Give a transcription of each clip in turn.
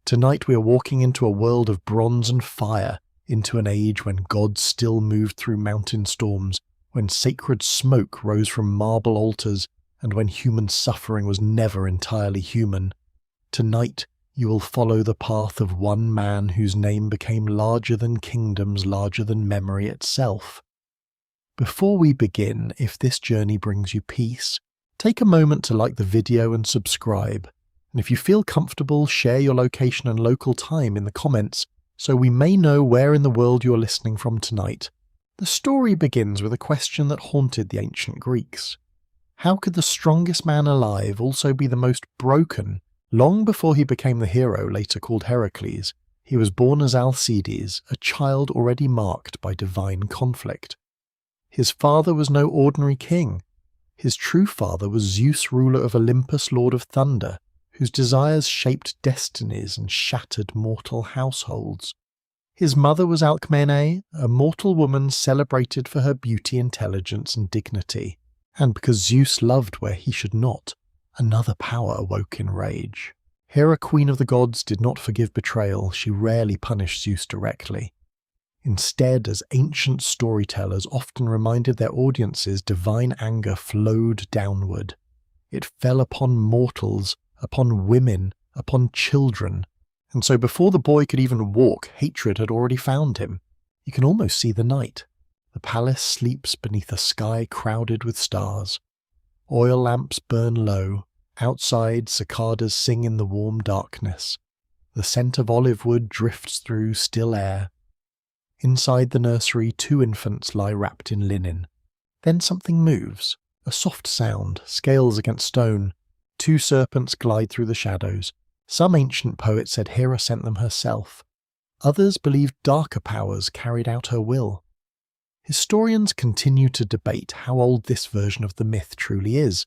Tonight we are walking into a world of bronze and fire, into an age when gods still moved through mountain storms, when sacred smoke rose from marble altars, and when human suffering was never entirely human. Tonight you will follow the path of one man whose name became larger than kingdoms, larger than memory itself. Before we begin, if this journey brings you peace, take a moment to like the video and subscribe. And if you feel comfortable, share your location and local time in the comments so we may know where in the world you're listening from tonight. The story begins with a question that haunted the ancient Greeks. How could the strongest man alive also be the most broken? Long before he became the hero later called Heracles, he was born as Alcides, a child already marked by divine conflict. His father was no ordinary king. His true father was Zeus, ruler of Olympus, lord of thunder, whose desires shaped destinies and shattered mortal households. His mother was Alcmene, a mortal woman celebrated for her beauty, intelligence, and dignity. And because Zeus loved where he should not, another power awoke in rage. Hera, queen of the gods, did not forgive betrayal. She rarely punished Zeus directly. Instead, as ancient storytellers often reminded their audiences, divine anger flowed downward. It fell upon mortals, upon women, upon children. And so before the boy could even walk, hatred had already found him. You can almost see the night. The palace sleeps beneath a sky crowded with stars. Oil lamps burn low. Outside, cicadas sing in the warm darkness. The scent of olive wood drifts through still air. Inside the nursery, 2 infants lie wrapped in linen. Then something moves. A soft sound, scales against stone. 2 serpents glide through the shadows. Some ancient poet said Hera sent them herself. Others believed darker powers carried out her will. Historians continue to debate how old this version of the myth truly is,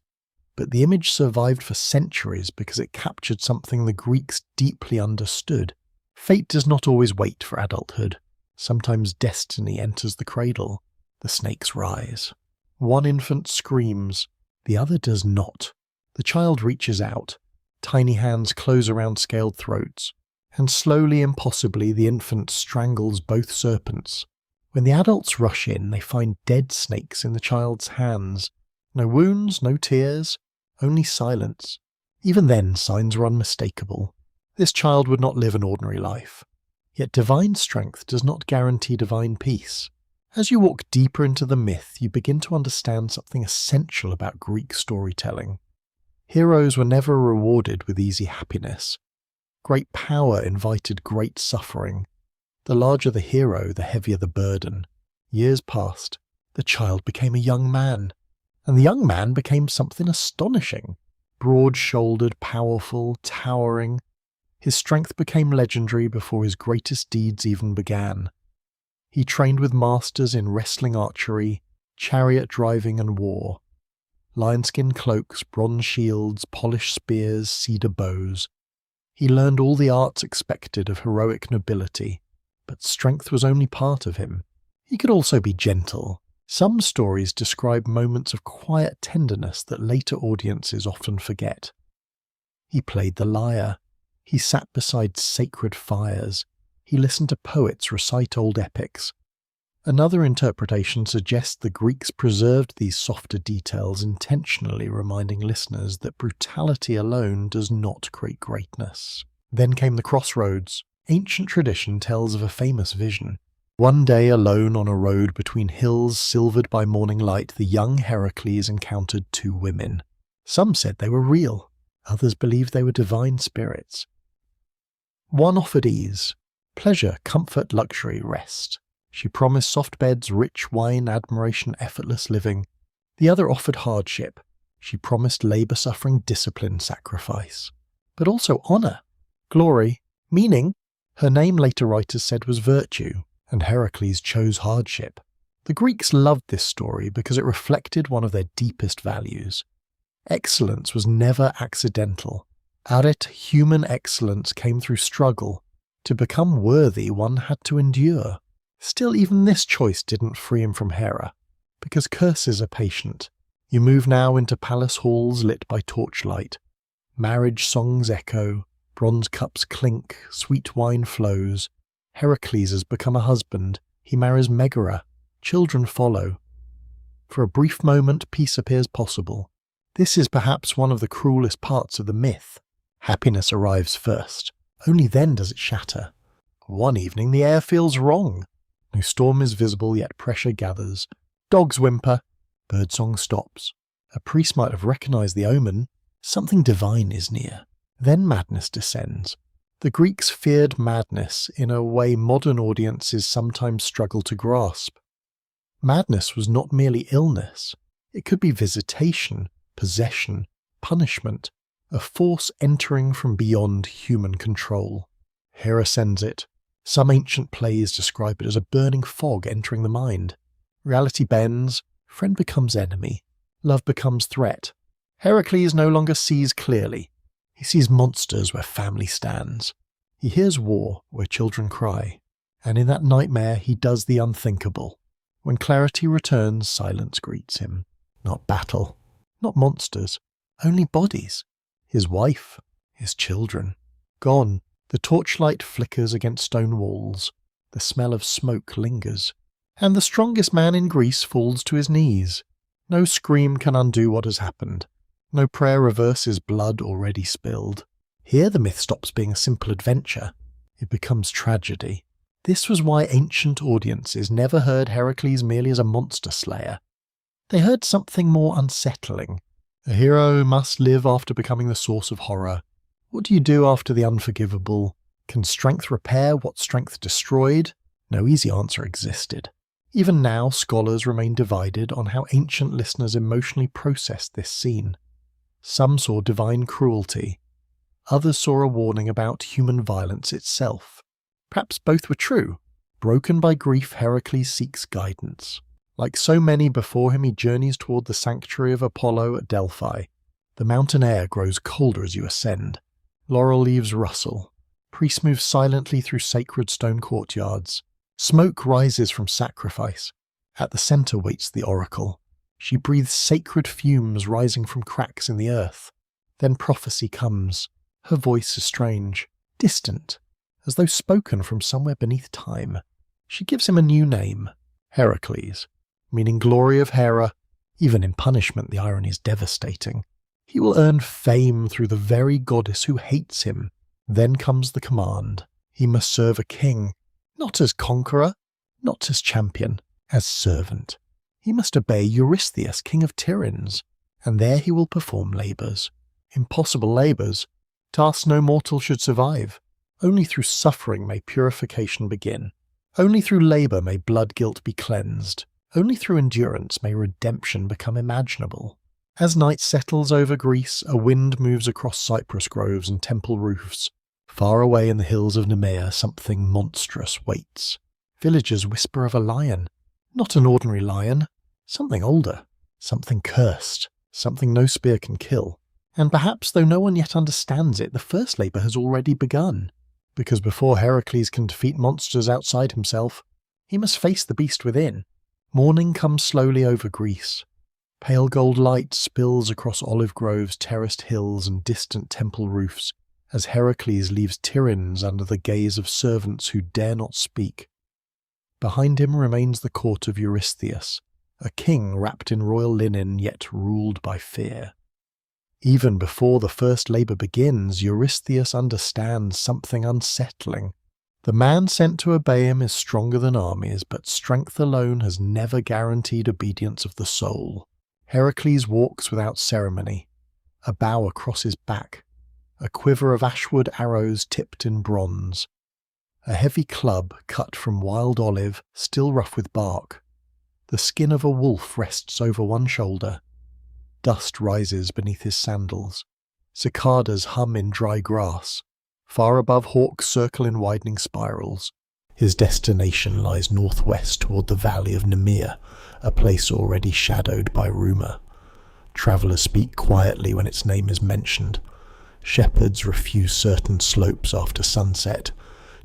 but the image survived for centuries because it captured something the Greeks deeply understood. Fate does not always wait for adulthood. Sometimes destiny enters the cradle. The snakes rise. One infant screams. The other does not. The child reaches out. Tiny hands close around scaled throats. And slowly, impossibly, the infant strangles both serpents. When the adults rush in, they find dead snakes in the child's hands. No wounds, no tears, only silence. Even then, signs are unmistakable. This child would not live an ordinary life. Yet divine strength does not guarantee divine peace. As you walk deeper into the myth, you begin to understand something essential about Greek storytelling. Heroes were never rewarded with easy happiness. Great power invited great suffering. The larger the hero, the heavier the burden. Years passed. The child became a young man. And the young man became something astonishing. Broad-shouldered, powerful, towering. His strength became legendary before his greatest deeds even began. He trained with masters in wrestling, archery, chariot driving, and war. Lionskin cloaks, bronze shields, polished spears, cedar bows. He learned all the arts expected of heroic nobility, but strength was only part of him. He could also be gentle. Some stories describe moments of quiet tenderness that later audiences often forget. He played the lyre. He sat beside sacred fires. He listened to poets recite old epics. Another interpretation suggests the Greeks preserved these softer details, intentionally reminding listeners that brutality alone does not create greatness. Then came the crossroads. Ancient tradition tells of a famous vision. One day, alone on a road between hills silvered by morning light, the young Heracles encountered 2 women. Some said they were real. Others believed they were divine spirits. One offered ease, pleasure, comfort, luxury, rest. She promised soft beds, rich wine, admiration, effortless living. The other offered hardship. She promised labor, suffering, discipline, sacrifice. But also honor, glory, meaning. Her name, later writers said, was virtue, and Heracles chose hardship. The Greeks loved this story because it reflected one of their deepest values. Excellence was never accidental. Out of it, human excellence came through struggle. To become worthy, one had to endure. Still, even this choice didn't free him from Hera, because curses are patient. You move now into palace halls lit by torchlight. Marriage songs echo, Bronze cups clink, sweet wine flows. Heracles has become a husband. He marries Megara. Children follow. For a brief moment, peace appears possible. This is perhaps one of the cruelest parts of the myth. Happiness arrives first. Only then does it shatter. One evening the air feels wrong. No storm is visible, yet pressure gathers. Dogs whimper. Birdsong stops. A priest might have recognized the omen. Something divine is near. Then madness descends. The Greeks feared madness in a way modern audiences sometimes struggle to grasp. Madness was not merely illness. It could be visitation, possession, punishment, a force entering from beyond human control. Hera sends it. Some ancient plays describe it as a burning fog entering the mind. Reality bends, friend becomes enemy, love becomes threat. Heracles no longer sees clearly. He sees monsters where family stands. He hears war where children cry. And in that nightmare he does the unthinkable. When clarity returns, silence greets him. Not battle, not monsters, only bodies. His wife, his children. Gone, the torchlight flickers against stone walls. The smell of smoke lingers. And the strongest man in Greece falls to his knees. No scream can undo what has happened. No prayer reverses blood already spilled. Here the myth stops being a simple adventure. It becomes tragedy. This was why ancient audiences never heard Heracles merely as a monster slayer. They heard something more unsettling. A hero must live after becoming the source of horror. What do you do after the unforgivable? Can strength repair what strength destroyed? No easy answer existed. Even now, scholars remain divided on how ancient listeners emotionally processed this scene. Some saw divine cruelty. Others saw a warning about human violence itself. Perhaps both were true. Broken by grief, Heracles seeks guidance. Like so many before him, he journeys toward the sanctuary of Apollo at Delphi. The mountain air grows colder as you ascend. Laurel leaves rustle. Priests move silently through sacred stone courtyards. Smoke rises from sacrifice. At the center waits the oracle. She breathes sacred fumes rising from cracks in the earth. Then prophecy comes. Her voice is strange, distant, as though spoken from somewhere beneath time. She gives him a new name, Heracles, meaning glory of Hera. Even in punishment, the irony is devastating. He will earn fame through the very goddess who hates him. Then comes the command. He must serve a king, not as conqueror, not as champion, as servant. He must obey Eurystheus, king of Tiryns, and there he will perform labours. Impossible labours, tasks no mortal should survive. Only through suffering may purification begin. Only through labour may blood guilt be cleansed. Only through endurance may redemption become imaginable. As night settles over Greece, a wind moves across cypress groves and temple roofs. Far away in the hills of Nemea, something monstrous waits. Villagers whisper of a lion. Not an ordinary lion. Something older. Something cursed. Something no spear can kill. And perhaps, though no one yet understands it, the first labour has already begun. Because before Heracles can defeat monsters outside himself, he must face the beast within. Morning comes slowly over Greece. Pale gold light spills across olive groves, terraced hills, and distant temple roofs, as Heracles leaves Tiryns under the gaze of servants who dare not speak. Behind him remains the court of Eurystheus, a king wrapped in royal linen yet ruled by fear. Even before the first labour begins, Eurystheus understands something unsettling. The man sent to obey him is stronger than armies, but strength alone has never guaranteed obedience of the soul. Heracles walks without ceremony, a bow across his back, a quiver of ashwood arrows tipped in bronze, a heavy club cut from wild olive, still rough with bark. The skin of a wolf rests over one shoulder. Dust rises beneath his sandals. Cicadas hum in dry grass. Far above, hawks circle in widening spirals. His destination lies northwest toward the valley of Nemea, a place already shadowed by rumour. Travellers speak quietly when its name is mentioned. Shepherds refuse certain slopes after sunset.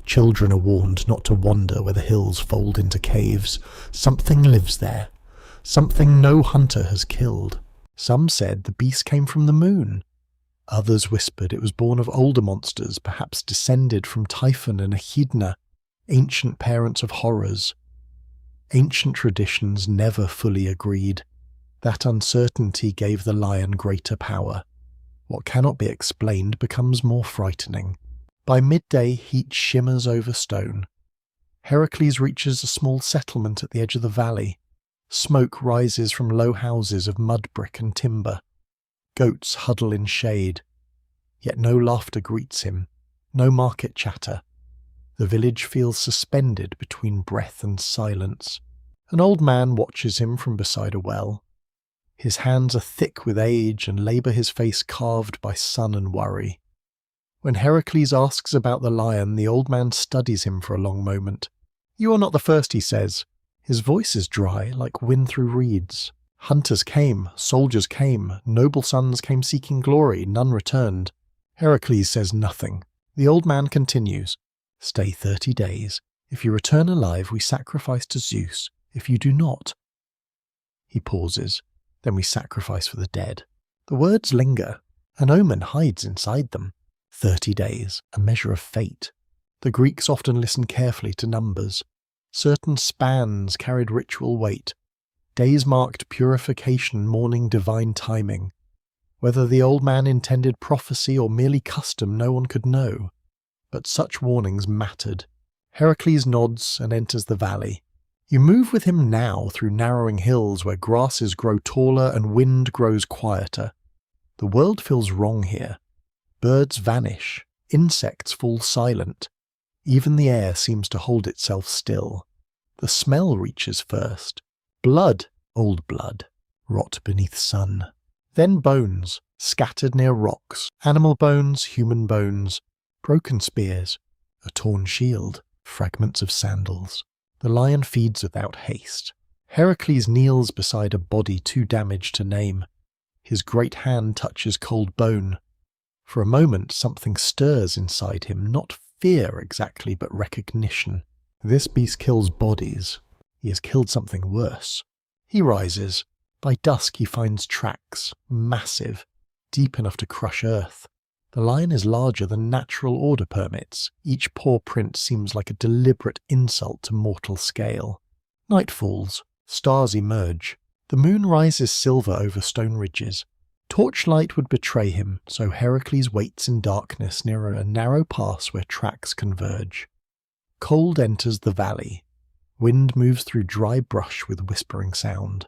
Children are warned not to wander where the hills fold into caves. Something lives there. Something no hunter has killed. Some said the beast came from the moon. Others whispered it was born of older monsters, perhaps descended from Typhon and Echidna, ancient parents of horrors. Ancient traditions never fully agreed. That uncertainty gave the lion greater power. What cannot be explained becomes more frightening. By midday, heat shimmers over stone. Heracles reaches a small settlement at the edge of the valley. Smoke rises from low houses of mud brick and timber. Goats huddle in shade. Yet no laughter greets him, no market chatter. The village feels suspended between breath and silence. An old man watches him from beside a well. His hands are thick with age and labour his face carved by sun and worry. When Heracles asks about the lion, the old man studies him for a long moment. "You are not the first," he says. His voice is dry, like wind through reeds. "Hunters came, soldiers came, noble sons came seeking glory, none returned." Heracles says nothing. The old man continues. "Stay 30 days. If you return alive, we sacrifice to Zeus. If you do not..." He pauses. "Then we sacrifice for the dead." The words linger. An omen hides inside them. 30 days, a measure of fate. The Greeks often listened carefully to numbers. Certain spans carried ritual weight. Days marked purification, mourning divine timing. Whether the old man intended prophecy or merely custom, no one could know. But such warnings mattered. Heracles nods and enters the valley. You move with him now through narrowing hills where grasses grow taller and wind grows quieter. The world feels wrong here. Birds vanish. Insects fall silent. Even the air seems to hold itself still. The smell reaches first. Blood, old blood, rot beneath sun. Then bones, scattered near rocks. Animal bones, human bones. Broken spears. A torn shield. Fragments of sandals. The lion feeds without haste. Heracles kneels beside a body too damaged to name. His great hand touches cold bone. For a moment something stirs inside him, not fear exactly, but recognition. This beast kills bodies. He has killed something worse. He rises. By dusk he finds tracks, massive, deep enough to crush earth. The lion is larger than natural order permits. Each paw print seems like a deliberate insult to mortal scale. Night falls. Stars emerge. The moon rises silver over stone ridges. Torchlight would betray him, so Heracles waits in darkness near a narrow pass where tracks converge. Cold enters the valley. Wind moves through dry brush with whispering sound.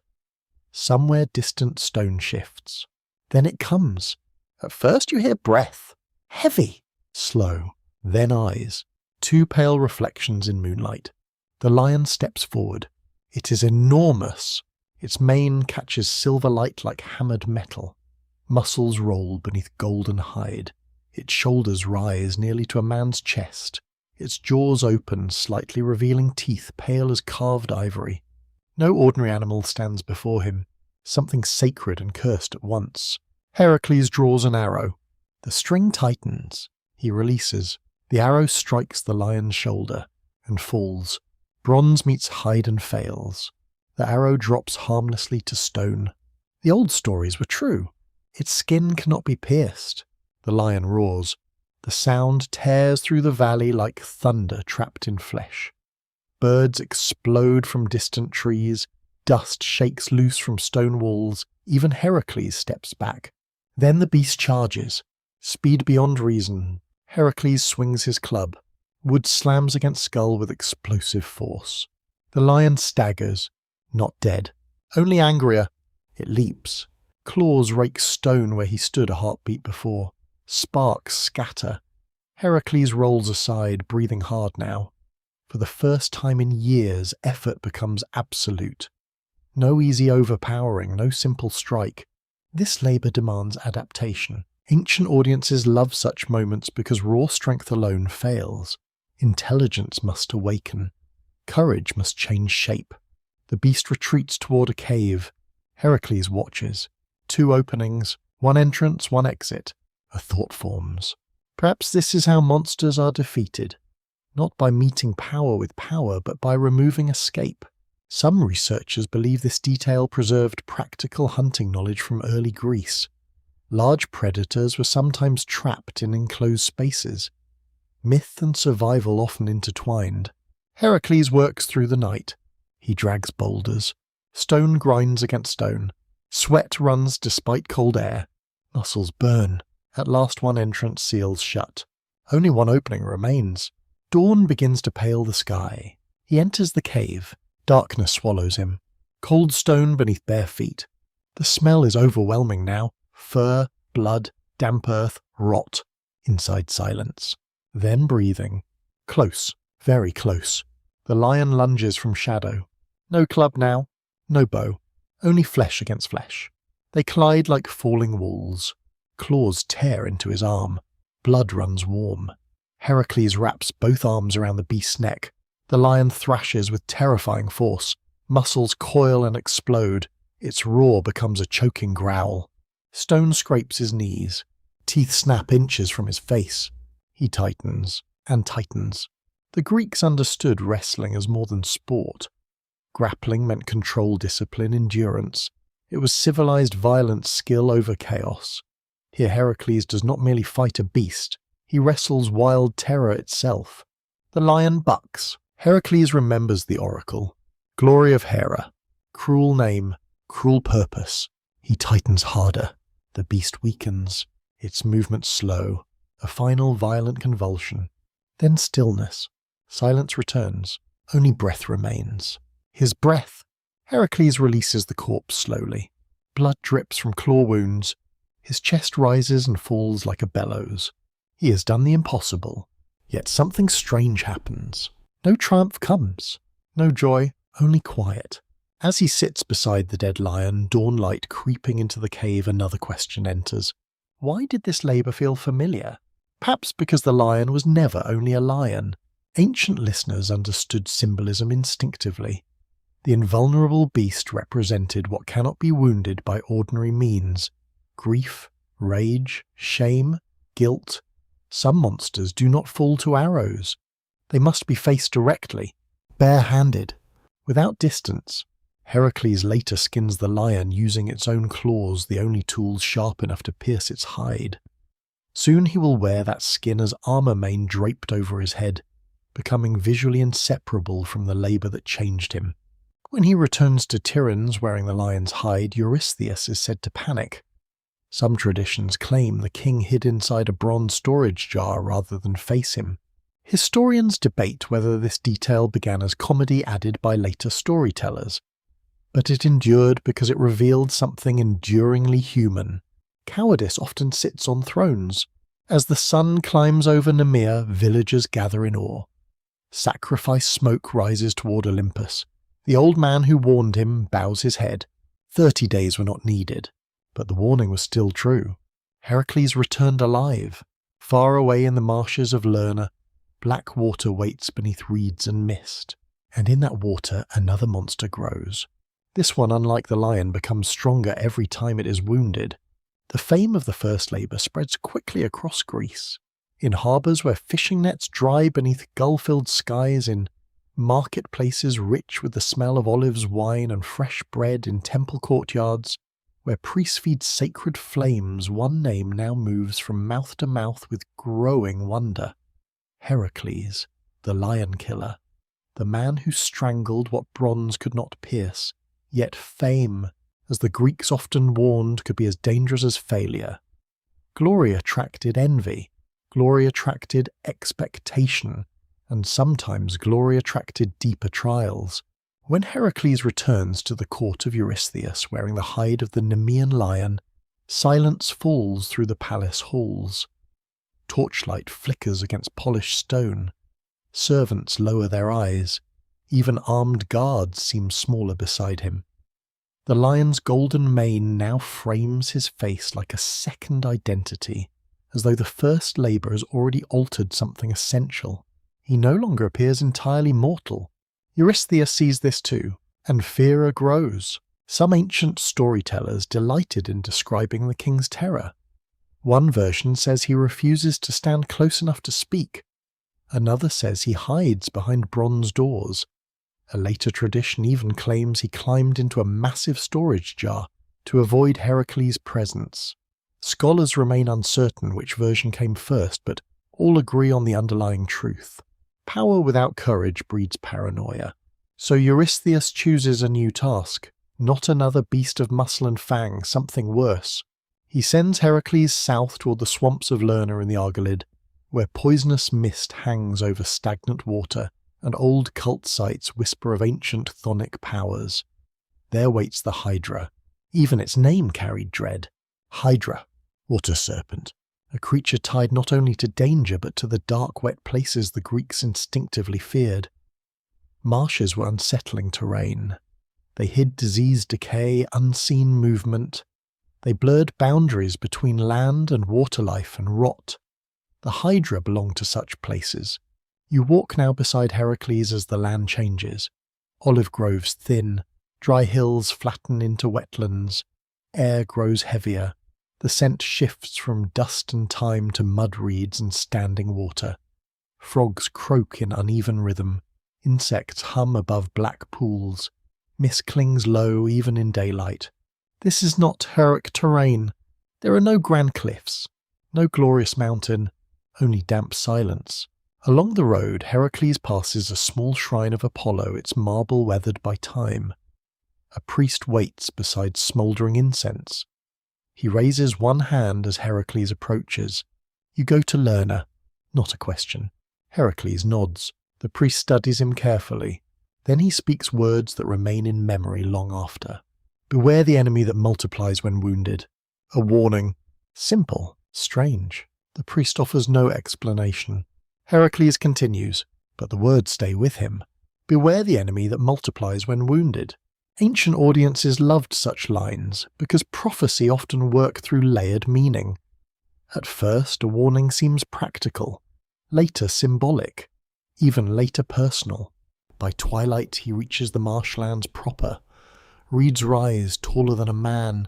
Somewhere distant stone shifts. Then it comes. At first you hear breath. Heavy. Slow. Then eyes. Two pale reflections in moonlight. The lion steps forward. It is enormous. Its mane catches silver light like hammered metal. Muscles roll beneath golden hide. Its shoulders rise nearly to a man's chest. Its jaws open, slightly revealing teeth pale as carved ivory. No ordinary animal stands before him. Something sacred and cursed at once. Heracles draws an arrow. The string tightens. He releases. The arrow strikes the lion's shoulder and falls. Bronze meets hide and fails. The arrow drops harmlessly to stone. The old stories were true. Its skin cannot be pierced. The lion roars. The sound tears through the valley like thunder trapped in flesh. Birds explode from distant trees. Dust shakes loose from stone walls. Even Heracles steps back. Then the beast charges. Speed beyond reason. Heracles swings his club. Wood slams against skull with explosive force. The lion staggers. Not dead. Only angrier. It leaps. Claws rake stone where he stood a heartbeat before. Sparks scatter. Heracles rolls aside, breathing hard now. For the first time in years, effort becomes absolute. No easy overpowering, no simple strike. This labour demands adaptation. Ancient audiences love such moments because raw strength alone fails. Intelligence must awaken. Courage must change shape. The beast retreats toward a cave. Heracles watches. 2 openings, 1 entrance, 1 exit. A thought forms. Perhaps this is how monsters are defeated. Not by meeting power with power, but by removing escape. Some researchers believe this detail preserved practical hunting knowledge from early Greece. Large predators were sometimes trapped in enclosed spaces. Myth and survival often intertwined. Heracles works through the night. He drags boulders. Stone grinds against stone. Sweat runs despite cold air. Muscles burn. At last one entrance seals shut. Only one opening remains. Dawn begins to pale the sky. He enters the cave. Darkness swallows him. Cold stone beneath bare feet. The smell is overwhelming now. Fur, blood, damp earth, rot. Inside silence. Then breathing. Close. Very close. The lion lunges from shadow. No club now. No bow. Only flesh against flesh. They collide like falling walls. Claws tear into his arm. Blood runs warm. Heracles wraps both arms around the beast's neck. The lion thrashes with terrifying force. Muscles coil and explode. Its roar becomes a choking growl. Stone scrapes his knees. Teeth snap inches from his face. He tightens and tightens. The Greeks understood wrestling as more than sport. Grappling meant control, discipline, endurance. It was civilized violence, skill over chaos. Here Heracles does not merely fight a beast, he wrestles wild terror itself. The lion bucks. Heracles remembers the oracle. Glory of Hera. Cruel name, cruel purpose. He tightens harder. The beast weakens. Its movement slow. A final violent convulsion. Then stillness. Silence returns. Only breath remains. His breath. Heracles releases the corpse slowly. Blood drips from claw wounds. His chest rises and falls like a bellows. He has done the impossible. Yet something strange happens. No triumph comes. No joy, only quiet. As he sits beside the dead lion, dawnlight creeping into the cave, another question enters. Why did this labour feel familiar? Perhaps because the lion was never only a lion. Ancient listeners understood symbolism instinctively. The invulnerable beast represented what cannot be wounded by ordinary means. Grief, rage, shame, guilt. Some monsters do not fall to arrows. They must be faced directly, bare-handed, without distance. Heracles later skins the lion using its own claws, the only tools sharp enough to pierce its hide. Soon he will wear that skin as armor mane draped over his head, becoming visually inseparable from the labor that changed him. When he returns to Tiryns wearing the lion's hide, Eurystheus is said to panic. Some traditions claim the king hid inside a bronze storage jar rather than face him. Historians debate whether this detail began as comedy added by later storytellers, but it endured because it revealed something enduringly human. Cowardice often sits on thrones. As the sun climbs over Nemea, villagers gather in awe. Sacrifice smoke rises toward Olympus. The old man who warned him bows his head. 30 days were not needed, but the warning was still true. Heracles returned alive. Far away in the marshes of Lerna, black water waits beneath reeds and mist, and in that water another monster grows. This one, unlike the lion, becomes stronger every time it is wounded. The fame of the first labour spreads quickly across Greece. In harbours where fishing nets dry beneath gull-filled skies, in marketplaces rich with the smell of olives, wine and fresh bread, in temple courtyards, where priests feed sacred flames, one name now moves from mouth to mouth with growing wonder. Heracles, the lion killer, the man who strangled what bronze could not pierce, yet fame, as the Greeks often warned, could be as dangerous as failure. Glory attracted envy, glory attracted expectation, and sometimes glory attracted deeper trials. When Heracles returns to the court of Eurystheus wearing the hide of the Nemean lion, silence falls through the palace halls. Torchlight flickers against polished stone. Servants lower their eyes. Even armed guards seem smaller beside him. The lion's golden mane now frames his face like a second identity, as though the first labour has already altered something essential. He no longer appears entirely mortal. Eurystheus sees this too, and fear grows. Some ancient storytellers delighted in describing the king's terror. One version says he refuses to stand close enough to speak. Another says he hides behind bronze doors. A later tradition even claims he climbed into a massive storage jar to avoid Heracles' presence. Scholars remain uncertain which version came first, but all agree on the underlying truth. Power without courage breeds paranoia. So Eurystheus chooses a new task, not another beast of muscle and fang, something worse. He sends Heracles south toward the swamps of Lerna in the Argolid, where poisonous mist hangs over stagnant water and old cult sites whisper of ancient chthonic powers. There waits the Hydra. Even its name carried dread. Hydra, water serpent, a creature tied not only to danger but to the dark wet places the Greeks instinctively feared. Marshes were unsettling terrain. They hid disease, decay, unseen movement. They blurred boundaries between land and water life and rot. The Hydra belonged to such places. You walk now beside Heracles as the land changes. Olive groves thin, dry hills flatten into wetlands. Air grows heavier. The scent shifts from dust and thyme to mud reeds and standing water. Frogs croak in uneven rhythm. Insects hum above black pools. Mist clings low even in daylight. This is not heroic terrain. There are no grand cliffs, no glorious mountain, only damp silence. Along the road, Heracles passes a small shrine of Apollo, its marble weathered by time. A priest waits beside smouldering incense. He raises one hand as Heracles approaches. You go to Lerna. Not a question. Heracles nods. The priest studies him carefully. Then he speaks words that remain in memory long after. Beware the enemy that multiplies when wounded. A warning. Simple. Strange. The priest offers no explanation. Heracles continues, but the words stay with him. Beware the enemy that multiplies when wounded. Ancient audiences loved such lines because prophecy often worked through layered meaning. At first, a warning seems practical, later symbolic, even later personal. By twilight, he reaches the marshlands proper. Reeds rise taller than a man.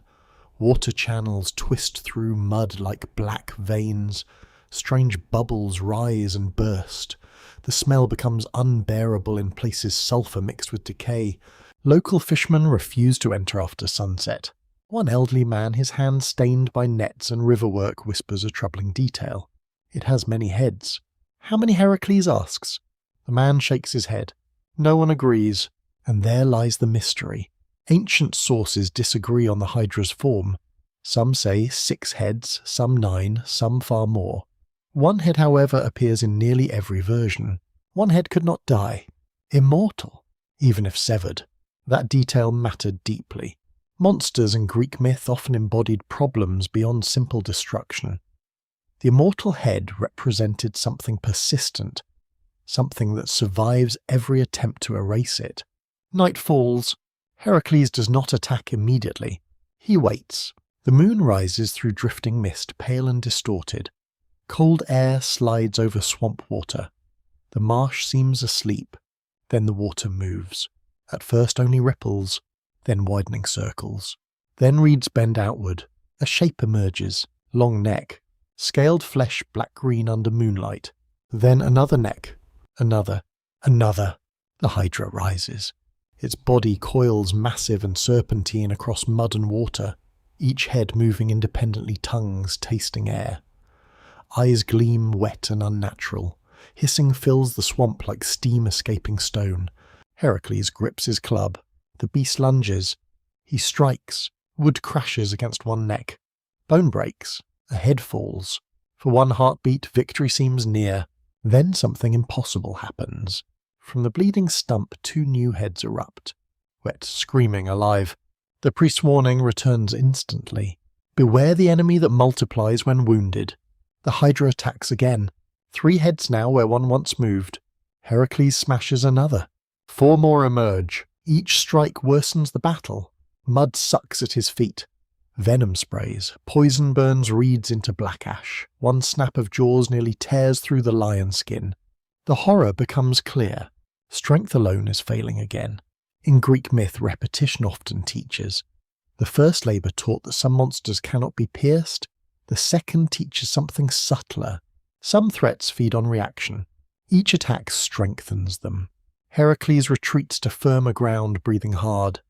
Water channels twist through mud like black veins. Strange bubbles rise and burst. The smell becomes unbearable in places sulphur mixed with decay. Local fishermen refuse to enter after sunset. One elderly man, his hands stained by nets and riverwork, whispers a troubling detail. It has many heads. How many? Heracles asks. The man shakes his head. No one agrees, and there lies the mystery. Ancient sources disagree on the Hydra's form. Some say 6 heads, some 9, some far more. One head, however, appears in nearly every version. One head could not die. Immortal, even if severed. That detail mattered deeply. Monsters in Greek myth often embodied problems beyond simple destruction. The immortal head represented something persistent, something that survives every attempt to erase it. Night falls. Heracles does not attack immediately. He waits. The moon rises through drifting mist, pale and distorted. Cold air slides over swamp water. The marsh seems asleep. Then the water moves. At first only ripples, then widening circles. Then reeds bend outward. A shape emerges, long neck, scaled flesh black-green under moonlight. Then another neck, another. The Hydra rises. Its body coils massive and serpentine across mud and water, each head moving independently, tongues tasting air. Eyes gleam wet and unnatural. Hissing fills the swamp like steam escaping stone. Heracles grips his club. The beast lunges. He strikes. Wood crashes against one neck. Bone breaks. A head falls. For one heartbeat, victory seems near. Then something impossible happens. From the bleeding stump, 2 new heads erupt. Wet, screaming, alive. The priest's warning returns instantly. Beware the enemy that multiplies when wounded. The Hydra attacks again. 3 heads now where one once moved. Heracles smashes another. 4 more emerge. Each strike worsens the battle. Mud sucks at his feet. Venom sprays. Poison burns reeds into black ash. One snap of jaws nearly tears through the lion skin. The horror becomes clear. Strength alone is failing again. In Greek myth, repetition often teaches. The first labour taught that some monsters cannot be pierced. The second teaches something subtler. Some threats feed on reaction. Each attack strengthens them. Heracles retreats to firmer ground, breathing hard.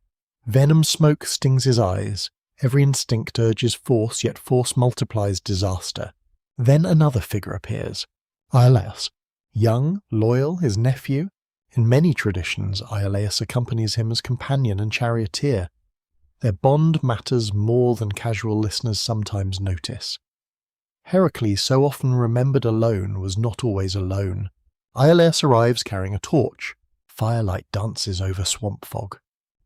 Venom smoke stings his eyes. Every instinct urges force, yet force multiplies disaster. Then another figure appears, Iolaus. Young, loyal, his nephew. In many traditions, Iolaus accompanies him as companion and charioteer. Their bond matters more than casual listeners sometimes notice. Heracles, so often remembered alone, was not always alone. Iolaus arrives carrying a torch. Firelight dances over swamp fog.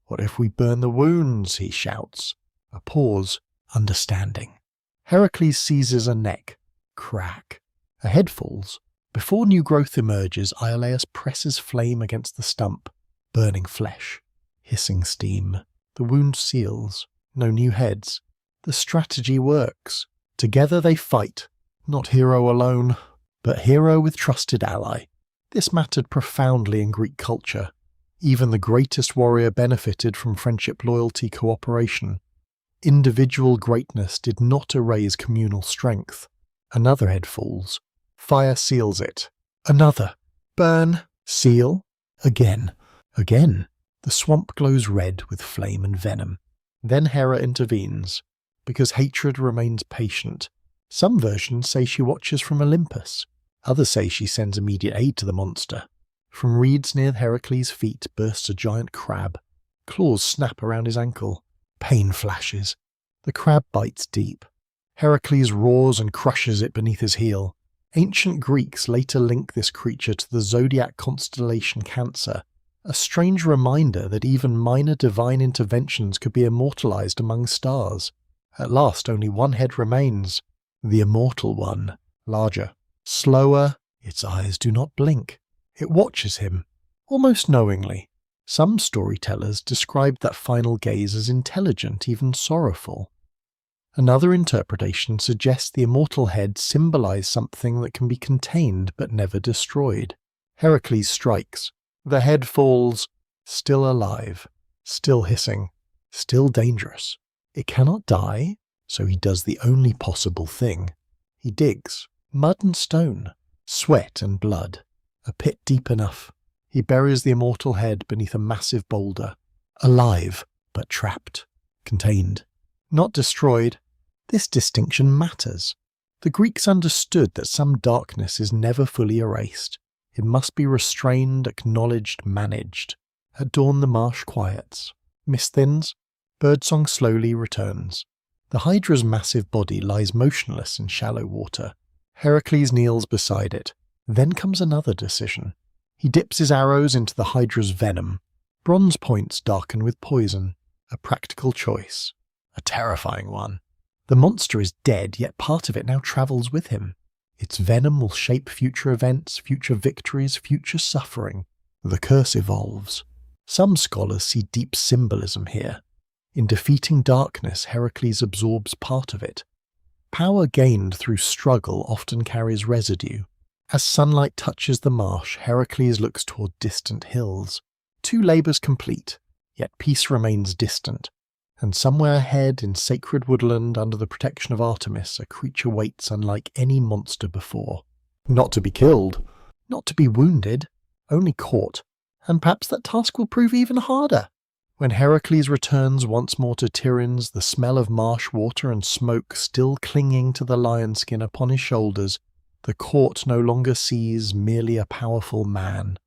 "What if we burn the wounds?" he shouts. A pause, understanding. Heracles seizes a neck. Crack. A head falls. Before new growth emerges, Iolaus presses flame against the stump. Burning flesh. Hissing steam. The wound seals. No new heads. The strategy works. Together they fight. Not hero alone, but hero with trusted ally. This mattered profoundly in Greek culture. Even the greatest warrior benefited from friendship, loyalty, cooperation. Individual greatness did not erase communal strength. Another head falls. Fire seals it. Another. Burn. Seal. Again. Again. The swamp glows red with flame and venom. Then Hera intervenes, because hatred remains patient. Some versions say she watches from Olympus. Others say she sends immediate aid to the monster. From reeds near Heracles' feet bursts a giant crab. Claws snap around his ankle. Pain flashes. The crab bites deep. Heracles roars and crushes it beneath his heel. Ancient Greeks later link this creature to the zodiac constellation Cancer, a strange reminder that even minor divine interventions could be immortalized among stars. At last only one head remains, the immortal one, larger, slower, its eyes do not blink. It watches him, almost knowingly. Some storytellers described that final gaze as intelligent, even sorrowful. Another interpretation suggests the immortal head symbolized something that can be contained but never destroyed. Heracles strikes. The head falls, still alive, still hissing, still dangerous. It cannot die, so he does the only possible thing. He digs, mud and stone, sweat and blood, a pit deep enough. He buries the immortal head beneath a massive boulder, alive but trapped, contained, not destroyed. This distinction matters. The Greeks understood that some darkness is never fully erased. It must be restrained, acknowledged, managed. At dawn the marsh quiets. Mist thins. Birdsong slowly returns. The Hydra's massive body lies motionless in shallow water. Heracles kneels beside it. Then comes another decision. He dips his arrows into the Hydra's venom. Bronze points darken with poison. A practical choice. A terrifying one. The monster is dead, yet part of it now travels with him. Its venom will shape future events, future victories, future suffering. The curse evolves. Some scholars see deep symbolism here. In defeating darkness, Heracles absorbs part of it. Power gained through struggle often carries residue. As sunlight touches the marsh, Heracles looks toward distant hills. 2 labours complete, yet peace remains distant. And somewhere ahead, in sacred woodland under the protection of Artemis, a creature waits unlike any monster before. Not to be killed, not to be wounded, only caught. And perhaps that task will prove even harder. When Heracles returns once more to Tiryns, the smell of marsh water and smoke still clinging to the lion skin upon his shoulders, the court no longer sees merely a powerful man.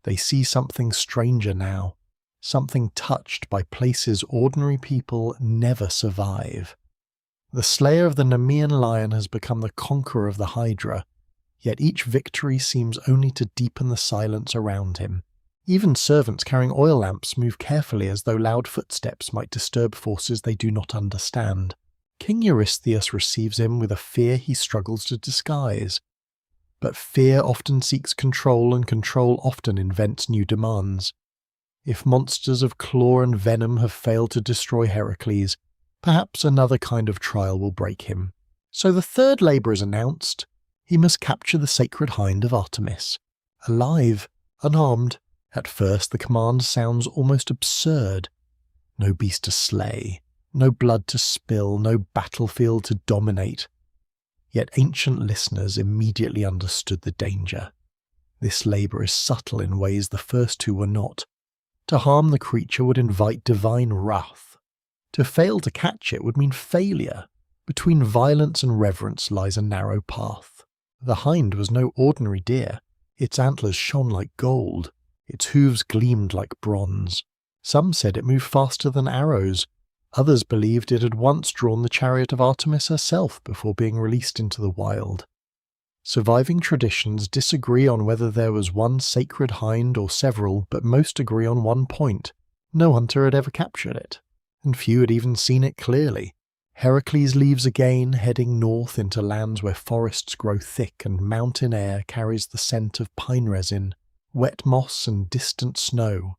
They see something stranger now. Something touched by places ordinary people never survive. The slayer of the Nemean lion has become the conqueror of the Hydra, yet each victory seems only to deepen the silence around him. Even servants carrying oil lamps move carefully as though loud footsteps might disturb forces they do not understand. King Eurystheus receives him with a fear he struggles to disguise. But fear often seeks control, and control often invents new demands. If monsters of claw and venom have failed to destroy Heracles, perhaps another kind of trial will break him. So the third labour is announced. He must capture the sacred hind of Artemis. Alive, unarmed. At first the command sounds almost absurd. No beast to slay, no blood to spill, no battlefield to dominate. Yet ancient listeners immediately understood the danger. This labour is subtle in ways the first 2 were not. To harm the creature would invite divine wrath. To fail to catch it would mean failure. Between violence and reverence lies a narrow path. The hind was no ordinary deer. Its antlers shone like gold. Its hooves gleamed like bronze. Some said it moved faster than arrows. Others believed it had once drawn the chariot of Artemis herself before being released into the wild. Surviving traditions disagree on whether there was one sacred hind or several, but most agree on one point. No hunter had ever captured it, and few had even seen it clearly. Heracles leaves again, heading north into lands where forests grow thick and mountain air carries the scent of pine resin, wet moss and distant snow.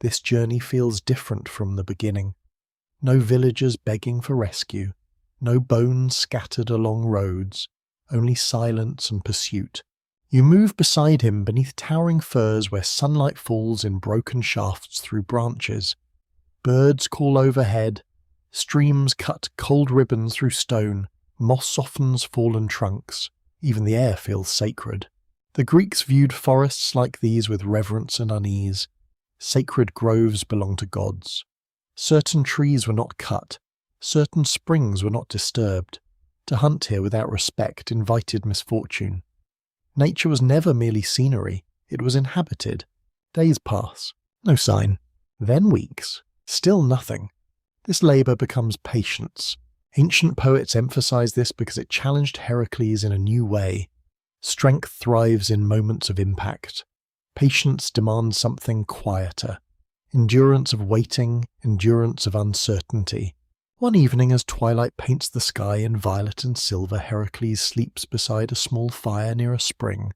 This journey feels different from the beginning. No villagers begging for rescue, no bones scattered along roads, only silence and pursuit. You move beside him beneath towering firs where sunlight falls in broken shafts through branches. Birds call overhead, streams cut cold ribbons through stone, moss softens fallen trunks, even the air feels sacred. The Greeks viewed forests like these with reverence and unease. Sacred groves belong to gods. Certain trees were not cut, certain springs were not disturbed. To hunt here without respect invited misfortune. Nature was never merely scenery, it was inhabited. Days pass, no sign. Then weeks, still nothing. This labour becomes patience. Ancient poets emphasize this because it challenged Heracles in a new way. Strength thrives in moments of impact. Patience demands something quieter. Endurance of waiting, endurance of uncertainty. One evening as twilight paints the sky in violet and silver, Heracles sleeps beside a small fire near a spring.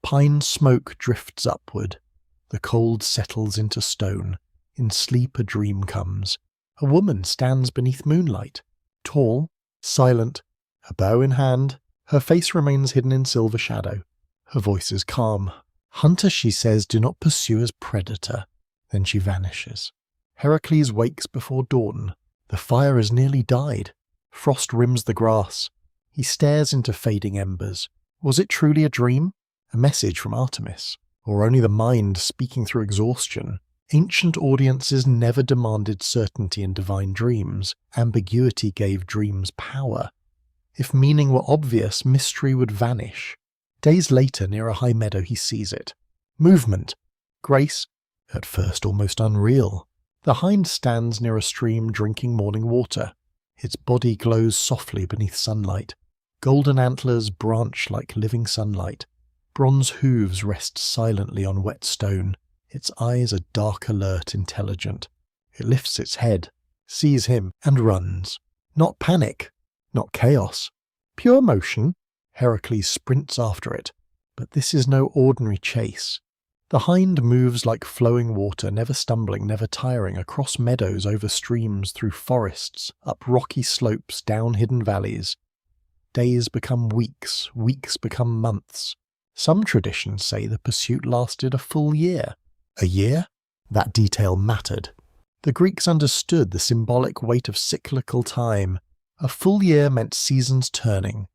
Pine smoke drifts upward. The cold settles into stone. In sleep a dream comes. A woman stands beneath moonlight. Tall, silent, a bow in hand. Her face remains hidden in silver shadow. Her voice is calm. Hunter, she says, do not pursue as predator. Then she vanishes. Heracles wakes before dawn. The fire has nearly died. Frost rims the grass. He stares into fading embers. Was it truly a dream? A message from Artemis? Or only the mind speaking through exhaustion? Ancient audiences never demanded certainty in divine dreams. Ambiguity gave dreams power. If meaning were obvious, mystery would vanish. Days later, near a high meadow, he sees it. Movement. Grace. At first almost unreal. The hind stands near a stream drinking morning water. Its body glows softly beneath sunlight. Golden antlers branch like living sunlight. Bronze hooves rest silently on wet stone. Its eyes are dark, alert, intelligent. It lifts its head, sees him, and runs. Not panic, not chaos. Pure motion. Heracles sprints after it. But this is no ordinary chase. The hind moves like flowing water, never stumbling, never tiring, across meadows, over streams, through forests, up rocky slopes, down hidden valleys. Days become weeks, weeks become months. Some traditions say the pursuit lasted a full year. A year? That detail mattered. The Greeks understood the symbolic weight of cyclical time. A full year meant seasons turning.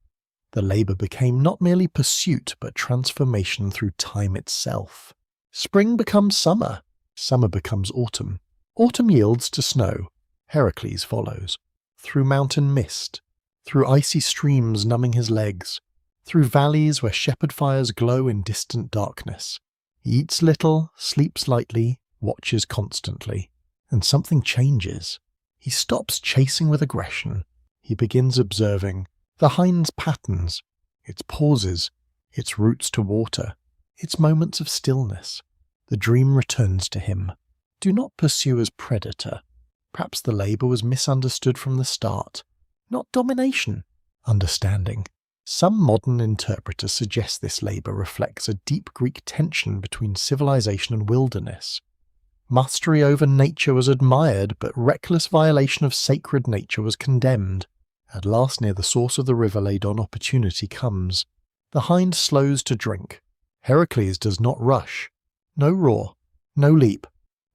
The labour became not merely pursuit, but transformation through time itself. Spring becomes summer. Summer becomes autumn. Autumn yields to snow. Heracles follows. Through mountain mist. Through icy streams numbing his legs. Through valleys where shepherd fires glow in distant darkness. He eats little, sleeps lightly, watches constantly. And something changes. He stops chasing with aggression. He begins observing the hind's patterns, its pauses, its routes to water, its moments of stillness. The dream returns to him. Do not pursue as predator. Perhaps the labour was misunderstood from the start. Not domination, understanding. Some modern interpreters suggest this labour reflects a deep Greek tension between civilization and wilderness. Mastery over nature was admired, but reckless violation of sacred nature was condemned. At last, near the source of the river Ladon, opportunity comes. The hind slows to drink. Heracles does not rush. No roar. No leap.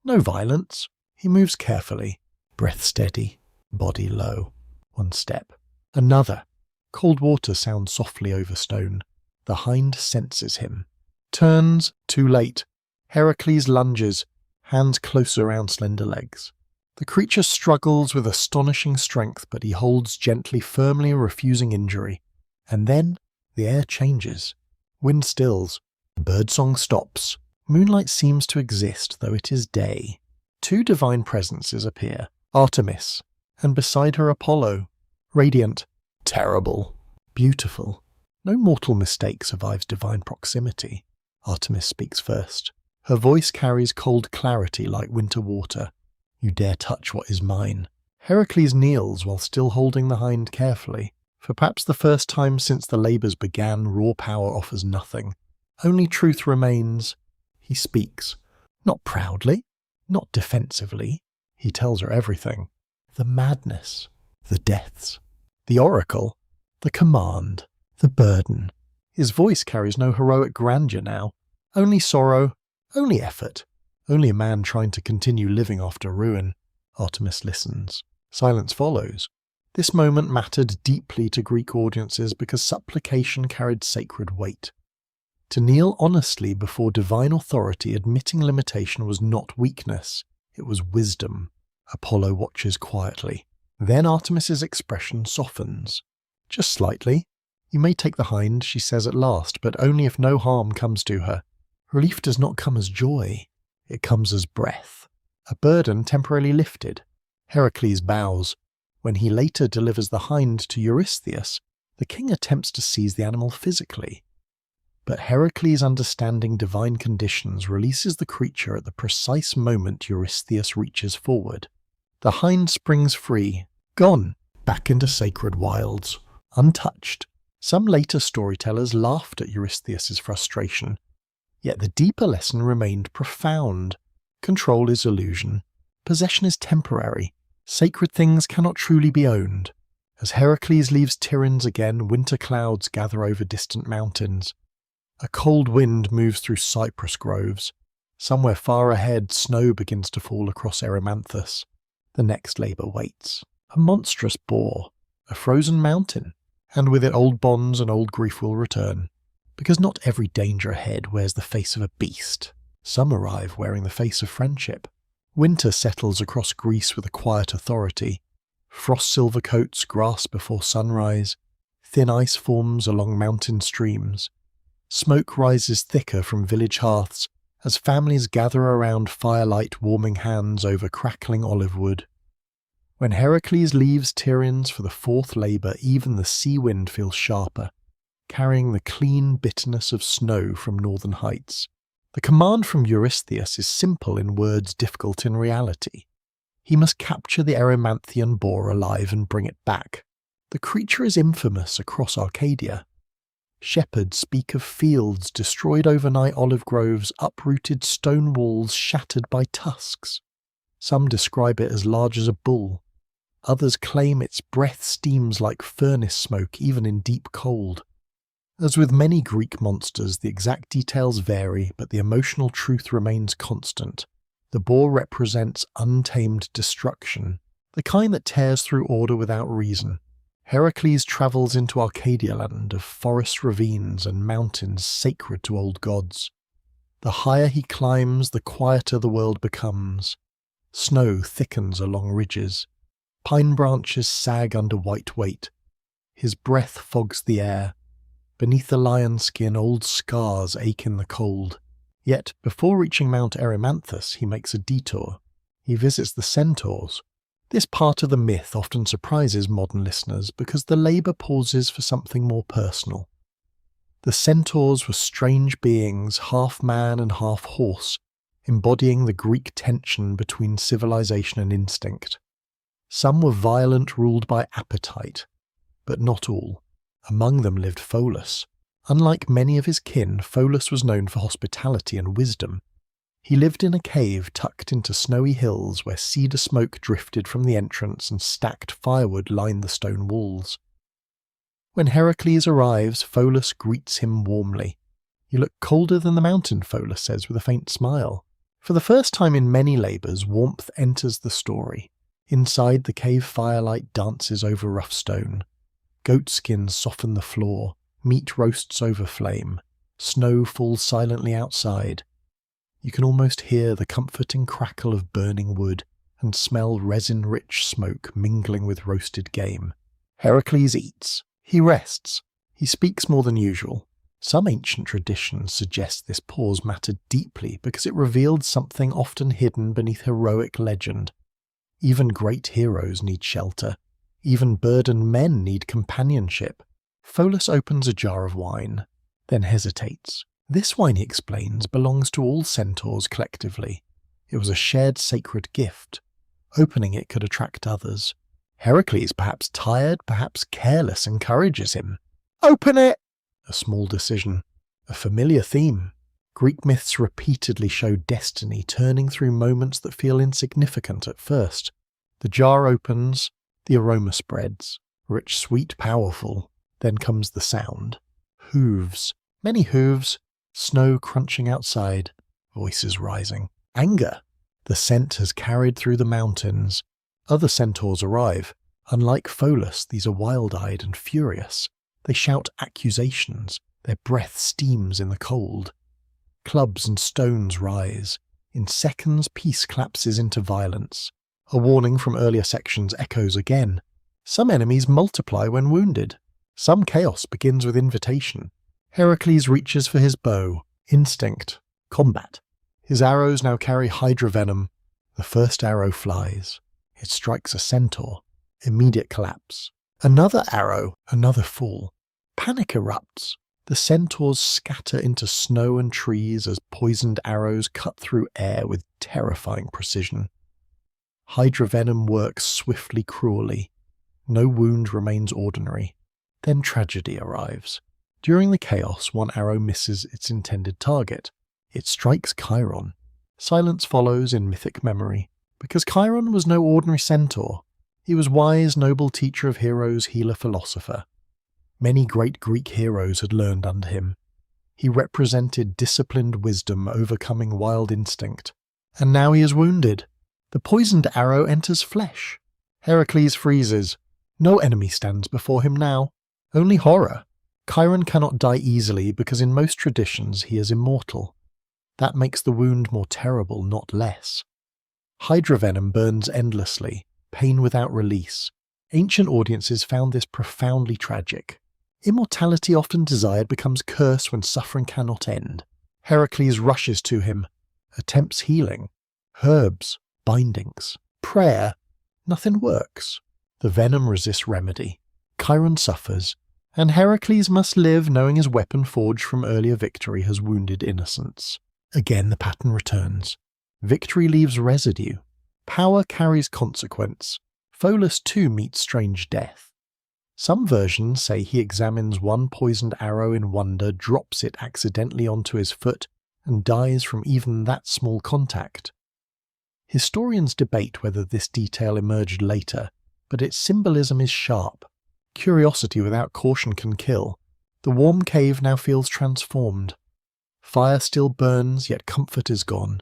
No violence. He moves carefully. Breath steady. Body low. One step. Another. Cold water sounds softly over stone. The hind senses him. Turns. Too late. Heracles lunges. Hands close around slender legs. The creature struggles with astonishing strength, but he holds gently, firmly, refusing injury. And then the air changes. Wind stills. Birdsong stops. Moonlight seems to exist, though it is day. Two divine presences appear, Artemis, and beside her Apollo, radiant, terrible, beautiful. No mortal mistake survives divine proximity. Artemis speaks first. Her voice carries cold clarity like winter water. You dare touch what is mine. Heracles kneels while still holding the hind carefully. For perhaps the first time since the labours began, raw power offers nothing. Only truth remains. He speaks. Not proudly, not defensively. He tells her everything. The madness, the deaths, the oracle, the command, the burden. His voice carries no heroic grandeur now. Only sorrow, only effort. Only a man trying to continue living after ruin. Artemis listens. Silence follows. This moment mattered deeply to Greek audiences because supplication carried sacred weight. To kneel honestly before divine authority admitting limitation was not weakness, it was wisdom. Apollo watches quietly. Then Artemis's expression softens. Just slightly. You may take the hind, she says at last, but only if no harm comes to her. Relief does not come as joy. It comes as breath. A burden temporarily lifted. Heracles bows. When he later delivers the hind to Eurystheus, the king attempts to seize the animal physically. But Heracles' understanding divine conditions releases the creature at the precise moment Eurystheus reaches forward. The hind springs free, gone, back into sacred wilds, untouched. Some later storytellers laughed at Eurystheus' frustration. Yet the deeper lesson remained profound. Control is illusion. Possession is temporary. Sacred things cannot truly be owned. As Heracles leaves Tiryns again, winter clouds gather over distant mountains. A cold wind moves through cypress groves. Somewhere far ahead, snow begins to fall across Erymanthus. The next labour waits. A monstrous boar. A frozen mountain. And with it old bonds and old grief will return. Because not every danger ahead wears the face of a beast. Some arrive wearing the face of friendship. Winter settles across Greece with a quiet authority. Frost-silver coats grass before sunrise. Thin ice forms along mountain streams. Smoke rises thicker from village hearths as families gather around firelight warming hands over crackling olive wood. When Heracles leaves Tiryns for the fourth labour, even the sea wind feels sharper, carrying the clean bitterness of snow from northern heights. The command from Eurystheus is simple in words, difficult in reality. He must capture the Erymanthian boar alive and bring it back. The creature is infamous across Arcadia. Shepherds speak of fields destroyed overnight, olive groves, uprooted stone walls shattered by tusks. Some describe it as large as a bull. Others claim its breath steams like furnace smoke even in deep cold. As with many Greek monsters, the exact details vary, but the emotional truth remains constant. The boar represents untamed destruction, the kind that tears through order without reason. Heracles travels into Arcadia land of forest ravines and mountains sacred to old gods. The higher he climbs, the quieter the world becomes. Snow thickens along ridges. Pine branches sag under white weight. His breath fogs the air. Beneath the lion's skin, old scars ache in the cold. Yet, before reaching Mount Erymanthus, he makes a detour. He visits the centaurs. This part of the myth often surprises modern listeners because the labour pauses for something more personal. The centaurs were strange beings, half man and half horse, embodying the Greek tension between civilization and instinct. Some were violent, ruled by appetite, but not all. Among them lived Pholus. Unlike many of his kin, Pholus was known for hospitality and wisdom. He lived in a cave tucked into snowy hills where cedar smoke drifted from the entrance and stacked firewood lined the stone walls. When Heracles arrives, Pholus greets him warmly. "You look colder than the mountain," Pholus says with a faint smile. For the first time in many labours, warmth enters the story. Inside, the cave firelight dances over rough stone. Goat skins soften the floor, meat roasts over flame, snow falls silently outside. You can almost hear the comforting crackle of burning wood and smell resin-rich smoke mingling with roasted game. Heracles eats. He rests. He speaks more than usual. Some ancient traditions suggest this pause mattered deeply because it revealed something often hidden beneath heroic legend. Even great heroes need shelter. Even burdened men need companionship. Pholus opens a jar of wine, then hesitates. This wine, he explains, belongs to all centaurs collectively. It was a shared sacred gift. Opening it could attract others. Heracles, perhaps tired, perhaps careless, encourages him. "Open it!" A small decision. A familiar theme. Greek myths repeatedly show destiny turning through moments that feel insignificant at first. The jar opens, the aroma spreads. Rich, sweet, powerful. Then comes the sound. Hooves. Many hooves. Snow crunching outside. Voices rising. Anger. The scent has carried through the mountains. Other centaurs arrive. Unlike Pholus, these are wild-eyed and furious. They shout accusations. Their breath steams in the cold. Clubs and stones rise. In seconds, peace collapses into violence. A warning from earlier sections echoes again. Some enemies multiply when wounded. Some chaos begins with invitation. Heracles reaches for his bow. Instinct. Combat. His arrows now carry hydra venom. The first arrow flies. It strikes a centaur. Immediate collapse. Another arrow. Another fall. Panic erupts. The centaurs scatter into snow and trees as poisoned arrows cut through air with terrifying precision. Hydra venom works swiftly, cruelly. No wound remains ordinary. Then tragedy arrives. During the chaos, one arrow misses its intended target. It strikes Chiron. Silence follows in mythic memory, because Chiron was no ordinary centaur. He was wise, noble teacher of heroes, healer, philosopher. Many great Greek heroes had learned under him. He represented disciplined wisdom overcoming wild instinct. And now he is wounded. The poisoned arrow enters flesh. Heracles freezes. No enemy stands before him now. Only horror. Chiron cannot die easily because in most traditions he is immortal. That makes the wound more terrible, not less. Hydra venom burns endlessly, pain without release. Ancient audiences found this profoundly tragic. Immortality often desired becomes curse when suffering cannot end. Heracles rushes to him, attempts healing. Herbs, bindings, prayer. Nothing works. The venom resists remedy. Chiron suffers, and Heracles must live knowing his weapon forged from earlier victory has wounded innocence. Again the pattern returns. Victory leaves residue. Power carries consequence. Pholus too meets strange death. Some versions say he examines one poisoned arrow in wonder, drops it accidentally onto his foot, and dies from even that small contact. Historians debate whether this detail emerged later, but its symbolism is sharp. Curiosity without caution can kill. The warm cave now feels transformed. Fire still burns, yet comfort is gone.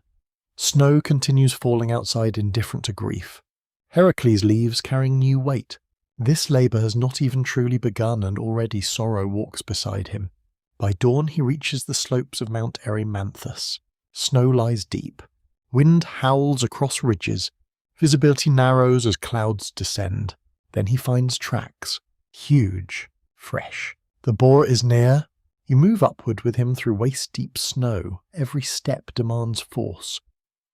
Snow continues falling outside indifferent to grief. Heracles leaves carrying new weight. This labour has not even truly begun and already sorrow walks beside him. By dawn he reaches the slopes of Mount Erymanthus. Snow lies deep. Wind howls across ridges. Visibility narrows as clouds descend. Then he finds tracks. Huge. Fresh. The boar is near. You move upward with him through waist-deep snow. Every step demands force.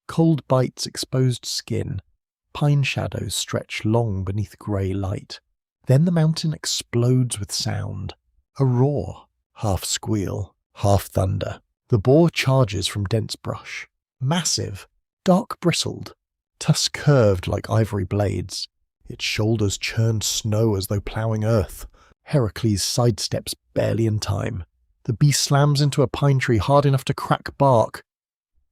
Cold bites exposed skin. Pine shadows stretch long beneath grey light. Then the mountain explodes with sound. A roar. Half squeal. Half thunder. The boar charges from dense brush. Massive. Dark bristled. Tusks curved like ivory blades. Its shoulders churned snow as though ploughing earth. Heracles sidesteps barely in time. The beast slams into a pine tree hard enough to crack bark.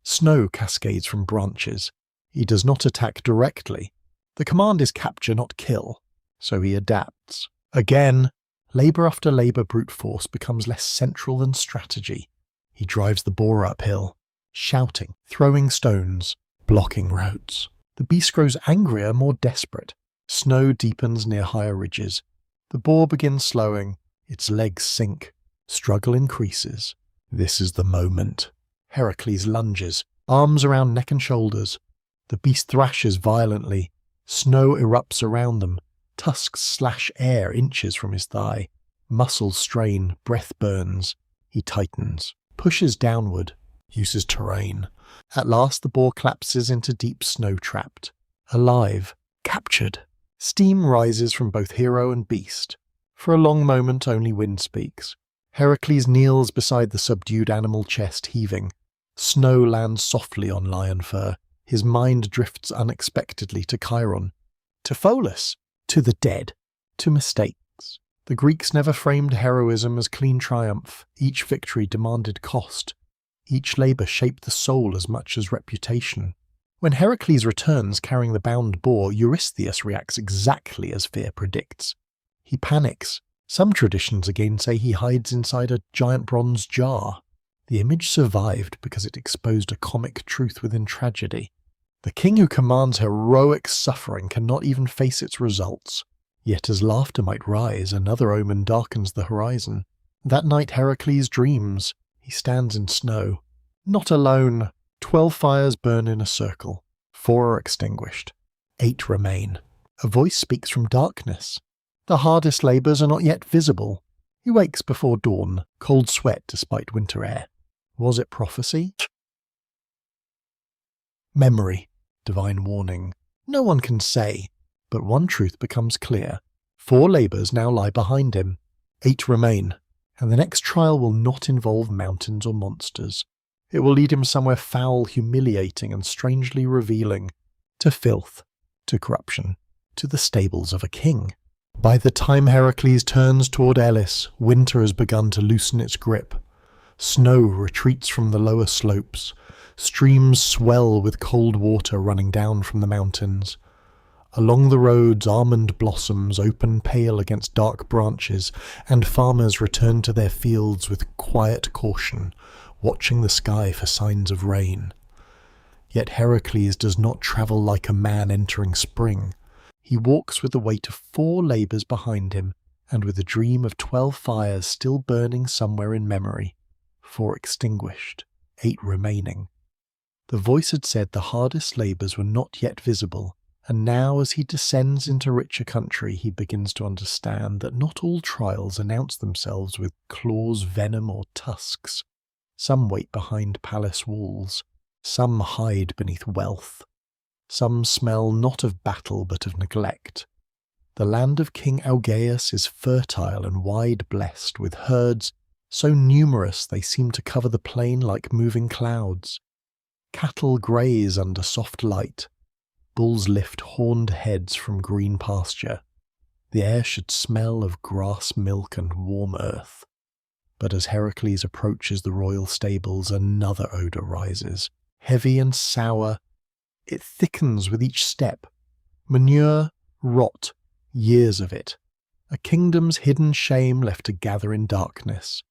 Snow cascades from branches. He does not attack directly. The command is capture, not kill. So he adapts. Again, labour after labour brute force becomes less central than strategy. He drives the boar uphill, shouting, throwing stones, blocking roads. The beast grows angrier, more desperate. Snow deepens near higher ridges. The boar begins slowing. Its legs sink. Struggle increases. This is the moment. Heracles lunges, arms around neck and shoulders. The beast thrashes violently. Snow erupts around them. Tusks slash air inches from his thigh. Muscles strain, breath burns. He tightens, pushes downward, uses terrain. At last the boar collapses into deep snow trapped. Alive. Captured. Steam rises from both hero and beast. For a long moment only wind speaks. Heracles kneels beside the subdued animal, chest heaving. Snow lands softly on lion fur. His mind drifts unexpectedly to Chiron, to Pholus, to the dead, to mistakes. The Greeks never framed heroism as clean triumph. Each victory demanded cost. Each labour shaped the soul as much as reputation. When Heracles returns carrying the bound boar, Eurystheus reacts exactly as fear predicts. He panics. Some traditions again say he hides inside a giant bronze jar. The image survived because it exposed a comic truth within tragedy. The king who commands heroic suffering cannot even face its results. Yet as laughter might rise, another omen darkens the horizon. That night Heracles dreams. He stands in snow. Not alone. 12 fires burn in a circle. 4 are extinguished. 8 remain. A voice speaks from darkness. The hardest labours are not yet visible. He wakes before dawn, cold sweat despite winter air. Was it prophecy? Memory. Divine warning. No one can say, but one truth becomes clear. 4 labours now lie behind him. 8 remain, and the next trial will not involve mountains or monsters. It will lead him somewhere foul, humiliating, and strangely revealing. To filth, to corruption, to the stables of a king. By the time Heracles turns toward Elis, winter has begun to loosen its grip. Snow retreats from the lower slopes. Streams swell with cold water running down from the mountains. Along the roads, almond blossoms open pale against dark branches, and farmers return to their fields with quiet caution, watching the sky for signs of rain. Yet Heracles does not travel like a man entering spring. He walks with the weight of 4 labours behind him, and with a dream of 12 fires still burning somewhere in memory. 4 extinguished, 8 remaining. The voice had said the hardest labours were not yet visible, and now as he descends into richer country he begins to understand that not all trials announce themselves with claws, venom, or tusks. Some wait behind palace walls. Some hide beneath wealth. Some smell not of battle but of neglect. The land of King Eurystheus is fertile and wide blessed, with herds so numerous they seem to cover the plain like moving clouds. Cattle graze under soft light. Bulls lift horned heads from green pasture. The air should smell of grass, milk, and warm earth. But as Heracles approaches the royal stables, another odour rises, heavy and sour. It thickens with each step. Manure, rot, years of it. A kingdom's hidden shame left to gather in darkness.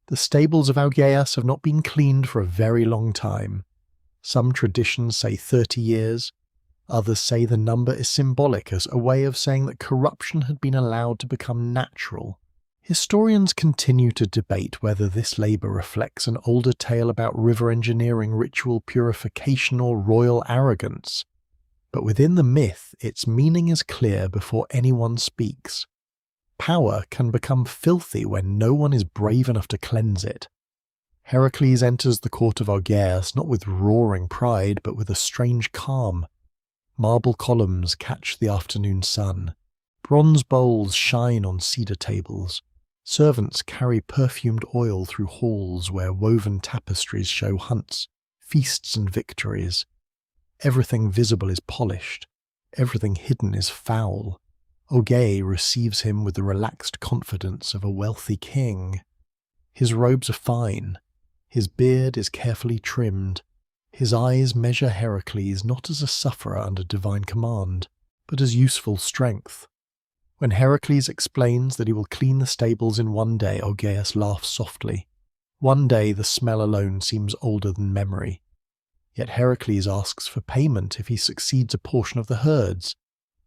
The stables of Eurystheus have not been cleaned for a very long time. Some traditions say 30 years. Others say the number is symbolic as a way of saying that corruption had been allowed to become natural. Historians continue to debate whether this labour reflects an older tale about river engineering, ritual purification, or royal arrogance. But within the myth, its meaning is clear before anyone speaks. Power can become filthy when no one is brave enough to cleanse it. Heracles enters the court of Eurystheus not with roaring pride, but with a strange calm. Marble columns catch the afternoon sun. Bronze bowls shine on cedar tables. Servants carry perfumed oil through halls where woven tapestries show hunts, feasts and victories. Everything visible is polished. Everything hidden is foul. Eurystheus receives him with the relaxed confidence of a wealthy king. His robes are fine. His beard is carefully trimmed. His eyes measure Heracles not as a sufferer under divine command, but as useful strength. When Heracles explains that he will clean the stables in one day, Eurystheus laughs softly. One day the smell alone seems older than memory. Yet Heracles asks for payment if he succeeds a portion of the herds.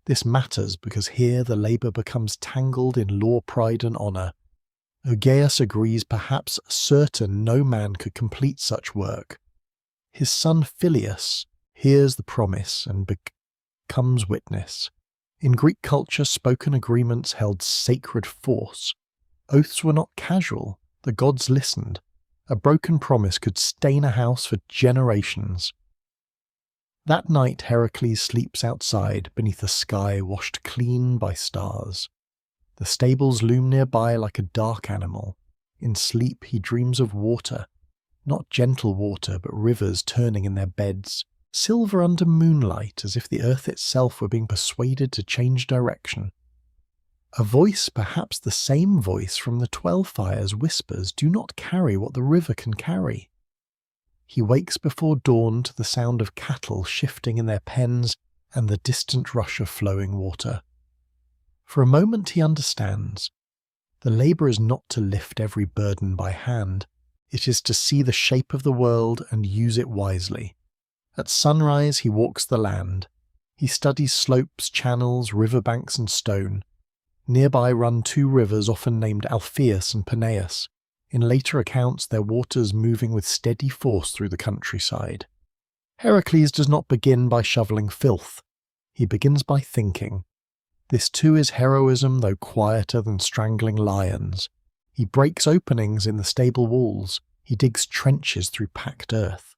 This matters because here the labour becomes tangled in law, pride and honour. Eurystheus agrees, perhaps certain no man could complete such work. His son Phyleus, hears the promise and becomes witness. In Greek culture, spoken agreements held sacred force. Oaths were not casual. The gods listened. A broken promise could stain a house for generations. That night, Heracles sleeps outside beneath a sky washed clean by stars. The stables loom nearby like a dark animal. In sleep, he dreams of water. Not gentle water, but rivers turning in their beds, silver under moonlight, as if the earth itself were being persuaded to change direction. A voice, perhaps the same voice from the 12 fires, whispers, "Do not carry what the river can carry." He wakes before dawn to the sound of cattle shifting in their pens and the distant rush of flowing water. For a moment he understands. The labour is not to lift every burden by hand. It is to see the shape of the world and use it wisely. At sunrise he walks the land. He studies slopes, channels, riverbanks and stone. Nearby run 2 rivers often named Alpheus and Peneus. In later accounts, their waters moving with steady force through the countryside. Heracles does not begin by shoveling filth. He begins by thinking. This too is heroism, though quieter than strangling lions. He breaks openings in the stable walls. He digs trenches through packed earth.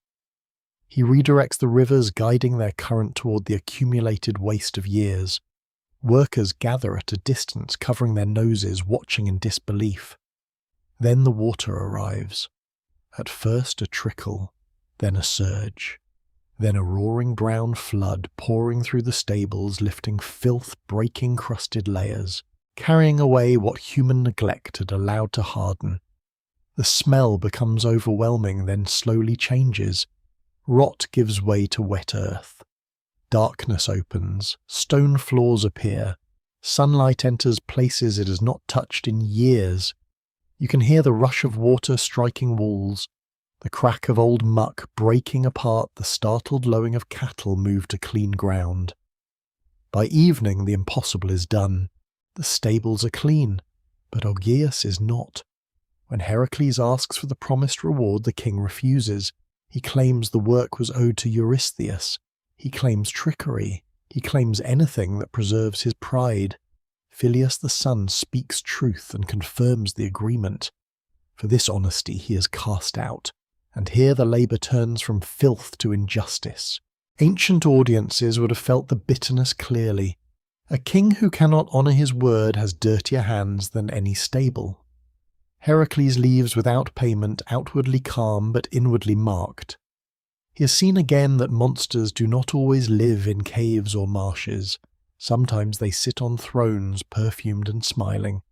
He redirects the rivers, guiding their current toward the accumulated waste of years. Workers gather at a distance, covering their noses, watching in disbelief. Then the water arrives. At first a trickle, then a surge, then a roaring brown flood pouring through the stables, lifting filth, breaking crusted layers, carrying away what human neglect had allowed to harden. The smell becomes overwhelming, then slowly changes. Rot gives way to wet earth. Darkness opens, stone floors appear. Sunlight enters places it has not touched in years. You can hear the rush of water striking walls, the crack of old muck breaking apart, the startled lowing of cattle moved to clean ground. By evening the impossible is done. The stables are clean, but Augeas is not. When Heracles asks for the promised reward, the king refuses. He claims the work was owed to Eurystheus. He claims trickery. He claims anything that preserves his pride. Phyleus the son speaks truth and confirms the agreement. For this honesty he is cast out, and here the labour turns from filth to injustice. Ancient audiences would have felt the bitterness clearly. A king who cannot honour his word has dirtier hands than any stable. Heracles leaves without payment, outwardly calm but inwardly marked. He has seen again that monsters do not always live in caves or marshes. Sometimes they sit on thrones, perfumed and smiling.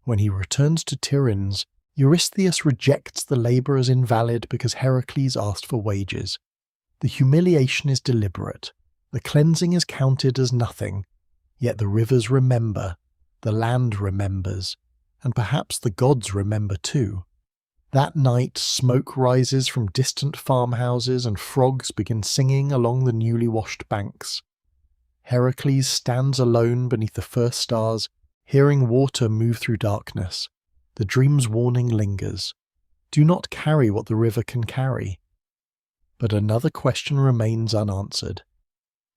When he returns to Tiryns, Eurystheus rejects the labour as invalid because Heracles asked for wages. The humiliation is deliberate. The cleansing is counted as nothing. Yet the rivers remember, the land remembers, and perhaps the gods remember too. That night, smoke rises from distant farmhouses and frogs begin singing along the newly washed banks. Heracles stands alone beneath the first stars, hearing water move through darkness. The dream's warning lingers. Do not carry what the river can carry. But another question remains unanswered.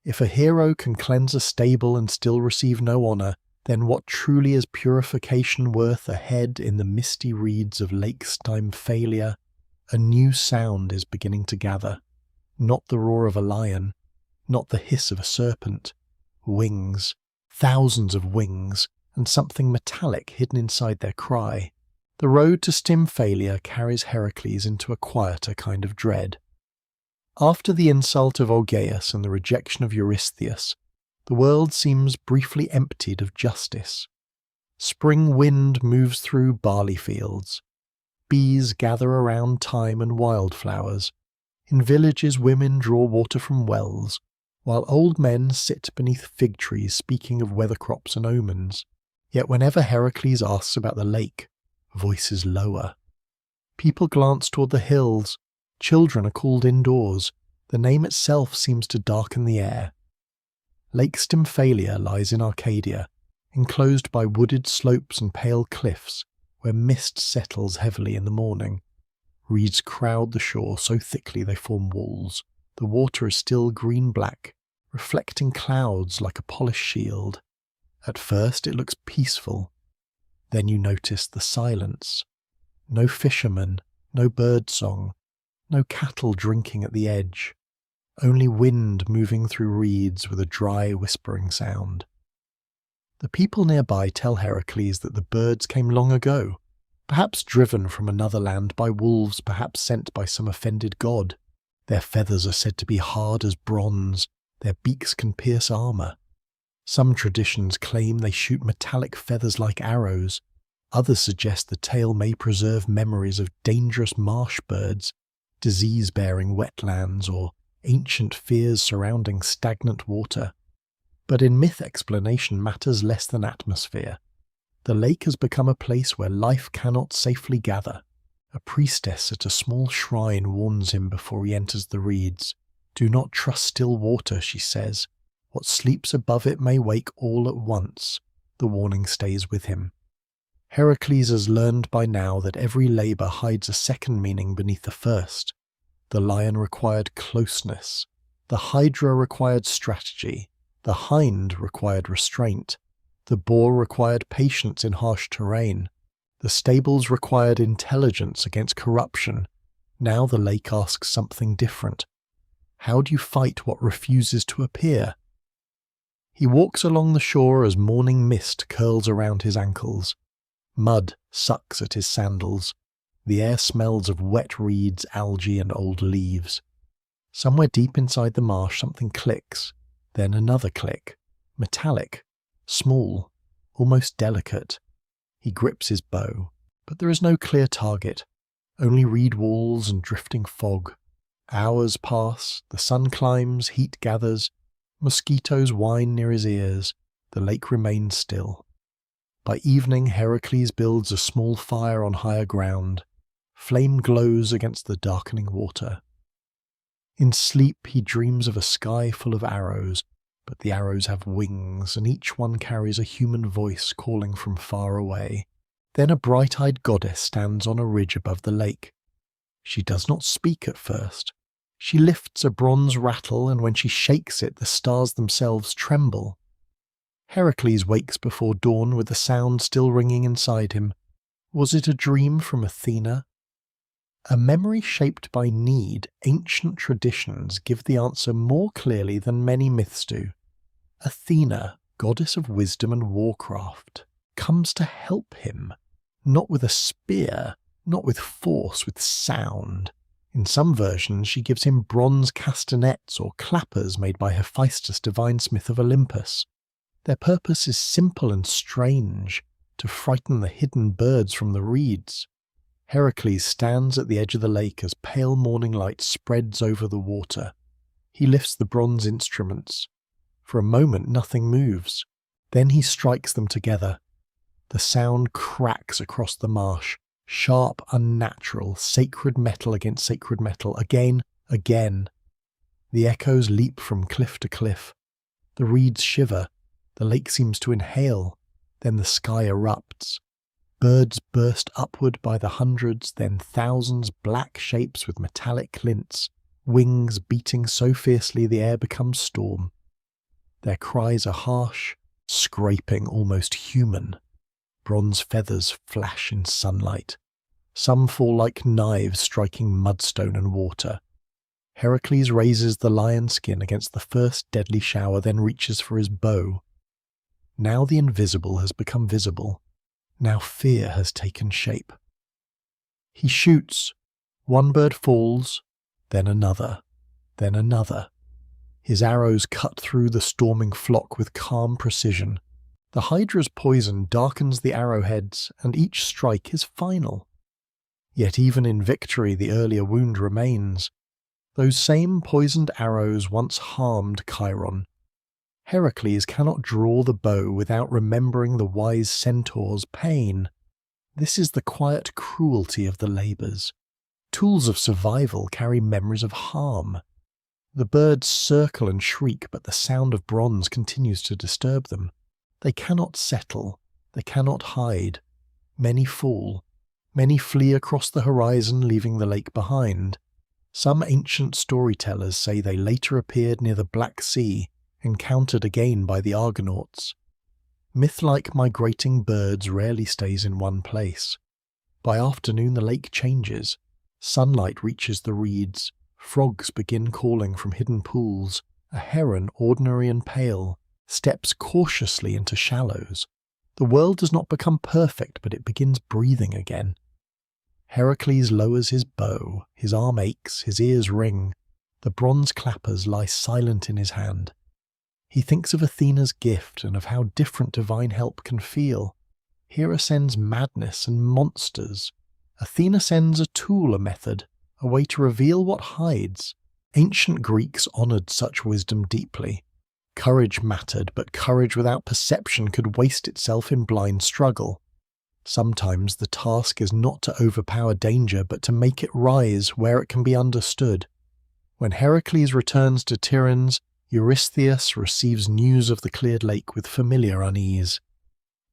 If a hero can cleanse a stable and still receive no honour, then what truly is purification worth ahead in the misty reeds of Lake Stymphalia? A new sound is beginning to gather. Not the roar of a lion, not the hiss of a serpent. Wings, thousands of wings, and something metallic hidden inside their cry. The road to Stymphalia carries Heracles into a quieter kind of dread. After the insult of Augeas and the rejection of Eurystheus, the world seems briefly emptied of justice. Spring wind moves through barley fields. Bees gather around thyme and wildflowers. In villages, women draw water from wells, while old men sit beneath fig trees speaking of weather crops and omens. Yet whenever Heracles asks about the lake, voices lower. People glance toward the hills. Children are called indoors. The name itself seems to darken the air. Lake Stymphalia lies in Arcadia, enclosed by wooded slopes and pale cliffs, where mist settles heavily in the morning. Reeds crowd the shore so thickly they form walls. The water is still green-black, reflecting clouds like a polished shield. At first it looks peaceful. Then you notice the silence. No fishermen, no birdsong, no cattle drinking at the edge. Only wind moving through reeds with a dry whispering sound. The people nearby tell Heracles that the birds came long ago, perhaps driven from another land by wolves, perhaps sent by some offended god. Their feathers are said to be hard as bronze, their beaks can pierce armour. Some traditions claim they shoot metallic feathers like arrows. Others suggest the tale may preserve memories of dangerous marsh birds, disease-bearing wetlands, or ancient fears surrounding stagnant water. But in myth, explanation matters less than atmosphere. The lake has become a place where life cannot safely gather. A priestess at a small shrine warns him before he enters the reeds. "Do not trust still water," she says. "What sleeps above it may wake all at once." The warning stays with him. Heracles has learned by now that every labour hides a second meaning beneath the first. The lion required closeness. The hydra required strategy. The hind required restraint. The boar required patience in harsh terrain. The stables required intelligence against corruption. Now the lake asks something different. How do you fight what refuses to appear? He walks along the shore as morning mist curls around his ankles. Mud sucks at his sandals. The air smells of wet reeds, algae, and old leaves. Somewhere deep inside the marsh something clicks, then another click. Metallic, small, almost delicate. He grips his bow, but there is no clear target, only reed walls and drifting fog. Hours pass, the sun climbs, heat gathers, mosquitoes whine near his ears, the lake remains still. By evening Heracles builds a small fire on higher ground. Flame glows against the darkening water. In sleep he dreams of a sky full of arrows, but the arrows have wings, and each one carries a human voice calling from far away. Then a bright-eyed goddess stands on a ridge above the lake. She does not speak at first. She lifts a bronze rattle, and when she shakes it, the stars themselves tremble. Heracles wakes before dawn with the sound still ringing inside him. Was it a dream from Athena? A memory shaped by need, ancient traditions give the answer more clearly than many myths do. Athena, goddess of wisdom and warcraft, comes to help him, not with a spear, not with force, with sound. In some versions she gives him bronze castanets or clappers made by Hephaestus, divine smith of Olympus. Their purpose is simple and strange, to frighten the hidden birds from the reeds. Heracles stands at the edge of the lake as pale morning light spreads over the water. He lifts the bronze instruments. For a moment nothing moves. Then he strikes them together. The sound cracks across the marsh, sharp, unnatural, sacred metal against sacred metal, again. The echoes leap from cliff to cliff. The reeds shiver. The lake seems to inhale. Then the sky erupts. Birds burst upward by the hundreds, then thousands, black shapes with metallic glints, wings beating so fiercely the air becomes storm. Their cries are harsh, scraping, almost human. Bronze feathers flash in sunlight. Some fall like knives striking mudstone and water. Heracles raises the lion skin against the first deadly shower, then reaches for his bow. Now the invisible has become visible. Now fear has taken shape. He shoots. One bird falls, then another, then another. His arrows cut through the storming flock with calm precision. The hydra's poison darkens the arrowheads, and each strike is final. Yet even in victory the earlier wound remains. Those same poisoned arrows once harmed Chiron. Heracles cannot draw the bow without remembering the wise centaur's pain. This is the quiet cruelty of the labours. Tools of survival carry memories of harm. The birds circle and shriek, but the sound of bronze continues to disturb them. They cannot settle. They cannot hide. Many fall. Many flee across the horizon, leaving the lake behind. Some ancient storytellers say they later appeared near the Black Sea, encountered again by the Argonauts. Myth-like migrating birds rarely stays in one place. By afternoon the lake changes, sunlight reaches the reeds, frogs begin calling from hidden pools, a heron, ordinary and pale, steps cautiously into shallows. The world does not become perfect, but it begins breathing again. Heracles lowers his bow, his arm aches, his ears ring, the bronze clappers lie silent in his hand. He thinks of Athena's gift and of how different divine help can feel. Hera sends madness and monsters. Athena sends a tool, a method, a way to reveal what hides. Ancient Greeks honoured such wisdom deeply. Courage mattered, but courage without perception could waste itself in blind struggle. Sometimes the task is not to overpower danger, but to make it rise where it can be understood. When Heracles returns to Tiryns, Eurystheus receives news of the cleared lake with familiar unease.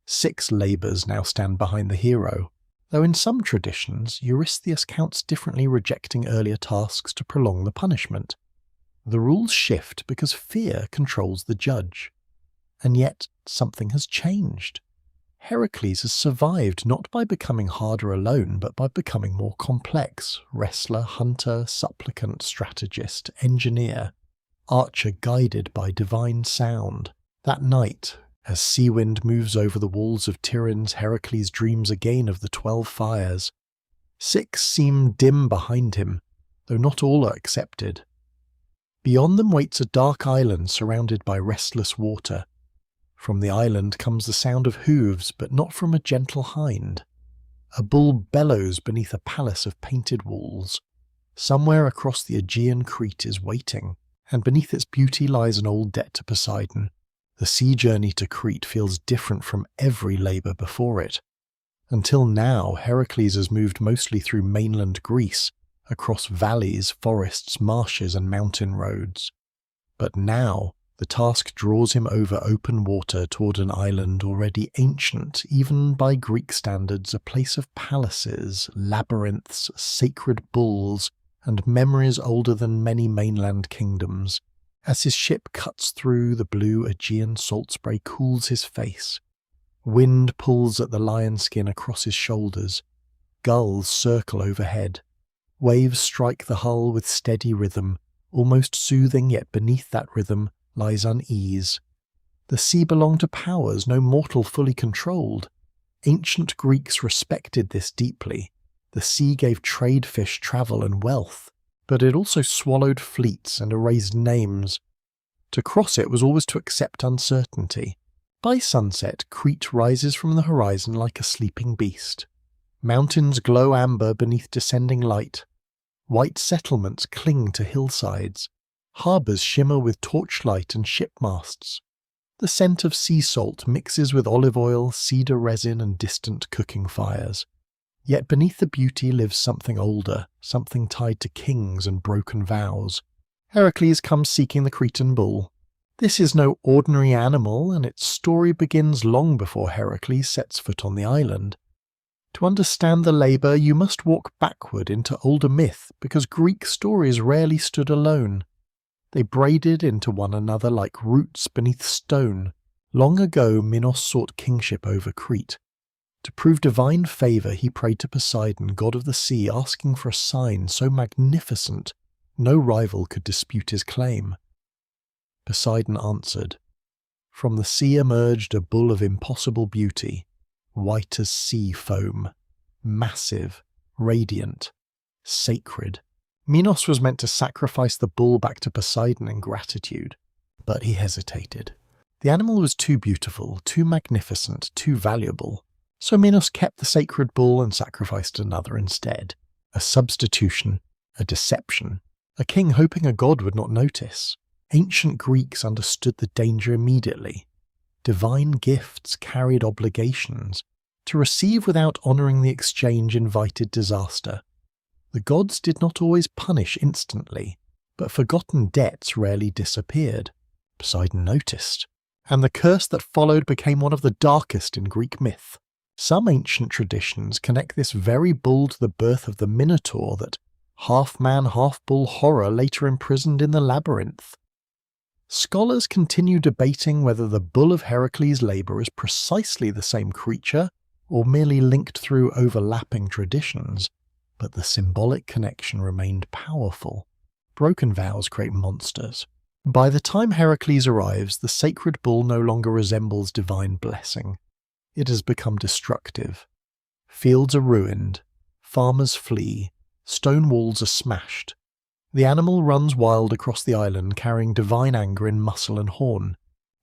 6 labours now stand behind the hero, though in some traditions Eurystheus counts differently, rejecting earlier tasks to prolong the punishment. The rules shift because fear controls the judge. And yet something has changed. Heracles has survived not by becoming harder alone, but by becoming more complex: wrestler, hunter, supplicant, strategist, engineer, archer guided by divine sound. That night, as sea wind moves over the walls of Tiryns, Heracles dreams again of the 12 fires. 6 seem dim behind him, though not all are accepted. Beyond them waits a dark island surrounded by restless water. From the island comes the sound of hooves, but not from a gentle hind. A bull bellows beneath a palace of painted walls. Somewhere across the Aegean Crete is waiting, and beneath its beauty lies an old debt to Poseidon. The sea journey to Crete feels different from every labour before it. Until now, Heracles has moved mostly through mainland Greece, across valleys, forests, marshes and mountain roads. But now, the task draws him over open water toward an island already ancient, even by Greek standards, a place of palaces, labyrinths, sacred bulls, and memories older than many mainland kingdoms. As his ship cuts through, the blue Aegean salt spray cools his face. Wind pulls at the lion skin across his shoulders. Gulls circle overhead. Waves strike the hull with steady rhythm, almost soothing, yet beneath that rhythm lies unease. The sea belonged to powers no mortal fully controlled. Ancient Greeks respected this deeply. The sea gave trade fish travel and wealth, but it also swallowed fleets and erased names. To cross it was always to accept uncertainty. By sunset, Crete rises from the horizon like a sleeping beast. Mountains glow amber beneath descending light. White settlements cling to hillsides. Harbours shimmer with torchlight and ship masts. The scent of sea salt mixes with olive oil, cedar resin and distant cooking fires. Yet beneath the beauty lives something older, something tied to kings and broken vows. Heracles comes seeking the Cretan bull. This is no ordinary animal, and its story begins long before Heracles sets foot on the island. To understand the labour, you must walk backward into older myth, because Greek stories rarely stood alone. They braided into one another like roots beneath stone. Long ago, Minos sought kingship over Crete. To prove divine favour, he prayed to Poseidon, god of the sea, asking for a sign so magnificent no rival could dispute his claim. Poseidon answered. From the sea emerged a bull of impossible beauty, white as sea foam, massive, radiant, sacred. Minos was meant to sacrifice the bull back to Poseidon in gratitude, but he hesitated. The animal was too beautiful, too magnificent, too valuable. So Minos kept the sacred bull and sacrificed another instead. A substitution, a deception. A king hoping a god would not notice. Ancient Greeks understood the danger immediately. Divine gifts carried obligations. To receive without honouring the exchange invited disaster. The gods did not always punish instantly, but forgotten debts rarely disappeared. Poseidon noticed, and the curse that followed became one of the darkest in Greek myth. Some ancient traditions connect this very bull to the birth of the Minotaur that half-man, half-bull horror later imprisoned in the labyrinth. Scholars continue debating whether the bull of Heracles' labour is precisely the same creature or merely linked through overlapping traditions, but the symbolic connection remained powerful. Broken vows create monsters. By the time Heracles arrives, the sacred bull no longer resembles divine blessing. It has become destructive. Fields are ruined, farmers flee, stone walls are smashed. The animal runs wild across the island, carrying divine anger in muscle and horn.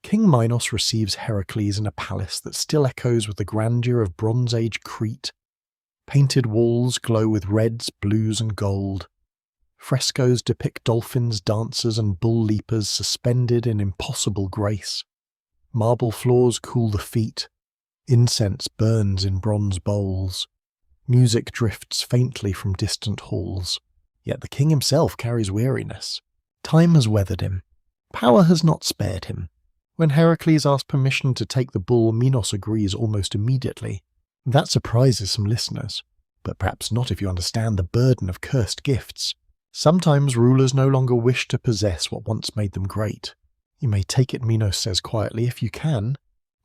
King Minos receives Heracles in a palace that still echoes with the grandeur of Bronze Age Crete. Painted walls glow with reds, blues and gold. Frescoes depict dolphins, dancers and bull leapers suspended in impossible grace. Marble floors cool the feet. Incense burns in bronze bowls. Music drifts faintly from distant halls. Yet the king himself carries weariness. Time has weathered him. Power has not spared him. When Heracles asks permission to take the bull, Minos agrees almost immediately. That surprises some listeners, but perhaps not if you understand the burden of cursed gifts. Sometimes rulers no longer wish to possess what once made them great. You may take it, Minos says quietly, if you can.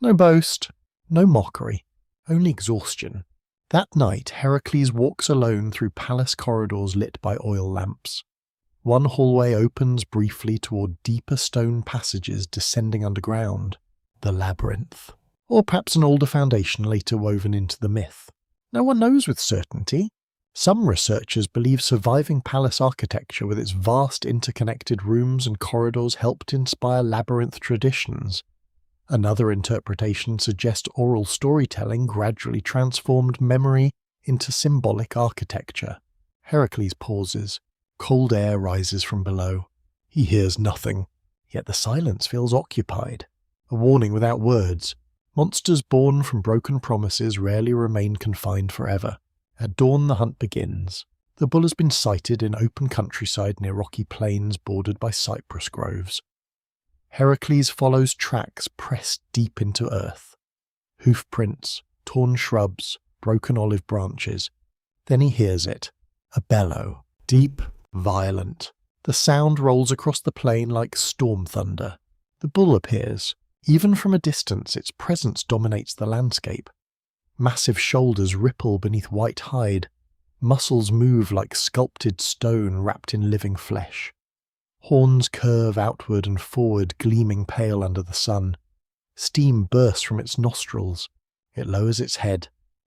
No boast, no mockery, only exhaustion. That night, Heracles walks alone through palace corridors lit by oil lamps. One hallway opens briefly toward deeper stone passages descending underground, the labyrinth, or perhaps an older foundation later woven into the myth. No one knows with certainty. Some researchers believe surviving palace architecture with its vast interconnected rooms and corridors helped inspire labyrinth traditions. Another interpretation suggests oral storytelling gradually transformed memory into symbolic architecture. Heracles pauses. Cold air rises from below. He hears nothing, yet the silence feels occupied. A warning without words. Monsters born from broken promises rarely remain confined forever. At dawn the hunt begins. The bull has been sighted in open countryside near rocky plains bordered by cypress groves. Heracles follows tracks pressed deep into earth. Hoof prints, torn shrubs, broken olive branches. Then he hears it. A bellow. Deep, violent. The sound rolls across the plain like storm thunder. The bull appears. Even from a distance, its presence dominates the landscape. Massive shoulders ripple beneath white hide. Muscles move like sculpted stone wrapped in living flesh. Horns curve outward and forward, gleaming pale under the sun. Steam bursts from its nostrils. It lowers its head.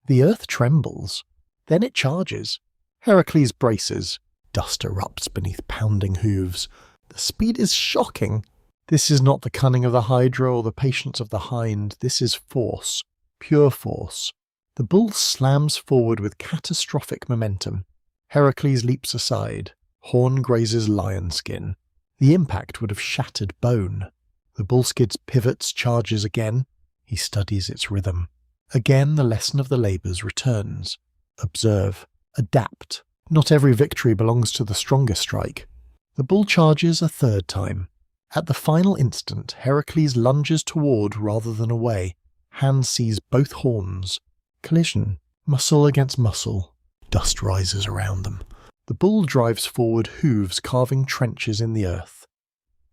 The earth trembles. Then it charges. Heracles braces. Dust erupts beneath pounding hooves. The speed is shocking. This is not the cunning of the Hydra or the patience of the hind. This is force. Pure force. The bull slams forward with catastrophic momentum. Heracles leaps aside. Horn grazes lion skin. The impact would have shattered bone. The bull skids pivots, charges again. He studies its rhythm. Again the lesson of the labours returns. Observe. Adapt. Not every victory belongs to the strongest strike. The bull charges a third time. At the final instant, Heracles lunges toward rather than away. Hand seize both horns. Collision. Muscle against muscle. Dust rises around them. The bull drives forward, hooves carving trenches in the earth.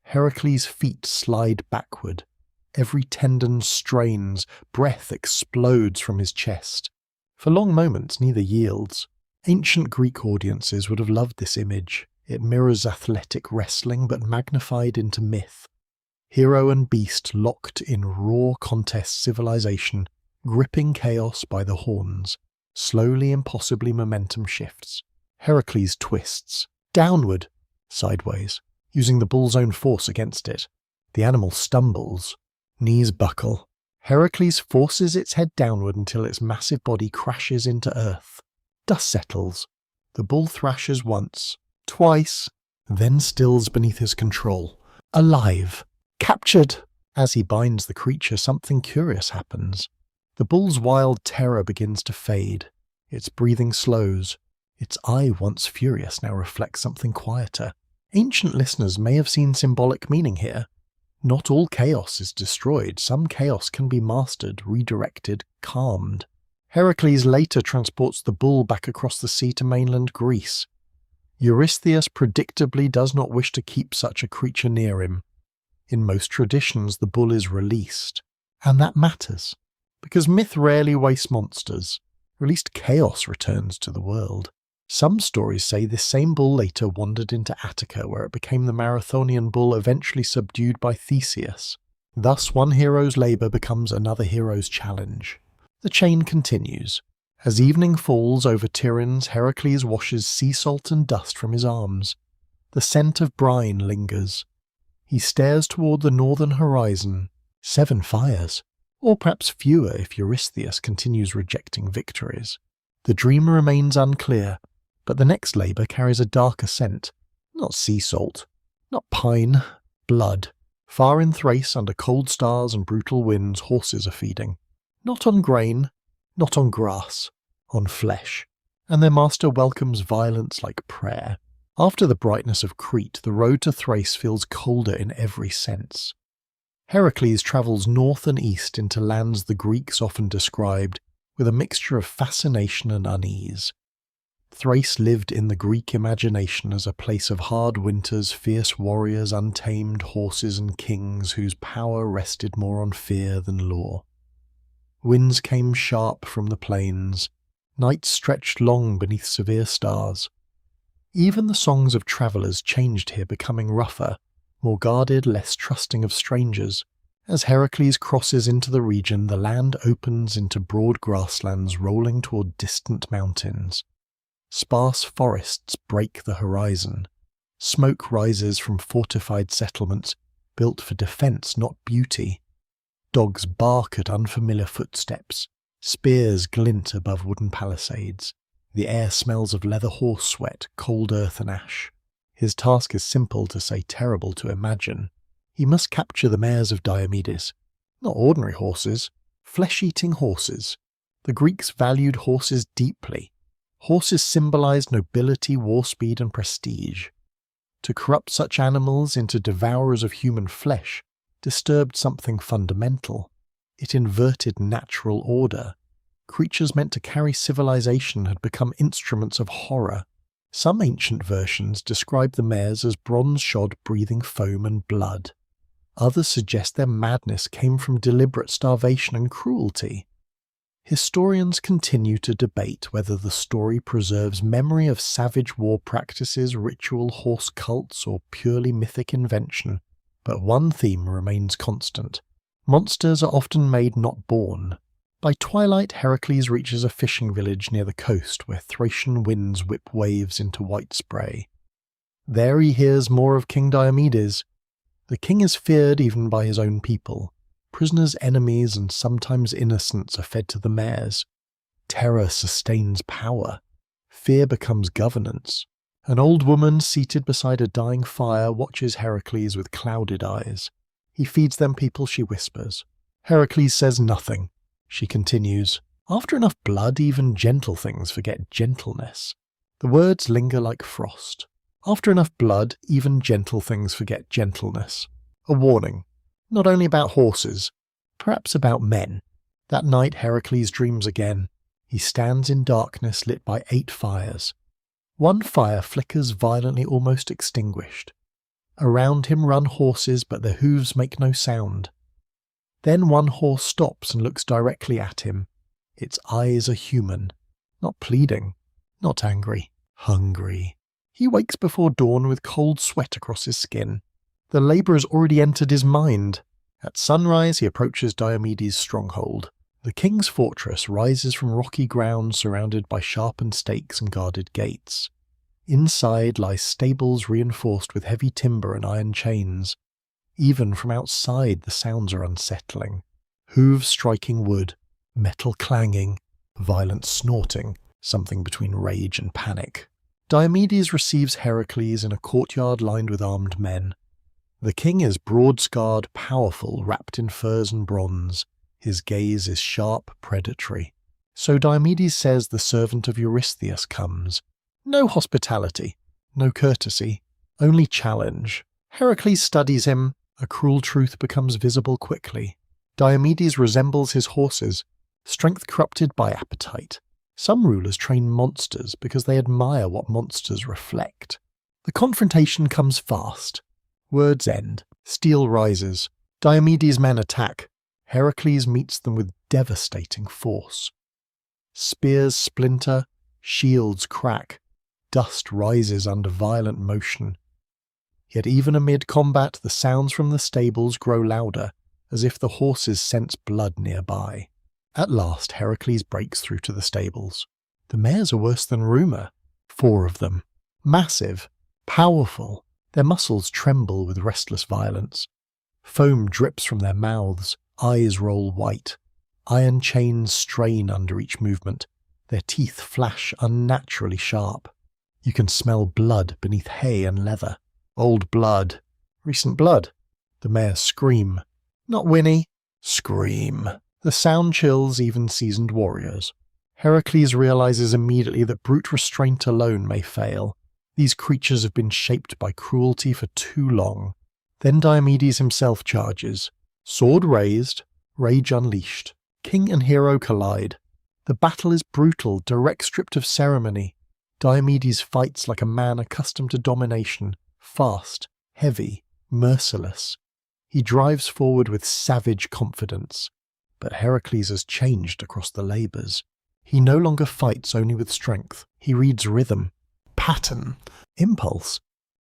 Heracles' feet slide backward. Every tendon strains, breath explodes from his chest. For long moments neither yields. Ancient Greek audiences would have loved this image. It mirrors athletic wrestling but magnified into myth. Hero and beast locked in raw contest civilization, gripping chaos by the horns. Slowly, impossibly, momentum shifts. Heracles twists. Downward. Sideways. Using the bull's own force against it. The animal stumbles. Knees buckle. Heracles forces its head downward until its massive body crashes into earth. Dust settles. The bull thrashes once. Twice. Then stills beneath his control. Alive. Captured. As he binds the creature, something curious happens. The bull's wild terror begins to fade. Its breathing slows. Its eye, once furious, now reflects something quieter. Ancient listeners may have seen symbolic meaning here. Not all chaos is destroyed. Some chaos can be mastered, redirected, calmed. Heracles later transports the bull back across the sea to mainland Greece. Eurystheus predictably does not wish to keep such a creature near him. In most traditions, the bull is released, and that matters, because myth rarely wastes monsters, or at least chaos returns to the world. Some stories say this same bull later wandered into Attica, where it became the Marathonian bull eventually subdued by Theseus. Thus, one hero's labour becomes another hero's challenge. The chain continues. As evening falls over Tiryns, Heracles washes sea salt and dust from his arms. The scent of brine lingers. He stares toward the northern horizon. 7 fires, or perhaps fewer if Eurystheus continues rejecting victories. The dream remains unclear, but the next labour carries a darker scent. Not sea salt, not pine, blood. Far in Thrace, under cold stars and brutal winds, horses are feeding. Not on grain, not on grass, on flesh. And their master welcomes violence like prayer. After the brightness of Crete, the road to Thrace feels colder in every sense. Heracles travels north and east into lands the Greeks often described with a mixture of fascination and unease. Thrace lived in the Greek imagination as a place of hard winters, fierce warriors, untamed horses and kings whose power rested more on fear than law. Winds came sharp from the plains. Nights stretched long beneath severe stars. Even the songs of travellers changed here, becoming rougher, more guarded, less trusting of strangers. As Heracles crosses into the region, the land opens into broad grasslands rolling toward distant mountains. Sparse forests break the horizon. Smoke rises from fortified settlements, built for defence, not beauty. Dogs bark at unfamiliar footsteps. Spears glint above wooden palisades. The air smells of leather horse sweat, cold earth and ash. His task is simple to say terrible to imagine. He must capture the mares of Diomedes. Not ordinary horses, flesh-eating horses. The Greeks valued horses deeply. Horses symbolized nobility, war speed and prestige. To corrupt such animals into devourers of human flesh disturbed something fundamental. It inverted natural order. Creatures meant to carry civilization had become instruments of horror. Some ancient versions describe the mares as bronze-shod breathing foam and blood. Others suggest their madness came from deliberate starvation and cruelty. Historians continue to debate whether the story preserves memory of savage war practices, ritual horse cults, or purely mythic invention, but one theme remains constant. Monsters are often made, not born. By twilight, Heracles reaches a fishing village near the coast where Thracian winds whip waves into white spray. There he hears more of King Diomedes. The king is feared even by his own people. Prisoners, enemies, and sometimes innocents are fed to the mares. Terror sustains power. Fear becomes governance. An old woman seated beside a dying fire watches Heracles with clouded eyes. He feeds them people, she whispers. Heracles says nothing. She continues, "After enough blood, even gentle things forget gentleness." The words linger like frost. After enough blood, even gentle things forget gentleness. A warning. Not only about horses, perhaps about men. That night Heracles dreams again. He stands in darkness lit by 8 fires. One fire flickers violently, almost extinguished. Around him run horses, but their hooves make no sound. Then one horse stops and looks directly at him. Its eyes are human, not pleading, not angry, hungry. He wakes before dawn with cold sweat across his skin. The labour has already entered his mind. At sunrise he approaches Diomedes' stronghold. The king's fortress rises from rocky ground surrounded by sharpened stakes and guarded gates. Inside lie stables reinforced with heavy timber and iron chains. Even from outside the sounds are unsettling. Hooves striking wood, metal clanging, violent snorting, something between rage and panic. Diomedes receives Heracles in a courtyard lined with armed men. The king is broad-scarred, powerful, wrapped in furs and bronze. His gaze is sharp, predatory. So Diomedes says the servant of Eurystheus comes. No hospitality, no courtesy, only challenge. Heracles studies him. A cruel truth becomes visible quickly. Diomedes resembles his horses, strength corrupted by appetite. Some rulers train monsters because they admire what monsters reflect. The confrontation comes fast. Words end. Steel rises. Diomedes' men attack. Heracles meets them with devastating force. Spears splinter, shields crack, dust rises under violent motion. Yet even amid combat, the sounds from the stables grow louder, as if the horses sense blood nearby. At last, Heracles breaks through to the stables. The mares are worse than rumour. 4 of them. Massive, powerful. Their muscles tremble with restless violence. Foam drips from their mouths, eyes roll white. Iron chains strain under each movement. Their teeth flash unnaturally sharp. You can smell blood beneath hay and leather. Old blood. Recent blood. The mares scream. Not whinny. Scream. The sound chills even seasoned warriors. Heracles realizes immediately that brute restraint alone may fail. These creatures have been shaped by cruelty for too long. Then Diomedes himself charges. Sword raised, rage unleashed. King and hero collide. The battle is brutal, direct stripped of ceremony. Diomedes fights like a man accustomed to domination, fast, heavy, merciless. He drives forward with savage confidence. But Heracles has changed across the labours. He no longer fights only with strength. He reads rhythm, pattern, impulse.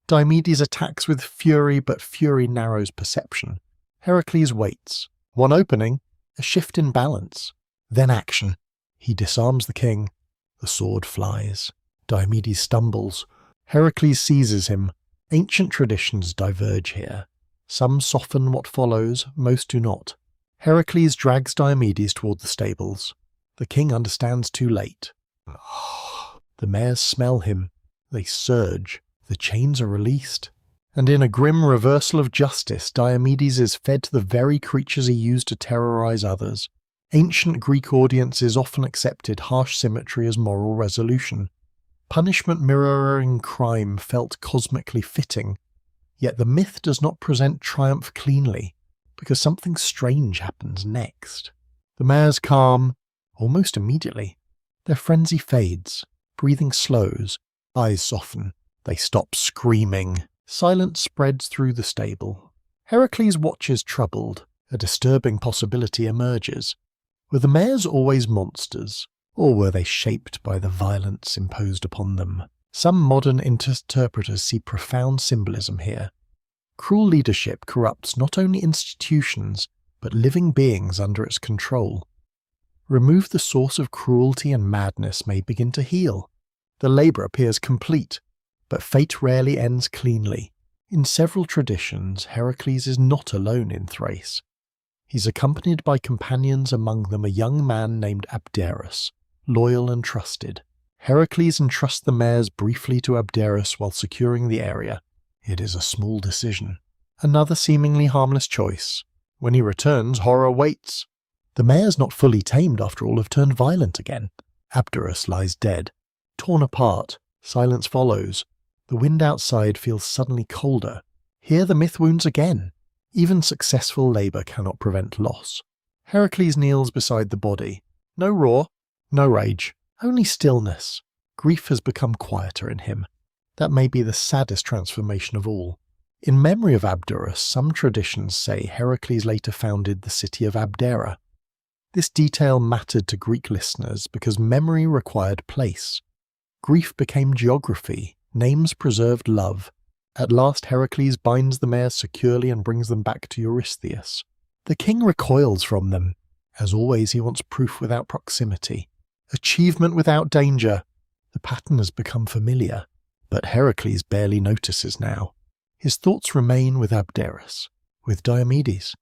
Diomedes attacks with fury, but fury narrows perception. Heracles waits. One opening, a shift in balance. Then action. He disarms the king. The sword flies. Diomedes stumbles. Heracles seizes him. Ancient traditions diverge here. Some soften what follows, most do not. Heracles drags Diomedes toward the stables. The king understands too late. The mares smell him. They surge. The chains are released. And in a grim reversal of justice, Diomedes is fed to the very creatures he used to terrorize others. Ancient Greek audiences often accepted harsh symmetry as moral resolution. Punishment mirroring crime felt cosmically fitting. Yet the myth does not present triumph cleanly, because something strange happens next. The mares calm, almost immediately. Their frenzy fades, breathing slows, eyes soften. They stop screaming. Silence spreads through the stable. Heracles watches troubled. A disturbing possibility emerges. Were the mares always monsters, or were they shaped by the violence imposed upon them? Some modern interpreters see profound symbolism here. Cruel leadership corrupts not only institutions, but living beings under its control. Remove the source of cruelty and madness may begin to heal. The labour appears complete, but fate rarely ends cleanly. In several traditions, Heracles is not alone in Thrace. He's accompanied by companions, among them a young man named Abderus, loyal and trusted. Heracles entrusts the mares briefly to Abderus while securing the area. It is a small decision. Another seemingly harmless choice. When he returns, horror waits. The mares, not fully tamed after all, have turned violent again. Abderus lies dead. Torn apart, silence follows. The wind outside feels suddenly colder. Here the myth wounds again. Even successful labour cannot prevent loss. Heracles kneels beside the body. No roar, no rage, only stillness. Grief has become quieter in him. That may be the saddest transformation of all. In memory of Abderus, some traditions say Heracles later founded the city of Abdera. This detail mattered to Greek listeners because memory required place. Grief became geography. Names preserved love. At last Heracles binds the mares securely and brings them back to Eurystheus. The king recoils from them. As always, he wants proof without proximity. Achievement without danger. The pattern has become familiar. But Heracles barely notices now. His thoughts remain with Abderus, with Diomedes,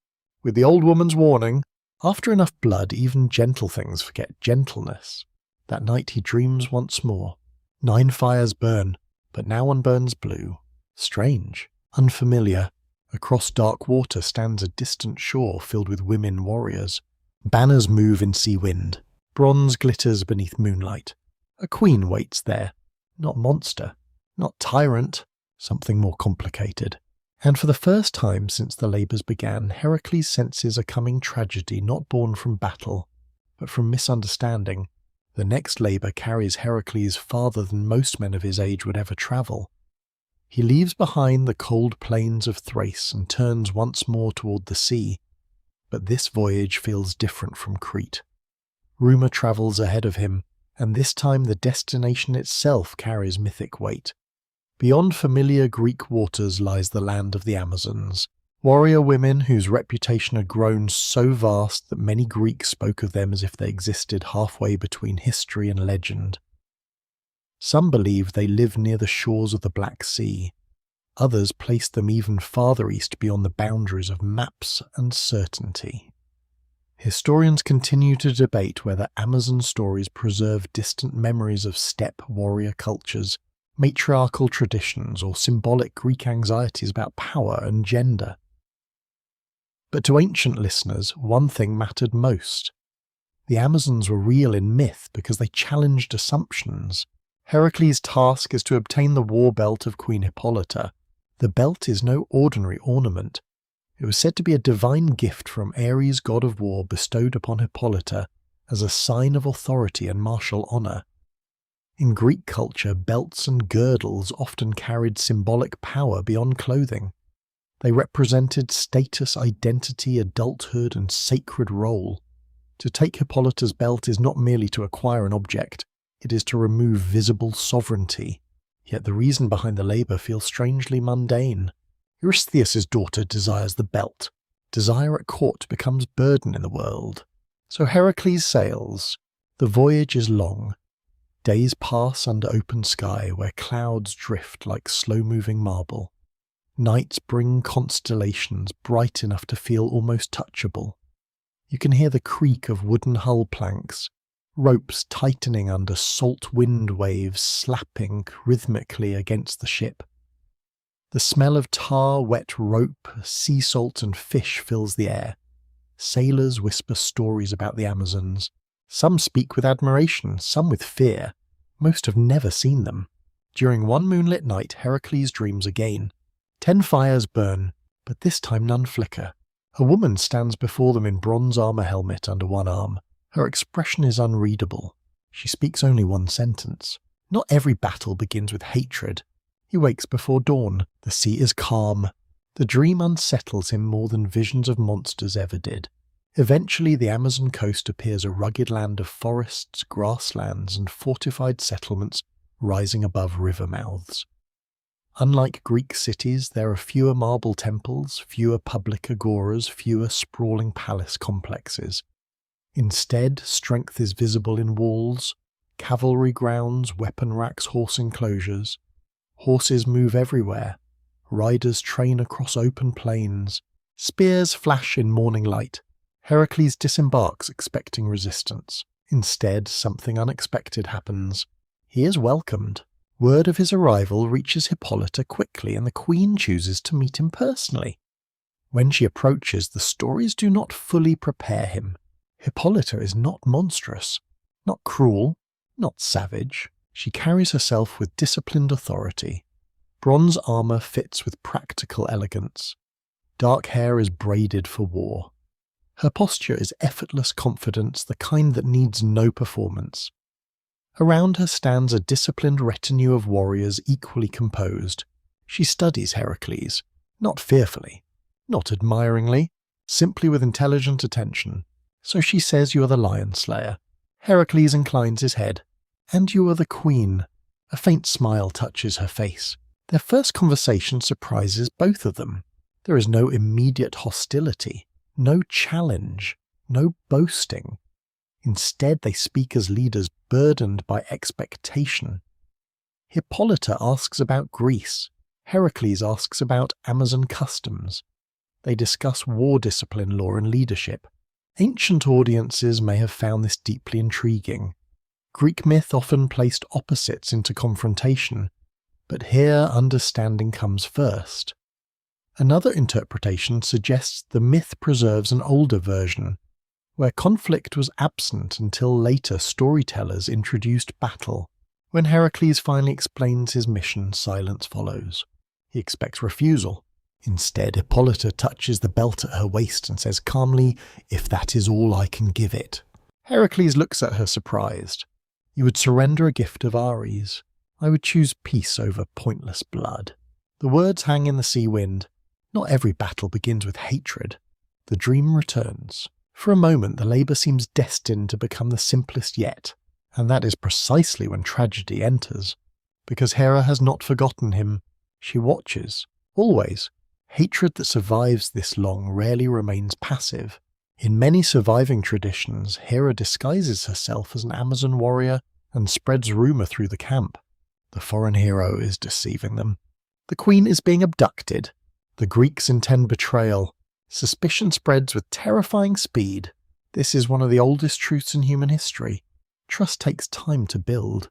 with the old woman's warning. After enough blood, even gentle things forget gentleness. That night he dreams once more. 9 fires burn, but now one burns blue. Strange, unfamiliar. Across dark water stands a distant shore filled with women warriors. Banners move in sea wind. Bronze glitters beneath moonlight. A queen waits there. Not monster, not tyrant, something more complicated. And for the first time since the labours began, Heracles senses a coming tragedy not born from battle, but from misunderstanding. The next labour carries Heracles farther than most men of his age would ever travel. He leaves behind the cold plains of Thrace and turns once more toward the sea. But this voyage feels different from Crete. Rumour travels ahead of him, and this time the destination itself carries mythic weight. Beyond familiar Greek waters lies the land of the Amazons, warrior women whose reputation had grown so vast that many Greeks spoke of them as if they existed halfway between history and legend. Some believe they live near the shores of the Black Sea. Others placed them even farther east beyond the boundaries of maps and certainty. Historians continue to debate whether Amazon stories preserve distant memories of steppe warrior cultures, matriarchal traditions, or symbolic Greek anxieties about power and gender. But to ancient listeners, one thing mattered most. The Amazons were real in myth because they challenged assumptions. Heracles' task is to obtain the war belt of Queen Hippolyta. The belt is no ordinary ornament. It was said to be a divine gift from Ares, god of war, bestowed upon Hippolyta as a sign of authority and martial honour. In Greek culture, belts and girdles often carried symbolic power beyond clothing. They represented status, identity, adulthood, and sacred role. To take Hippolyta's belt is not merely to acquire an object, it is to remove visible sovereignty. Yet the reason behind the labour feels strangely mundane. Eurystheus' daughter desires the belt. Desire at court becomes burden in the world. So Heracles sails. The voyage is long. Days pass under open sky where clouds drift like slow-moving marble. Nights bring constellations bright enough to feel almost touchable. You can hear the creak of wooden hull planks, ropes tightening under salt wind waves slapping rhythmically against the ship. The smell of tar, wet rope, sea salt and fish fills the air. Sailors whisper stories about the Amazons. Some speak with admiration, some with fear. Most have never seen them. During one moonlit night, Heracles dreams again. 10 fires burn, but this time none flicker. A woman stands before them in bronze armour helmet under one arm. Her expression is unreadable. She speaks only one sentence. Not every battle begins with hatred. He wakes before dawn. The sea is calm. The dream unsettles him more than visions of monsters ever did. Eventually the Amazon coast appears a rugged land of forests, grasslands, and fortified settlements rising above river mouths. Unlike Greek cities, there are fewer marble temples, fewer public agoras, fewer sprawling palace complexes. Instead, strength is visible in walls, cavalry grounds, weapon racks, horse enclosures. Horses move everywhere. Riders train across open plains. Spears flash in morning light. Heracles disembarks expecting resistance. Instead, something unexpected happens. He is welcomed. Word of his arrival reaches Hippolyta quickly, and the queen chooses to meet him personally. When she approaches, the stories do not fully prepare him. Hippolyta is not monstrous, not cruel, not savage. She carries herself with disciplined authority. Bronze armour fits with practical elegance. Dark hair is braided for war. Her posture is effortless confidence, the kind that needs no performance. Around her stands a disciplined retinue of warriors equally composed. She studies Heracles, not fearfully, not admiringly, simply with intelligent attention. So she says you are the lion slayer. Heracles inclines his head. And you are the queen. A faint smile touches her face. Their first conversation surprises both of them. There is no immediate hostility, no challenge, no boasting. Instead, they speak as leaders burdened by expectation. Hippolyta asks about Greece. Heracles asks about Amazon customs. They discuss war discipline, law, and leadership. Ancient audiences may have found this deeply intriguing. Greek myth often placed opposites into confrontation, but here understanding comes first. Another interpretation suggests the myth preserves an older version, where conflict was absent until later storytellers introduced battle. When Heracles finally explains his mission, silence follows. He expects refusal. Instead, Hippolyta touches the belt at her waist and says calmly, "If that is all I can give it." Heracles looks at her surprised. You would surrender a gift of Ares. I would choose peace over pointless blood. The words hang in the sea wind. Not every battle begins with hatred. The dream returns. For a moment, the labour seems destined to become the simplest yet, and that is precisely when tragedy enters. Because Hera has not forgotten him. She watches, always. Hatred that survives this long rarely remains passive. In many surviving traditions, Hera disguises herself as an Amazon warrior and spreads rumour through the camp. The foreign hero is deceiving them. The queen is being abducted. The Greeks intend betrayal. Suspicion spreads with terrifying speed. This is one of the oldest truths in human history. Trust takes time to build.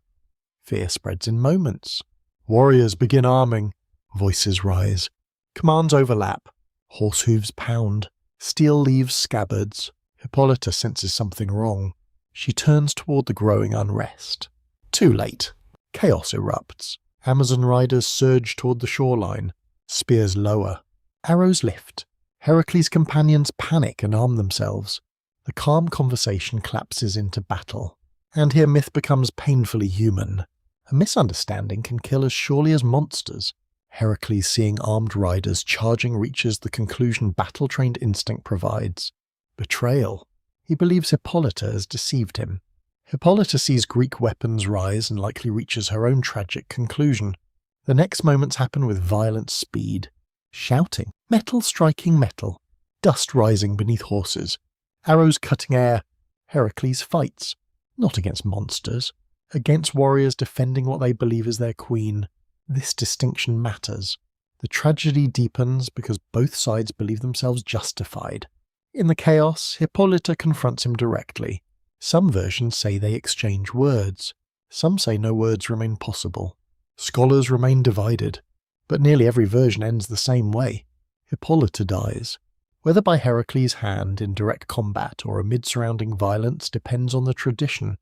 Fear spreads in moments. Warriors begin arming. Voices rise. Commands overlap. Horse hooves pound. Steel leaves scabbards. Hippolyta senses something wrong. She turns toward the growing unrest. Too late. Chaos erupts. Amazon riders surge toward the shoreline. Spears lower. Arrows lift. Heracles' companions panic and arm themselves. The calm conversation collapses into battle. And here myth becomes painfully human. A misunderstanding can kill as surely as monsters. Heracles, seeing armed riders charging, reaches the conclusion battle-trained instinct provides. Betrayal. He believes Hippolyta has deceived him. Hippolyta sees Greek weapons rise and likely reaches her own tragic conclusion. The next moments happen with violent speed. Shouting, metal striking metal, dust rising beneath horses, arrows cutting air. Heracles fights, not against monsters, against warriors defending what they believe is their queen. This distinction matters. The tragedy deepens because both sides believe themselves justified. In the chaos, Hippolyta confronts him directly. Some versions say they exchange words. Some say no words remain possible. Scholars remain divided, but nearly every version ends the same way. Hippolyta dies. Whether by Heracles' hand in direct combat or amid surrounding violence depends on the tradition.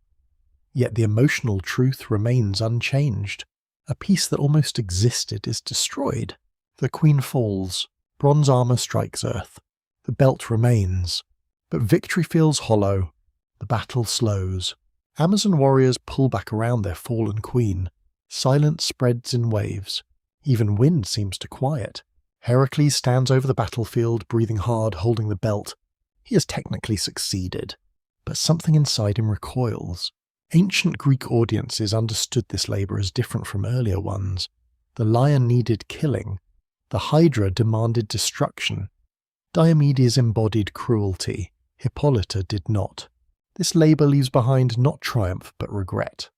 Yet the emotional truth remains unchanged. A piece that almost existed is destroyed. The queen falls. Bronze armour strikes earth. The belt remains. But victory feels hollow. The battle slows. Amazon warriors pull back around their fallen queen. Silence spreads in waves. Even wind seems to quiet. Heracles stands over the battlefield, breathing hard, holding the belt. He has technically succeeded, but something inside him recoils. Ancient Greek audiences understood this labour as different from earlier ones. The lion needed killing. The Hydra demanded destruction. Diomedes embodied cruelty. Hippolyta did not. This labour leaves behind not triumph but regret.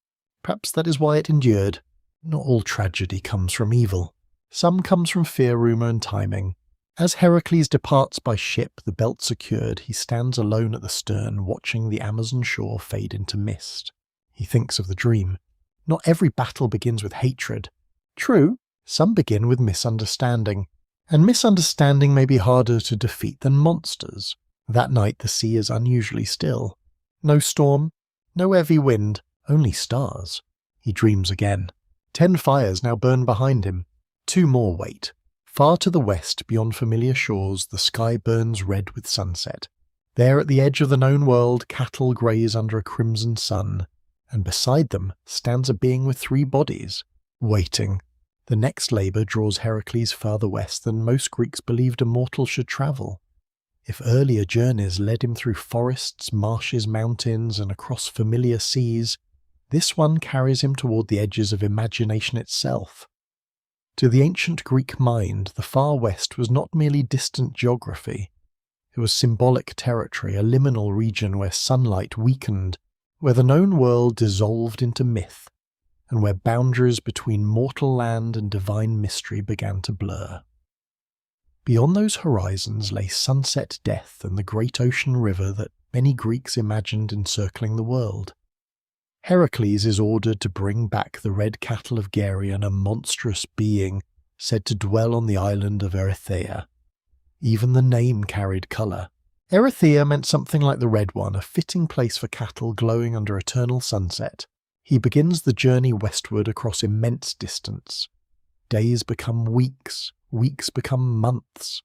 Perhaps that is why it endured. Not all tragedy comes from evil. Some comes from fear, rumour and timing. As Heracles departs by ship, the belt secured, he stands alone at the stern, watching the Amazon shore fade into mist. He thinks of the dream. Not every battle begins with hatred. True, some begin with misunderstanding. And misunderstanding may be harder to defeat than monsters. That night the sea is unusually still. No storm, no heavy wind, only stars. He dreams again. 10 fires now burn behind him. 2 more wait. Far to the west, beyond familiar shores, the sky burns red with sunset. There at the edge of the known world, cattle graze under a crimson sun. And beside them stands a being with 3 bodies, waiting. The next labour draws Heracles farther west than most Greeks believed a mortal should travel. If earlier journeys led him through forests, marshes, mountains, and across familiar seas, this one carries him toward the edges of imagination itself. To the ancient Greek mind, the far west was not merely distant geography. It was symbolic territory, a liminal region where sunlight weakened, where the known world dissolved into myth, and where boundaries between mortal land and divine mystery began to blur. Beyond those horizons lay sunset death and the great ocean river that many Greeks imagined encircling the world. Heracles is ordered to bring back the red cattle of Geryon, a monstrous being said to dwell on the island of Erythea. Even the name carried colour. Erythea meant something like the Red One, a fitting place for cattle glowing under eternal sunset. He begins the journey westward across immense distance. Days become weeks, weeks become months.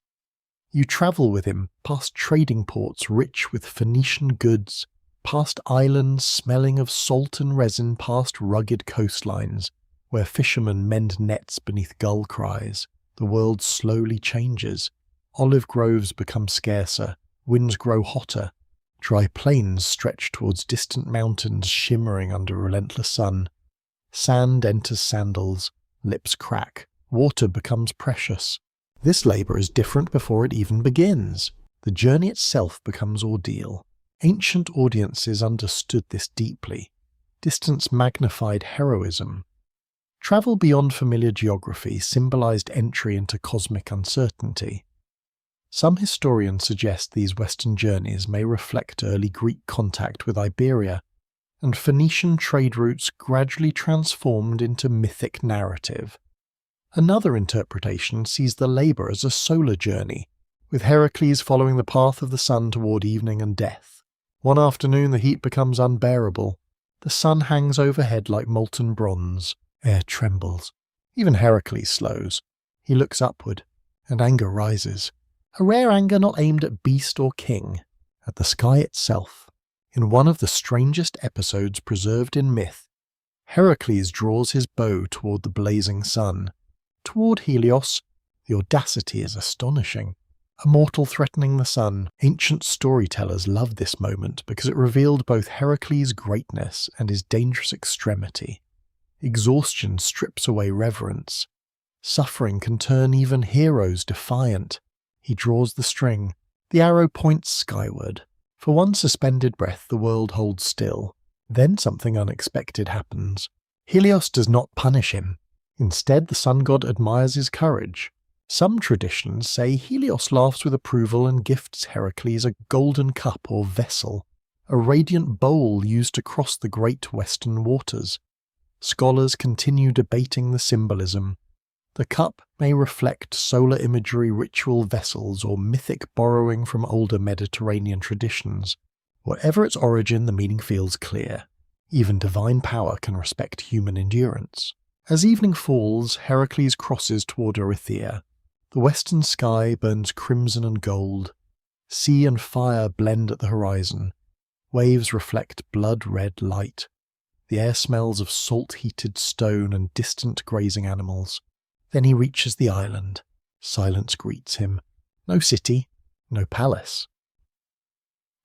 You travel with him past trading ports rich with Phoenician goods, past islands smelling of salt and resin, past rugged coastlines, where fishermen mend nets beneath gull cries. The world slowly changes. Olive groves become scarcer, winds grow hotter, dry plains stretch towards distant mountains shimmering under a relentless sun. Sand enters sandals, lips crack, water becomes precious. This labour is different before it even begins. The journey itself becomes ordeal. Ancient audiences understood this deeply. Distance magnified heroism. Travel beyond familiar geography symbolised entry into cosmic uncertainty. Some historians suggest these Western journeys may reflect early Greek contact with Iberia, and Phoenician trade routes gradually transformed into mythic narrative. Another interpretation sees the labour as a solar journey, with Heracles following the path of the sun toward evening and death. One afternoon the heat becomes unbearable. The sun hangs overhead like molten bronze. Air trembles. Even Heracles slows. He looks upward, and anger rises. A rare anger not aimed at beast or king, at the sky itself. In one of the strangest episodes preserved in myth, Heracles draws his bow toward the blazing sun. Toward Helios, the audacity is astonishing. A mortal threatening the sun. Ancient storytellers loved this moment because it revealed both Heracles' greatness and his dangerous extremity. Exhaustion strips away reverence. Suffering can turn even heroes defiant. He draws the string. The arrow points skyward. For one suspended breath, the world holds still. Then something unexpected happens. Helios does not punish him. Instead, the sun god admires his courage. Some traditions say Helios laughs with approval and gifts Heracles a golden cup or vessel, a radiant bowl used to cross the great western waters. Scholars continue debating the symbolism. The cup may reflect solar imagery, ritual vessels, or mythic borrowing from older Mediterranean traditions. Whatever its origin, the meaning feels clear. Even divine power can respect human endurance. As evening falls, Heracles crosses toward Erythea. The western sky burns crimson and gold. Sea and fire blend at the horizon. Waves reflect blood-red light. The air smells of salt-heated stone and distant grazing animals. Then he reaches the island. Silence greets him. No city, no palace.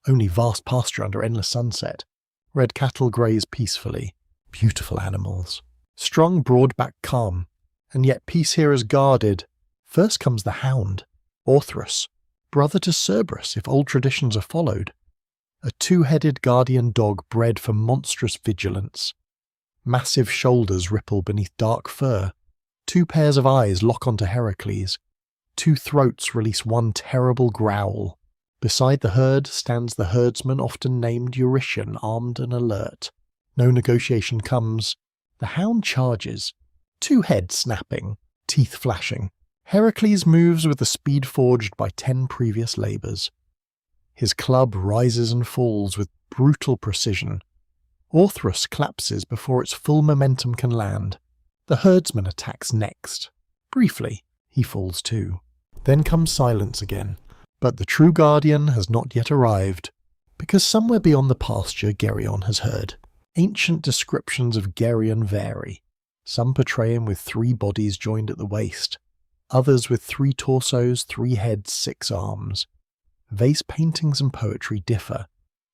Only vast pasture under endless sunset. Red cattle graze peacefully. Beautiful animals. Strong, broad-backed calm. And yet peace here is guarded. First comes the hound, Orthrus, brother to Cerberus if old traditions are followed. A two-headed guardian dog bred for monstrous vigilance. Massive shoulders ripple beneath dark fur. Two pairs of eyes lock onto Heracles. Two throats release one terrible growl. Beside the herd stands the herdsman often named Eurytion, armed and alert. No negotiation comes. The hound charges, two heads snapping, teeth flashing. Heracles moves with the speed forged by 10 previous labours. His club rises and falls with brutal precision. Orthrus collapses before its full momentum can land. The herdsman attacks next. Briefly, he falls too. Then comes silence again. But the true guardian has not yet arrived, because somewhere beyond the pasture Geryon has heard. Ancient descriptions of Geryon vary. Some portray him with 3 bodies joined at the waist. Others with 3 torsos, 3 heads, 6 arms. Vase paintings and poetry differ.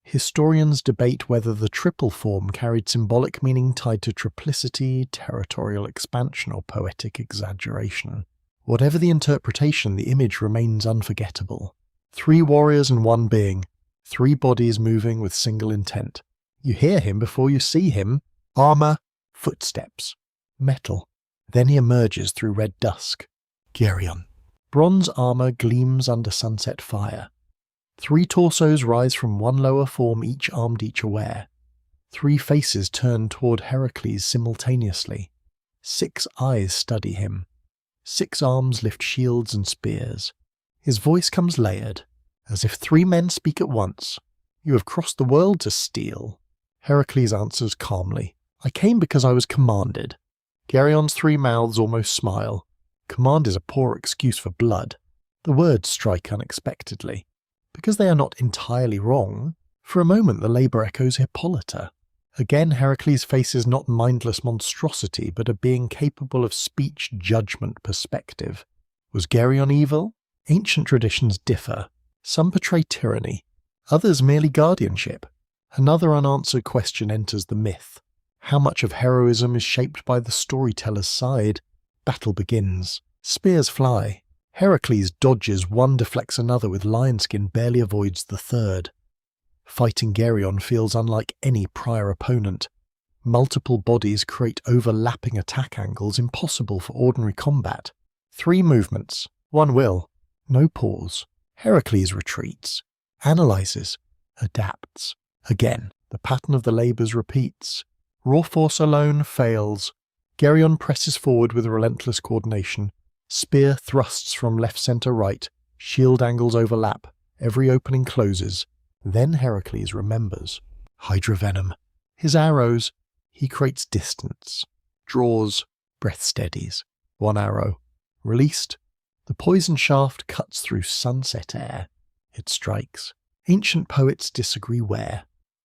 Historians debate whether the triple form carried symbolic meaning tied to triplicity, territorial expansion, or poetic exaggeration. Whatever the interpretation, the image remains unforgettable. 3 warriors and 1 being, 3 bodies moving with single intent. You hear him before you see him. Armour, footsteps, metal. Then he emerges through red dusk. Geryon. Bronze armour gleams under sunset fire. 3 torsos rise from 1 lower form, each armed, each aware. 3 faces turn toward Heracles simultaneously. 6 eyes study him. 6 arms lift shields and spears. His voice comes layered, as if 3 men speak at once. You have crossed the world to steal. Heracles answers calmly. I came because I was commanded. Geryon's 3 mouths almost smile. Command is a poor excuse for blood. The words strike unexpectedly. Because they are not entirely wrong, For a moment the labour echoes Hippolyta. Again Heracles faces not mindless monstrosity, but a being capable of speech, judgment, perspective. Was Geryon evil? Ancient traditions differ. Some portray tyranny, others merely guardianship. Another unanswered question enters the myth. How much of heroism is shaped by the storyteller's side? Battle begins. Spears fly. Heracles dodges, one deflects another with lion skin, barely avoids the third. Fighting Geryon feels unlike any prior opponent. Multiple bodies create overlapping attack angles impossible for ordinary combat. 3 movements, 1 will, no pause. Heracles retreats, analyses, adapts. Again, the pattern of the labours repeats. Raw force alone fails. Geryon presses forward with relentless coordination. Spear thrusts from left, centre, right. Shield angles overlap. Every opening closes. Then Heracles remembers. Hydra venom. His arrows. He creates distance. Draws. Breath steadies. 1 arrow. Released. The poison shaft cuts through sunset air. It strikes. Ancient poets disagree where.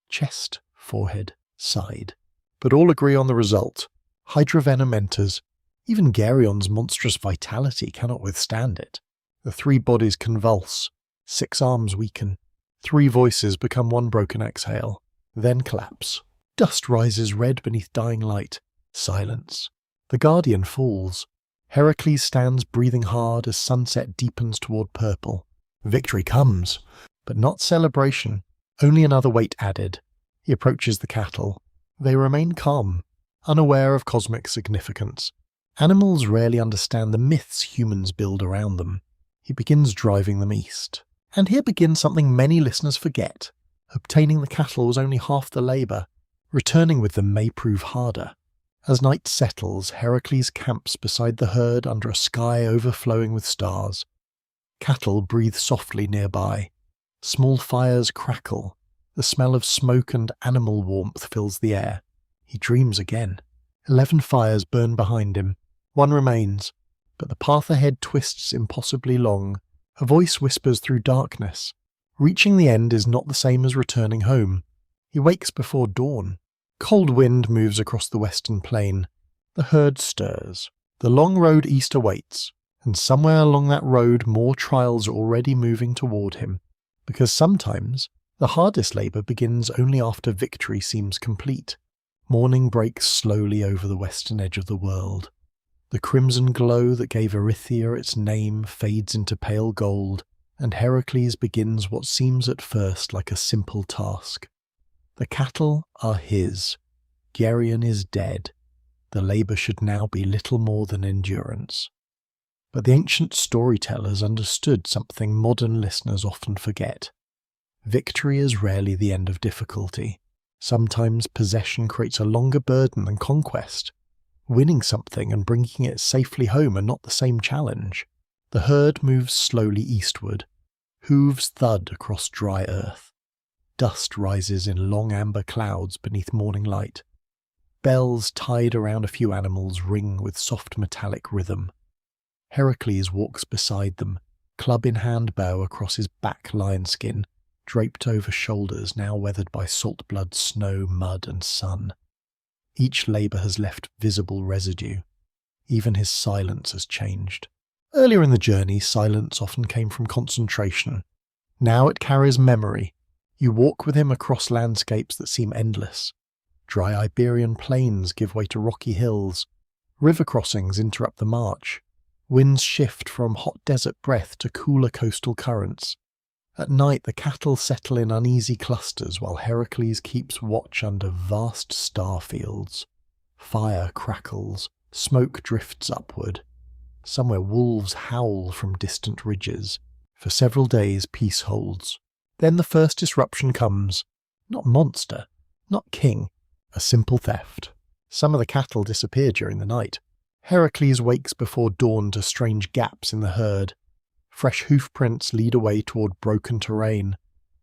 Chest, forehead, side. But all agree on the result. Hydra venom enters. Even Geryon's monstrous vitality cannot withstand it. The 3 bodies convulse. 6 arms weaken. 3 voices become 1 broken exhale. Then collapse. Dust rises red beneath dying light. Silence. The guardian falls. Heracles stands breathing hard as sunset deepens toward purple. Victory comes, but not celebration. Only another weight added. He approaches the cattle. They remain calm, unaware of cosmic significance. Animals rarely understand the myths humans build around them. He begins driving them east. And here begins something many listeners forget. Obtaining the cattle was only half the labour. Returning with them may prove harder. As night settles, Heracles camps beside the herd under a sky overflowing with stars. Cattle breathe softly nearby. Small fires crackle. The smell of smoke and animal warmth fills the air. He dreams again. 11 fires burn behind him. 1 remains, but the path ahead twists impossibly long. A voice whispers through darkness. Reaching the end is not the same as returning home. He wakes before dawn. Cold wind moves across the western plain. The herd stirs. The long road east awaits, and somewhere along that road more trials are already moving toward him. Because sometimes the hardest labour begins only after victory seems complete. Morning breaks slowly over the western edge of the world. The crimson glow that gave Erythea its name fades into pale gold, and Heracles begins what seems at first like a simple task. The cattle are his. Geryon is dead. The labour should now be little more than endurance. But the ancient storytellers understood something modern listeners often forget. Victory is rarely the end of difficulty. Sometimes possession creates a longer burden than conquest. Winning something and bringing it safely home are not the same challenge. The herd moves slowly eastward. Hooves thud across dry earth. Dust rises in long amber clouds beneath morning light. Bells tied around a few animals ring with soft metallic rhythm. Heracles walks beside them, club in hand bow across his back lion skin, draped over shoulders now weathered by salt blood, snow, mud and sun. Each labour has left visible residue. Even his silence has changed. Earlier in the journey, silence often came from concentration. Now it carries memory. You walk with him across landscapes that seem endless. Dry Iberian plains give way to rocky hills. River crossings interrupt the march. Winds shift from hot desert breath to cooler coastal currents. At night the cattle settle in uneasy clusters while Heracles keeps watch under vast star fields. Fire crackles, smoke drifts upward. Somewhere wolves howl from distant ridges. For several days peace holds. Then the first disruption comes. Not monster, not king, a simple theft. Some of the cattle disappear during the night. Heracles wakes before dawn to strange gaps in the herd. Fresh hoofprints lead away toward broken terrain.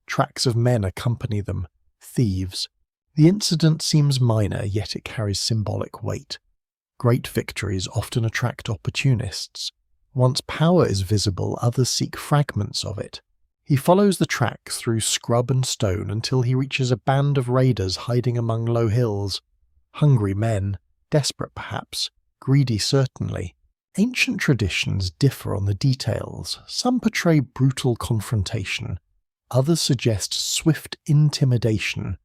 Tracks of men accompany them, thieves. The incident seems minor, yet it carries symbolic weight. Great victories often attract opportunists. Once power is visible, others seek fragments of it. He follows the tracks through scrub and stone until he reaches a band of raiders hiding among low hills. Hungry men, desperate perhaps, greedy certainly. Ancient traditions differ on the details. Some portray brutal confrontation, others suggest swift intimidation,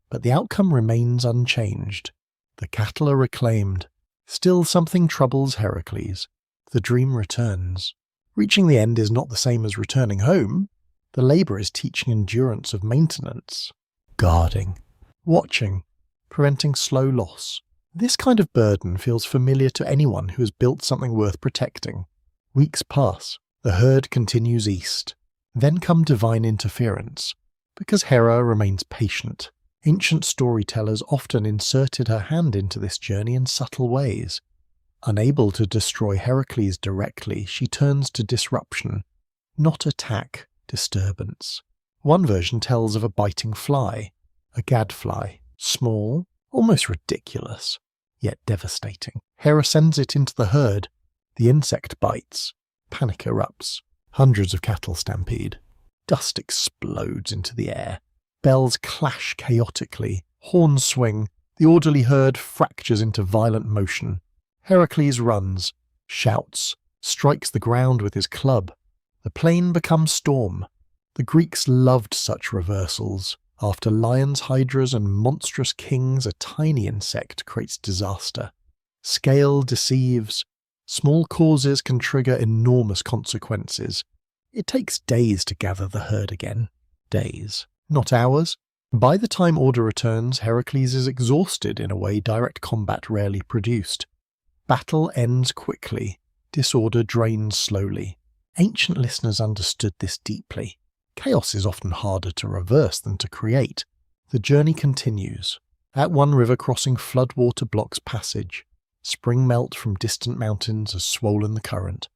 but the outcome remains unchanged. The cattle are reclaimed. Still something troubles Heracles. The dream returns. Reaching the end is not the same as returning home. The labour is teaching endurance of maintenance, guarding, watching, preventing slow loss. This kind of burden feels familiar to anyone who has built something worth protecting. Weeks pass. The herd continues east. Then come divine interference. Because Hera remains patient, ancient storytellers often inserted her hand into this journey in subtle ways. Unable to destroy Heracles directly, she turns to disruption, not attack, disturbance. One version tells of a biting fly, a gadfly, small, almost ridiculous, yet devastating. Hera sends it into the herd. The insect bites. Panic erupts. Hundreds of cattle stampede. Dust explodes into the air. Bells clash chaotically. Horns swing. The orderly herd fractures into violent motion. Heracles runs, shouts, strikes the ground with his club. The plain becomes storm. The Greeks loved such reversals. After lions, hydras, and monstrous kings, a tiny insect creates disaster. Scale deceives. Small causes can trigger enormous consequences. It takes days to gather the herd again. Days, not hours. By the time order returns, Heracles is exhausted in a way direct combat rarely produced. Battle ends quickly. Disorder drains slowly. Ancient listeners understood this deeply. Chaos is often harder to reverse than to create. The journey continues. At one river crossing, floodwater blocks passage. Spring melt from distant mountains has swollen the current.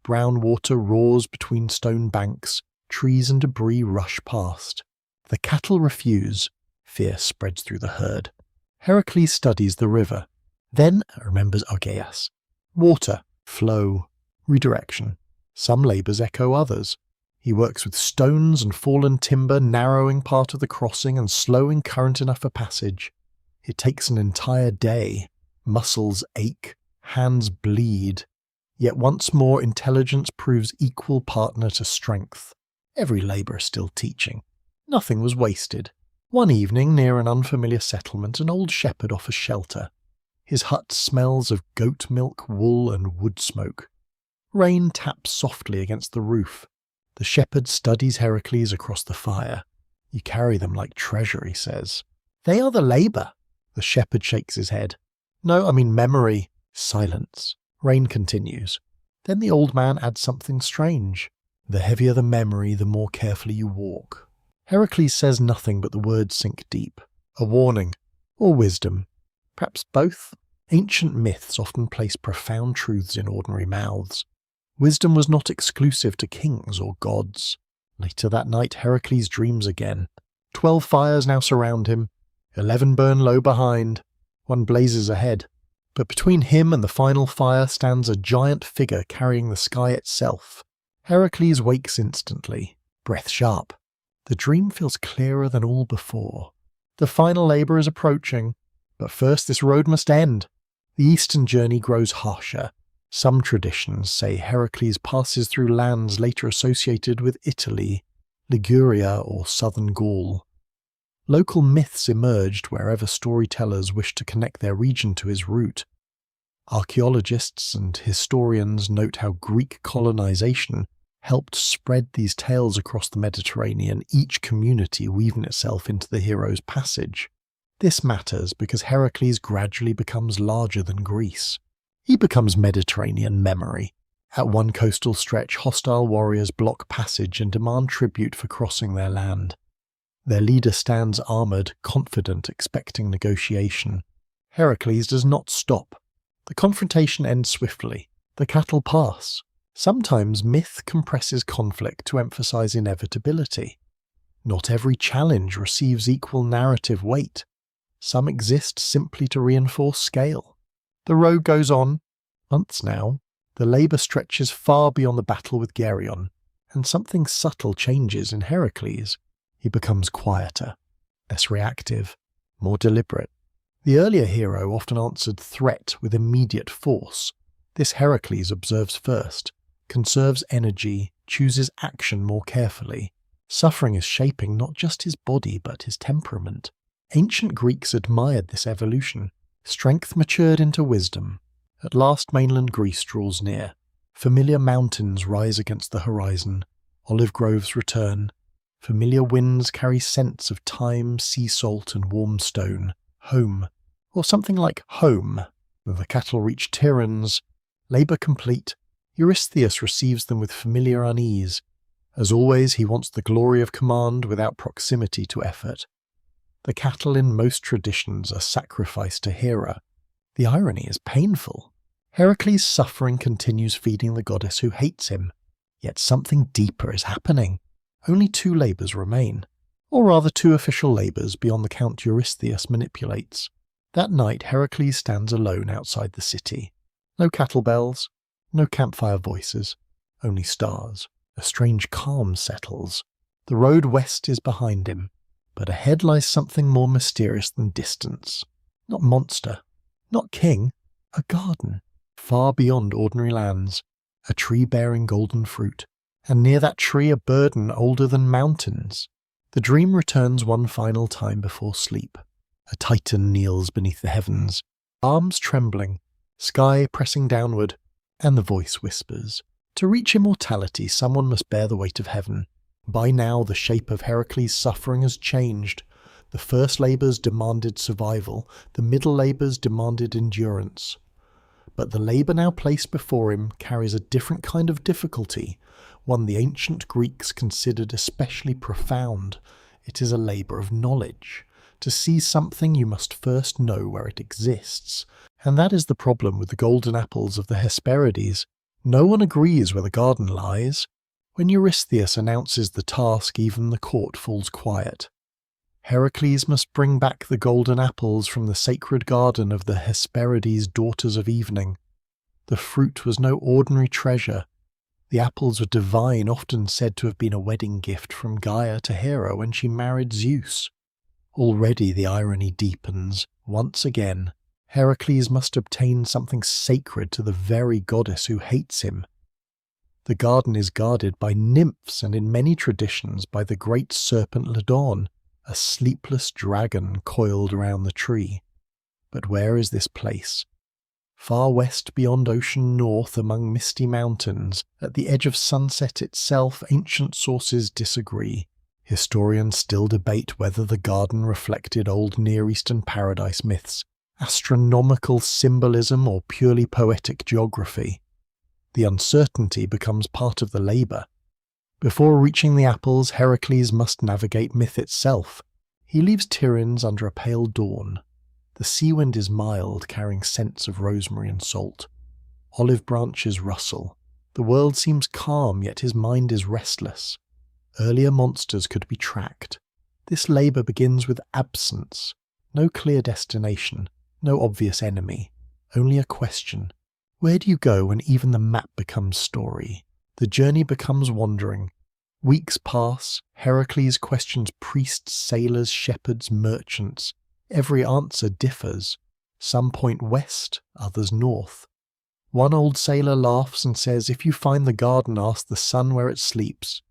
Brown water roars between stone banks. Trees and debris rush past. The cattle refuse. Fear spreads through the herd. Heracles studies the river. Then remembers Argeas. Water, flow, redirection. Some labours echo others. He works with stones and fallen timber, narrowing part of the crossing and slowing current enough for passage. It takes an entire day. Muscles ache, hands bleed. Yet once more intelligence proves equal partner to strength. Every labour is still teaching. Nothing was wasted. One evening, near an unfamiliar settlement, an old shepherd offers shelter. His hut smells of goat milk, wool, and wood smoke. Rain taps softly against the roof. The shepherd studies Heracles across the fire. You carry them like treasure, he says. They are the labour. The shepherd shakes his head. No, I mean memory. Silence. Rain continues. Then the old man adds something strange. The heavier the memory, the more carefully you walk. Heracles says nothing, but the words sink deep. A warning. Or wisdom. Perhaps both. Ancient myths often place profound truths in ordinary mouths. Wisdom was not exclusive to kings or gods. Later that night, Heracles dreams again. 12 fires now surround him. 11 burn low behind. One blazes ahead. But between him and the final fire stands a giant figure carrying the sky itself. Heracles wakes instantly, breath sharp. The dream feels clearer than all before. The final labour is approaching. But first this road must end. The eastern journey grows harsher. Some traditions say Heracles passes through lands later associated with Italy, Liguria, or southern Gaul. Local myths emerged wherever storytellers wished to connect their region to his route. Archaeologists and historians note how Greek colonization helped spread these tales across the Mediterranean, each community weaving itself into the hero's passage. This matters because Heracles gradually becomes larger than Greece. He becomes Mediterranean memory. At one coastal stretch, hostile warriors block passage and demand tribute for crossing their land. Their leader stands armoured, confident, expecting negotiation. Heracles does not stop. The confrontation ends swiftly. The cattle pass. Sometimes myth compresses conflict to emphasize inevitability. Not every challenge receives equal narrative weight. Some exist simply to reinforce scale. The road goes on. Months now. The labour stretches far beyond the battle with Geryon. and something subtle changes in Heracles. He becomes quieter, less reactive, more deliberate. The earlier hero often answered threat with immediate force. This Heracles observes first, conserves energy, chooses action more carefully. Suffering is shaping not just his body but his temperament. Ancient Greeks admired this evolution. Strength matured into wisdom. At last mainland Greece draws near. Familiar mountains rise against the horizon. Olive groves return. Familiar winds carry scents of thyme, sea salt and warm stone. Home, or something like home. The cattle reach Tiryns. Labour complete, Eurystheus receives them with familiar unease. As always, he wants the glory of command without proximity to effort. The cattle in most traditions are sacrificed to Hera. The irony is painful. Heracles' suffering continues feeding the goddess who hates him. Yet something deeper is happening. Only 2 labours remain, or rather 2 official labours beyond the Count Eurystheus manipulates. That night Heracles stands alone outside the city. No cattle bells, no campfire voices, only stars. A strange calm settles. The road west is behind him, but ahead lies something more mysterious than distance. Not monster, not king, a garden, far beyond ordinary lands, a tree bearing golden fruit, and near that tree a burden older than mountains. The dream returns one final time before sleep. A titan kneels beneath the heavens, arms trembling, sky pressing downward, and the voice whispers, "To reach immortality, someone must bear the weight of heaven." By now the shape of Heracles' suffering has changed. The first labours demanded survival, the middle labours demanded endurance. But the labour now placed before him carries a different kind of difficulty, one the ancient Greeks considered especially profound. It is a labour of knowledge. To see something you must first know where it exists. And that is the problem with the golden apples of the Hesperides. No one agrees where the garden lies. When Eurystheus announces the task, even the court falls quiet. Heracles must bring back the golden apples from the sacred garden of the Hesperides, daughters of evening. The fruit was no ordinary treasure. The apples were divine, often said to have been a wedding gift from Gaia to Hera when she married Zeus. Already the irony deepens. Once again, Heracles must obtain something sacred to the very goddess who hates him. The garden is guarded by nymphs and in many traditions by the great serpent Ladon, a sleepless dragon coiled around the tree. But where is this place? Far west beyond ocean north among misty mountains, at the edge of sunset itself, ancient sources disagree. Historians still debate whether the garden reflected old Near Eastern paradise myths, astronomical symbolism or purely poetic geography. The uncertainty becomes part of the labour. Before reaching the apples, Heracles must navigate myth itself. He leaves Tiryns under a pale dawn. The sea wind is mild, carrying scents of rosemary and salt. Olive branches rustle. The world seems calm, yet his mind is restless. Earlier monsters could be tracked. This labour begins with absence. No clear destination, no obvious enemy, only a question. Where do you go when even the map becomes story? The journey becomes wandering. Weeks pass. Heracles questions priests, sailors, shepherds, merchants. Every answer differs. Some point west, others north. One old sailor laughs and says, "If you find the garden, ask the sun where it sleeps."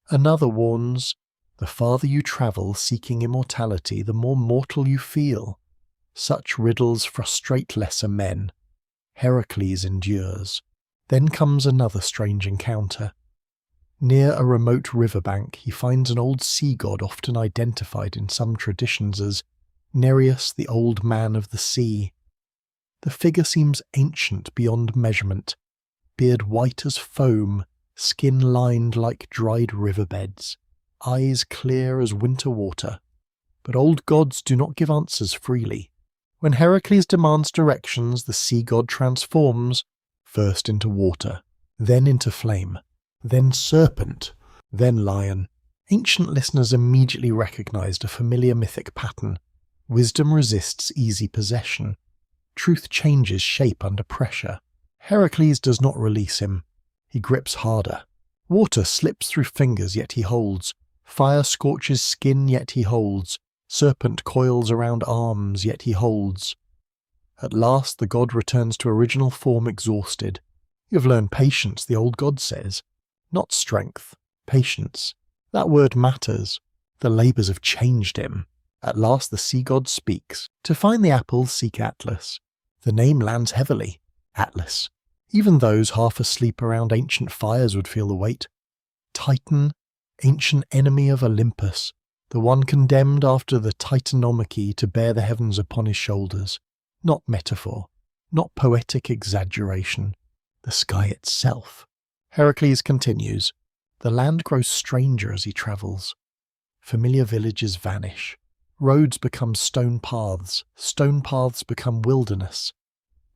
Another warns, "The farther you travel seeking immortality, the more mortal you feel." Such riddles frustrate lesser men. Heracles endures. Then comes another strange encounter. Near a remote riverbank, he finds an old sea god often identified in some traditions as Nereus, the old man of the sea. The figure seems ancient beyond measurement, beard white as foam, skin lined like dried riverbeds, eyes clear as winter water. But old gods do not give answers freely. When Heracles demands directions, the sea god transforms, first into water, then into flame, then serpent, then lion. Ancient listeners immediately recognized a familiar mythic pattern. Wisdom resists easy possession. Truth changes shape under pressure. Heracles does not release him. He grips harder. Water slips through fingers, yet he holds. Fire scorches skin, yet he holds. Serpent coils around arms, yet he holds. At last the god returns to original form exhausted. You have learned patience, the old god says. Not strength, patience. That word matters. The labours have changed him. At last the sea god speaks. To find the apples, seek Atlas. The name lands heavily. Atlas. Even those half asleep around ancient fires would feel the weight. Titan, ancient enemy of Olympus, the one condemned after the Titanomachy to bear the heavens upon his shoulders. Not metaphor, not poetic exaggeration. The sky itself. Heracles continues. The land grows stranger as he travels. Familiar villages vanish. Roads become stone paths become wilderness.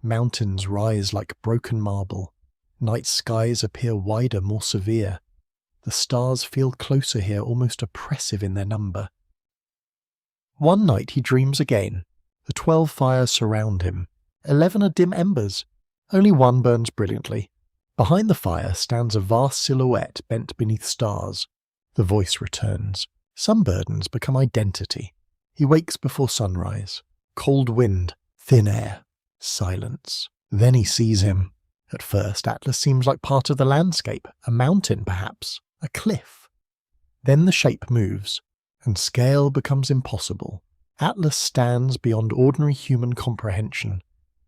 Mountains rise like broken marble. Night skies appear wider, more severe. The stars feel closer here, almost oppressive in their number. One night he dreams again. The 12 fires surround him. 11 are dim embers. Only one burns brilliantly. Behind the fire stands a vast silhouette bent beneath stars. The voice returns. Some burdens become identity. He wakes before sunrise. Cold wind, thin air, silence. Then he sees him. At first, Atlas seems like part of the landscape, a mountain perhaps, a cliff. Then the shape moves, and scale becomes impossible. Atlas stands beyond ordinary human comprehension.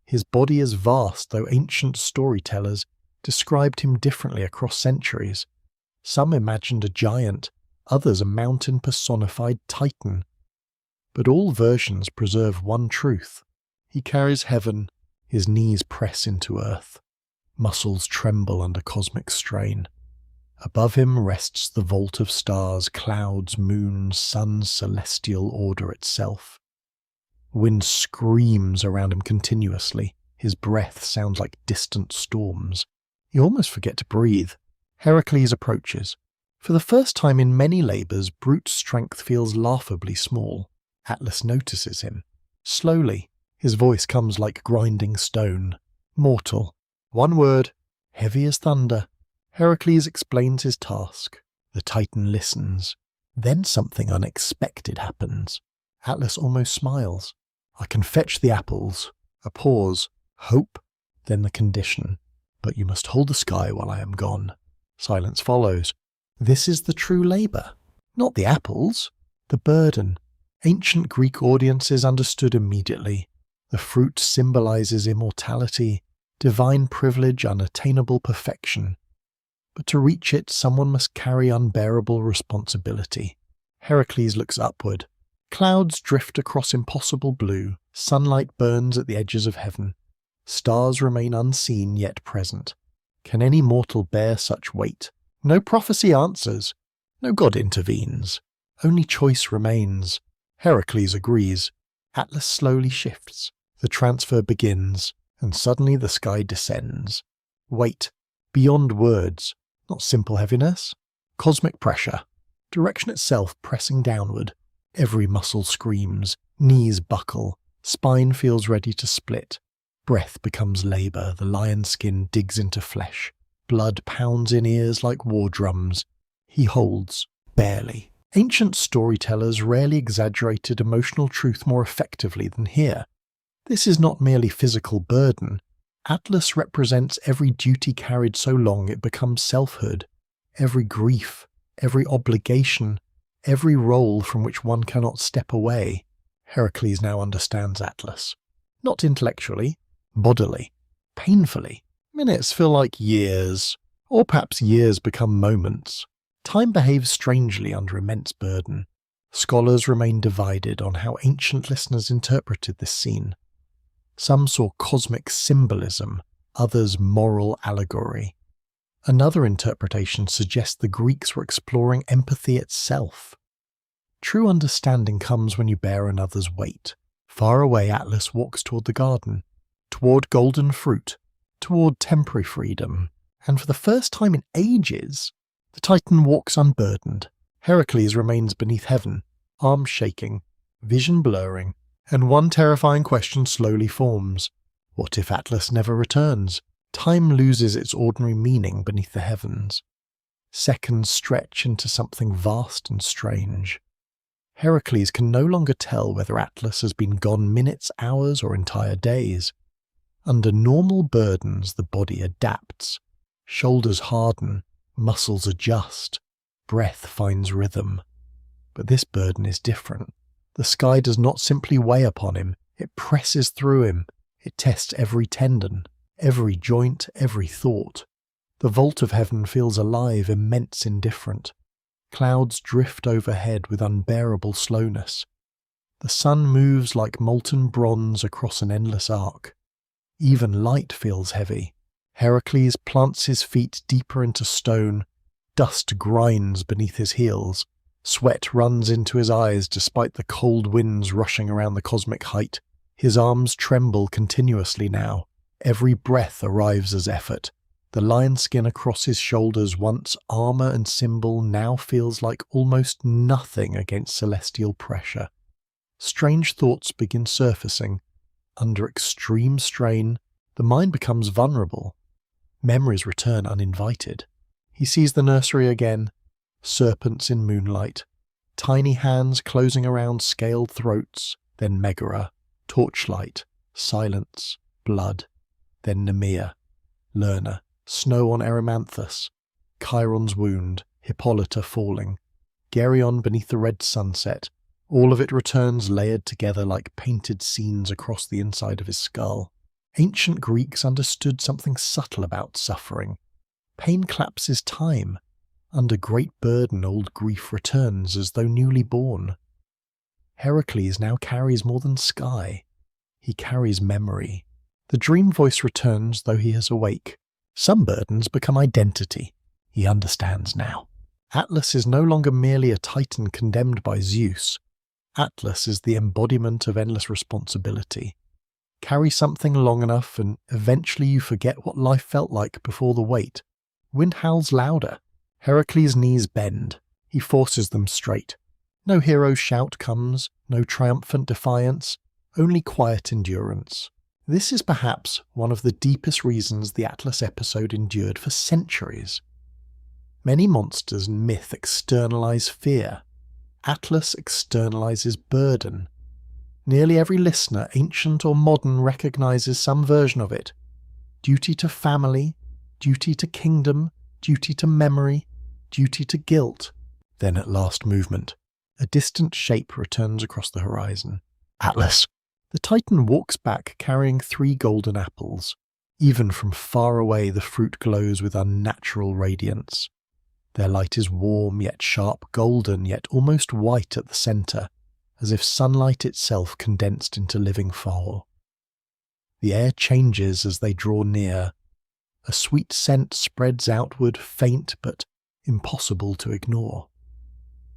His body is vast, though ancient storytellers described him differently across centuries. Some imagined a giant, others a mountain personified titan. But all versions preserve one truth. He carries heaven, his knees press into earth. Muscles tremble under cosmic strain. Above him rests the vault of stars, clouds, moons, suns, celestial order itself. Wind screams around him continuously. His breath sounds like distant storms. You almost forget to breathe. Heracles approaches. For the first time in many labours, brute strength feels laughably small. Atlas notices him. Slowly, his voice comes like grinding stone. Mortal. One word, heavy as thunder. Heracles explains his task. The Titan listens. Then something unexpected happens. Atlas almost smiles. I can fetch the apples. A pause. Hope. Then the condition. But you must hold the sky while I am gone. Silence follows. This is the true labour. Not the apples. The burden. Ancient Greek audiences understood immediately. The fruit symbolises immortality, divine privilege, unattainable perfection. But to reach it, someone must carry unbearable responsibility. Heracles looks upward. Clouds drift across impossible blue. Sunlight burns at the edges of heaven. Stars remain unseen yet present. Can any mortal bear such weight? No prophecy answers. No god intervenes. Only choice remains. Heracles agrees. Atlas slowly shifts. The transfer begins, and suddenly the sky descends. Weight, beyond words, not simple heaviness. Cosmic pressure. Direction itself pressing downward. Every muscle screams. Knees buckle. Spine feels ready to split. Breath becomes labour. The lion skin digs into flesh. Blood pounds in ears like war drums. He holds, barely. Ancient storytellers rarely exaggerated emotional truth more effectively than here. This is not merely physical burden. Atlas represents every duty carried so long it becomes selfhood, every grief, every obligation, every role from which one cannot step away. Heracles now understands Atlas. Not intellectually, bodily, painfully. Minutes feel like years, or perhaps years become moments. Time behaves strangely under immense burden. Scholars remain divided on how ancient listeners interpreted this scene. Some saw cosmic symbolism, others moral allegory. Another interpretation suggests the Greeks were exploring empathy itself. True understanding comes when you bear another's weight. Far away, Atlas walks toward the garden, toward golden fruit, toward temporary freedom, and for the first time in ages, the Titan walks unburdened. Heracles remains beneath heaven, arms shaking, vision blurring, and one terrifying question slowly forms. What if Atlas never returns? Time loses its ordinary meaning beneath the heavens. Seconds stretch into something vast and strange. Heracles can no longer tell whether Atlas has been gone minutes, hours, or entire days. Under normal burdens, the body adapts. Shoulders harden, muscles adjust, breath finds rhythm. But this burden is different. The sky does not simply weigh upon him, it presses through him. It tests every tendon, every joint, every thought. The vault of heaven feels alive, immense, indifferent. Clouds drift overhead with unbearable slowness. The sun moves like molten bronze across an endless arc. Even light feels heavy. Heracles plants his feet deeper into stone. Dust grinds beneath his heels. Sweat runs into his eyes despite the cold winds rushing around the cosmic height. His arms tremble continuously now. Every breath arrives as effort. The lion skin across his shoulders, once armour and symbol, now feels like almost nothing against celestial pressure. Strange thoughts begin surfacing. Under extreme strain, the mind becomes vulnerable. Memories return uninvited. He sees the nursery again. Serpents in moonlight. Tiny hands closing around scaled throats. Then Megara. Torchlight. Silence. Blood. Then Nemea. Lerna. Snow on Erymanthus. Chiron's wound. Hippolyta falling. Geryon beneath the red sunset. All of it returns layered together like painted scenes across the inside of his skull. Ancient Greeks understood something subtle about suffering. Pain claps his time. Under great burden old grief returns as though newly born. Heracles now carries more than sky. He carries memory. The dream voice returns though he is awake. Some burdens become identity. He understands now. Atlas is no longer merely a titan condemned by Zeus. Atlas is the embodiment of endless responsibility. Carry something long enough and eventually you forget what life felt like before the weight. Wind howls louder. Heracles' knees bend. He forces them straight. No hero's shout comes, no triumphant defiance, only quiet endurance. This is perhaps one of the deepest reasons the Atlas episode endured for centuries. Many monsters and myth externalize fear. Atlas externalizes burden. Nearly every listener, ancient or modern, recognizes some version of it. Duty to family, duty to kingdom, duty to memory, duty to guilt. Then at last movement. A distant shape returns across the horizon. Atlas. The Titan walks back carrying 3 golden apples. Even from far away the fruit glows with unnatural radiance. Their light is warm yet sharp golden yet almost white at the centre, as if sunlight itself condensed into living fire. The air changes as they draw near. A sweet scent spreads outward, faint but impossible to ignore.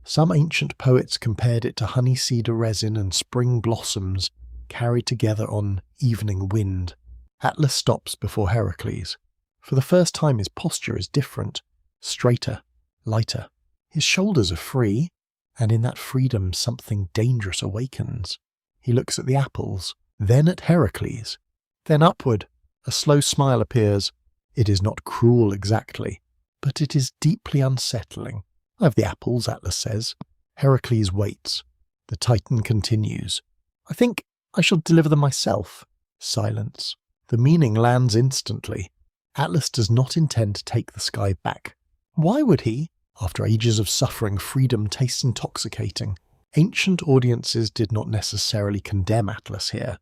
Some ancient poets compared it to honey cedar resin and spring blossoms carried together on evening wind. Atlas stops before Heracles. For the first time his posture is different, straighter, lighter. His shoulders are free, and in that freedom something dangerous awakens. He looks at the apples, then at Heracles, then upward. A slow smile appears. It is not cruel exactly, but it is deeply unsettling. "I have the apples," Atlas says. Heracles waits. The Titan continues. "I think I shall deliver them myself." Silence. The meaning lands instantly. Atlas does not intend to take the sky back. Why would he? After ages of suffering, freedom tastes intoxicating. Ancient audiences did not necessarily condemn Atlas here.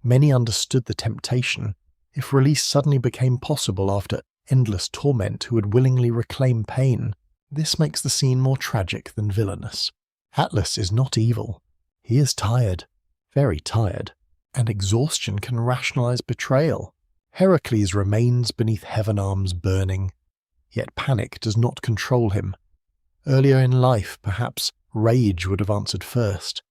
Many understood the temptation. If release suddenly became possible after endless torment, who would willingly reclaim pain? This makes the scene more tragic than villainous. Atlas is not evil. He is tired. Very tired, and exhaustion can rationalize betrayal. Heracles remains beneath heaven arms burning, yet panic does not control him. Earlier in life, perhaps rage would have answered first,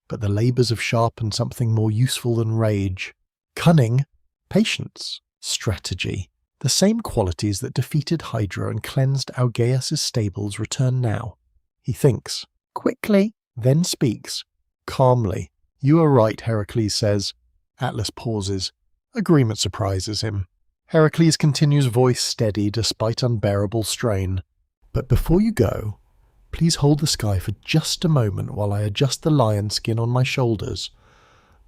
but the labours have sharpened something more useful than rage. Cunning, patience, strategy. The same qualities that defeated Hydra and cleansed Augeas' stables return now. He thinks, quickly, then speaks, calmly. "You are right," Heracles says. Atlas pauses. Agreement surprises him. Heracles continues, voice steady despite unbearable strain. But before you go, please hold the sky for just a moment while I adjust the lion skin on my shoulders.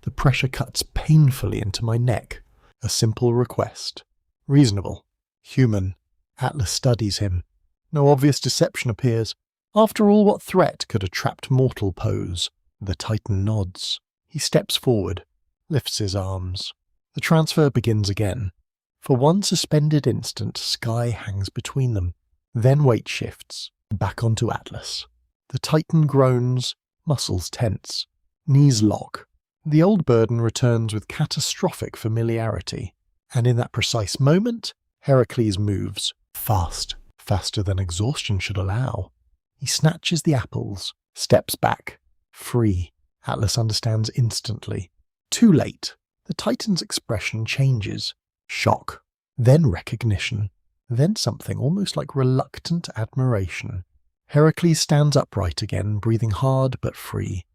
The pressure cuts painfully into my neck. A simple request. Reasonable. Human. Atlas studies him. No obvious deception appears. After all, what threat could a trapped mortal pose? The Titan nods. He steps forward, lifts his arms. The transfer begins again. For one suspended instant, sky hangs between them. Then weight shifts, back onto Atlas. The Titan groans, muscles tense, knees lock. The old burden returns with catastrophic familiarity. And in that precise moment, Heracles moves. Fast. Faster than exhaustion should allow. He snatches the apples, steps back. Free. Atlas understands instantly. Too late. The Titan's expression changes. Shock. Then recognition. Then something almost like reluctant admiration. Heracles stands upright again, breathing hard but free.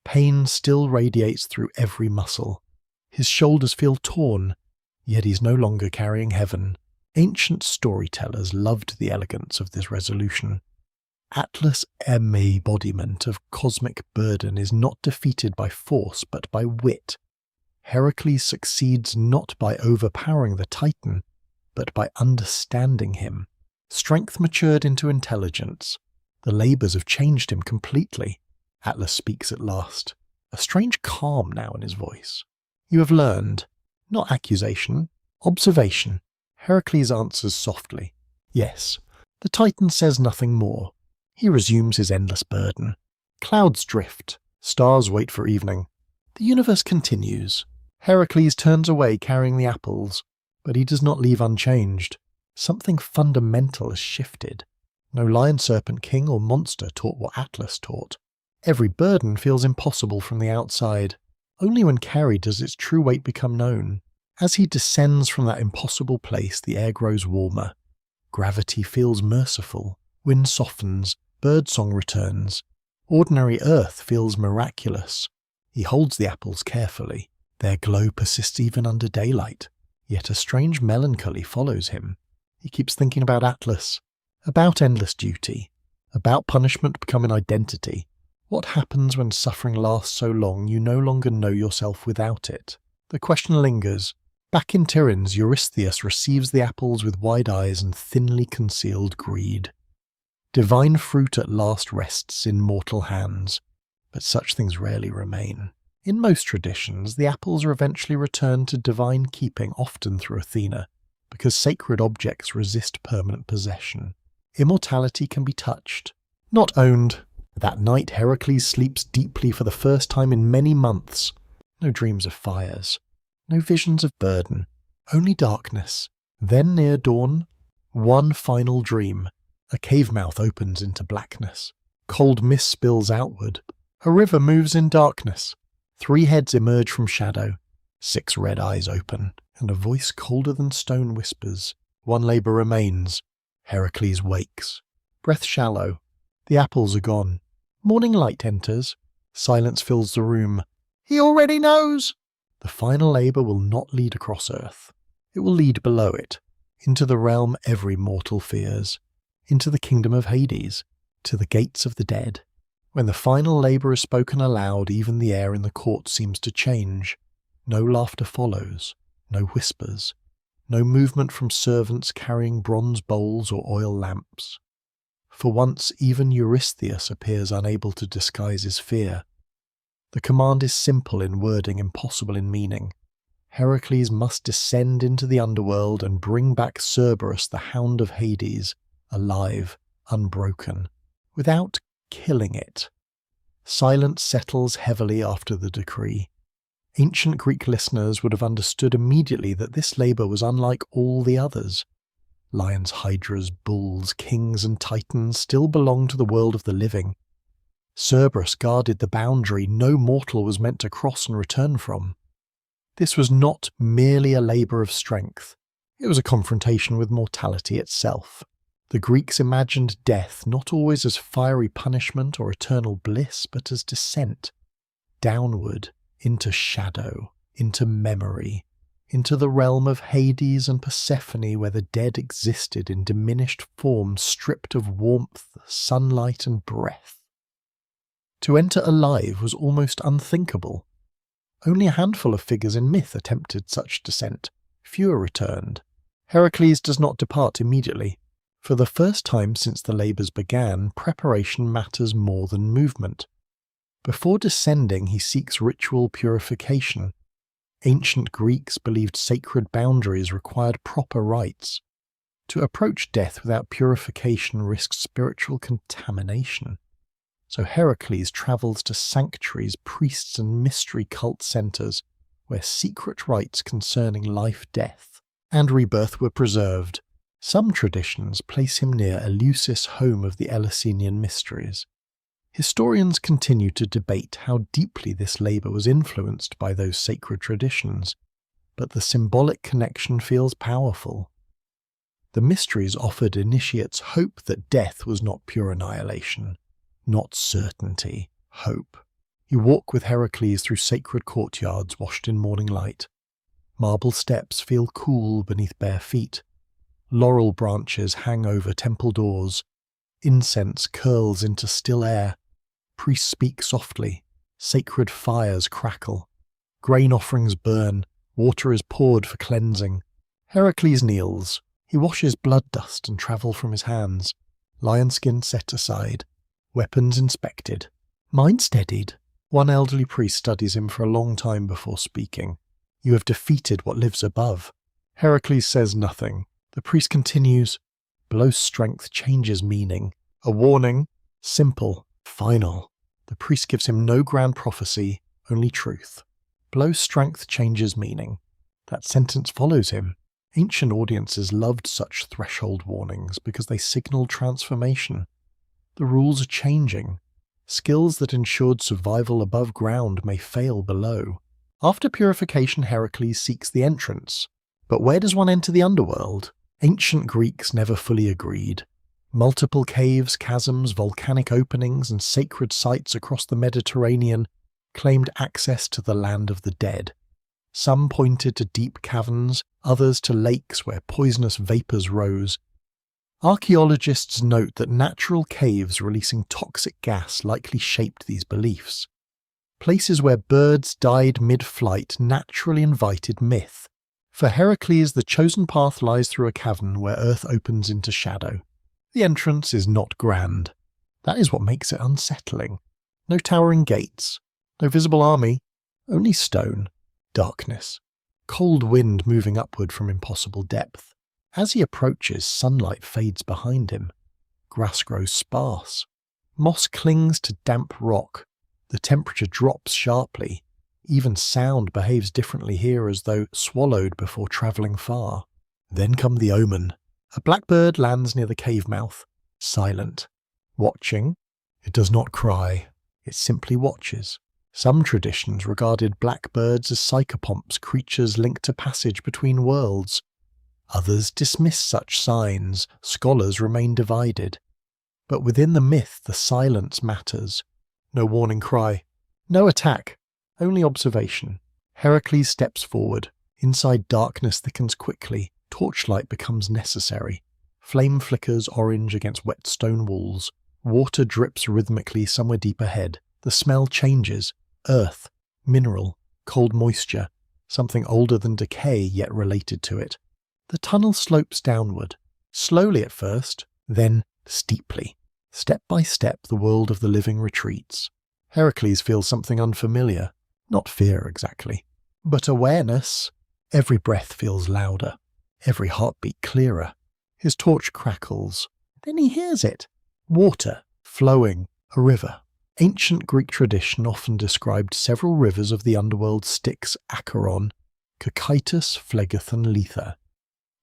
Pain still radiates through every muscle. His shoulders feel torn, yet he's no longer carrying heaven. Ancient storytellers loved the elegance of this resolution. Atlas' embodiment of cosmic burden is not defeated by force but by wit. Heracles succeeds not by overpowering the Titan, but by understanding him. Strength matured into intelligence. The labours have changed him completely. Atlas speaks at last, a strange calm now in his voice. You have learned, not accusation, observation. Heracles answers softly. Yes. The Titan says nothing more. He resumes his endless burden. Clouds drift. Stars wait for evening. The universe continues. Heracles turns away carrying the apples, but he does not leave unchanged. Something fundamental has shifted. No lion, serpent, king, or monster taught what Atlas taught. Every burden feels impossible from the outside. Only when carried does its true weight become known. As he descends from that impossible place, the air grows warmer. Gravity feels merciful. Wind softens. Birdsong returns. Ordinary earth feels miraculous. He holds the apples carefully. Their glow persists even under daylight. Yet a strange melancholy follows him. He keeps thinking about Atlas, about endless duty, about punishment becoming identity. What happens when suffering lasts so long you no longer know yourself without it? The question lingers. Back in Tiryns, Eurystheus receives the apples with wide eyes and thinly concealed greed. Divine fruit at last rests in mortal hands, but such things rarely remain. In most traditions, the apples are eventually returned to divine keeping, often through Athena, because sacred objects resist permanent possession. Immortality can be touched, not owned. That night, Heracles sleeps deeply for the first time in many months. No dreams of fires, no visions of burden, only darkness. Then near dawn, one final dream. A cave mouth opens into blackness. Cold mist spills outward. A river moves in darkness. 3 heads emerge from shadow. 6 red eyes open, and a voice colder than stone whispers. One labour remains. Heracles wakes. Breath shallow. The apples are gone. Morning light enters. Silence fills the room. He already knows! The final labour will not lead across earth. It will lead below it, into the realm every mortal fears, into the kingdom of Hades, to the gates of the dead. When the final labour is spoken aloud, even the air in the court seems to change. No laughter follows, no whispers, no movement from servants carrying bronze bowls or oil lamps. For once, even Eurystheus appears unable to disguise his fear. The command is simple in wording, impossible in meaning. Heracles must descend into the underworld and bring back Cerberus, the hound of Hades, alive, unbroken, without killing it. Silence settles heavily after the decree. Ancient Greek listeners would have understood immediately that this labour was unlike all the others. Lions, hydras, bulls, kings and titans still belonged to the world of the living. Cerberus guarded the boundary no mortal was meant to cross and return from. This was not merely a labour of strength. It was a confrontation with mortality itself. The Greeks imagined death not always as fiery punishment or eternal bliss, but as descent, downward, into shadow, into memory. into the realm of Hades and Persephone, where the dead existed in diminished form, stripped of warmth, sunlight and breath. To enter alive was almost unthinkable. Only a handful of figures in myth attempted such descent. Fewer returned. Heracles does not depart immediately. For the first time since the labours began, preparation matters more than movement. Before descending, he seeks ritual purification. Ancient Greeks believed sacred boundaries required proper rites. To approach death without purification risks spiritual contamination. So Heracles travels to sanctuaries, priests and mystery cult centres, where secret rites concerning life, death, and rebirth were preserved. Some traditions place him near Eleusis, home of the Eleusinian mysteries. Historians continue to debate how deeply this labour was influenced by those sacred traditions, but the symbolic connection feels powerful. The mysteries offered initiates hope that death was not pure annihilation, not certainty, hope. You walk with Heracles through sacred courtyards washed in morning light. Marble steps feel cool beneath bare feet. Laurel branches hang over temple doors. Incense curls into still air. Priests speak softly. Sacred fires crackle. Grain offerings burn. Water is poured for cleansing. Heracles kneels. He washes blood dust and travel from his hands. Lion skin set aside. Weapons inspected. Mind steadied. One elderly priest studies him for a long time before speaking. You have defeated what lives above. Heracles says nothing. The priest continues. Below strength changes meaning. A warning. Simple. Final. The priest gives him no grand prophecy, only truth. Below strength changes meaning. That sentence follows him. Ancient audiences loved such threshold warnings because they signaled transformation. The rules are changing. Skills that ensured survival above ground may fail below. After purification, Heracles seeks the entrance. But where does one enter the underworld? Ancient Greeks never fully agreed. Multiple caves, chasms, volcanic openings, and sacred sites across the Mediterranean claimed access to the land of the dead. Some pointed to deep caverns, others to lakes where poisonous vapours rose. Archaeologists note that natural caves releasing toxic gas likely shaped these beliefs. Places where birds died mid-flight naturally invited myth. For Heracles, the chosen path lies through a cavern where earth opens into shadow. The entrance is not grand. That is what makes it unsettling. No towering gates, no visible army, only stone, darkness, cold wind moving upward from impossible depth. As he approaches, sunlight fades behind him. Grass grows sparse. Moss clings to damp rock. The temperature drops sharply. Even sound behaves differently here, as though swallowed before travelling far. Then come the omen. A blackbird lands near the cave mouth, silent. Watching. It does not cry. It simply watches. Some traditions regarded blackbirds as psychopomps, creatures linked to passage between worlds. Others dismiss such signs. Scholars remain divided. But within the myth, the silence matters. No warning cry. No attack. Only observation. Heracles steps forward. Inside, darkness thickens quickly. Torchlight becomes necessary. Flame flickers orange against wet stone walls. Water drips rhythmically somewhere deep ahead. The smell changes. Earth. Mineral. Cold moisture. Something older than decay, yet related to it. The tunnel slopes downward. Slowly at first, then steeply. Step by step, the world of the living retreats. Heracles feels something unfamiliar. Not fear exactly, but awareness. Every breath feels louder. Every heartbeat clearer. His torch crackles. Then he hears it. Water, flowing, a river. Ancient Greek tradition often described several rivers of the underworld Styx, Acheron, Cocytus, Phlegeth and Lethe.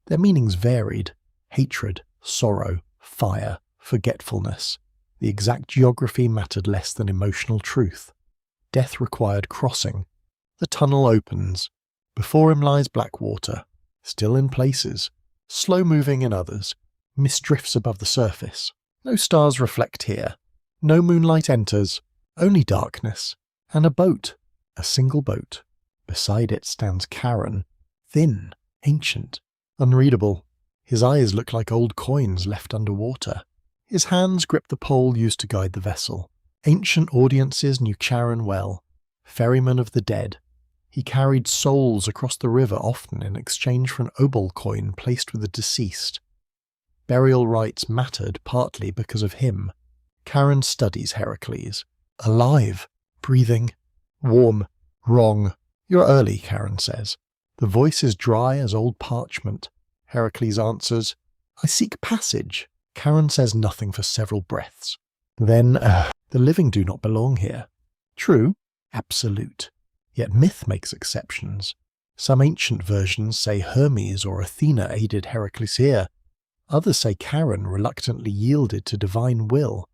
Their meanings varied. Hatred, sorrow, fire, forgetfulness. The exact geography mattered less than emotional truth. Death required crossing. The tunnel opens. Before him lies black water, still in places, slow-moving in others. Mist drifts above the surface. No stars reflect here. No moonlight enters. Only darkness. And a boat. A single boat. Beside it stands Charon, thin, ancient, unreadable. His eyes look like old coins left underwater. His hands grip the pole used to guide the vessel. Ancient audiences knew Charon well, ferryman of the dead. He carried souls across the river often in exchange for an obol coin placed with the deceased. Burial rites mattered partly because of him. Charon studies Heracles. Alive, breathing, warm, wrong. You're early, Charon says. The voice is dry as old parchment. Heracles answers, I seek passage. Charon says nothing for several breaths. Then, the living do not belong here. True, absolute. Yet myth makes exceptions. Some ancient versions say Hermes or Athena aided Heracles here. Others say Charon reluctantly yielded to divine will.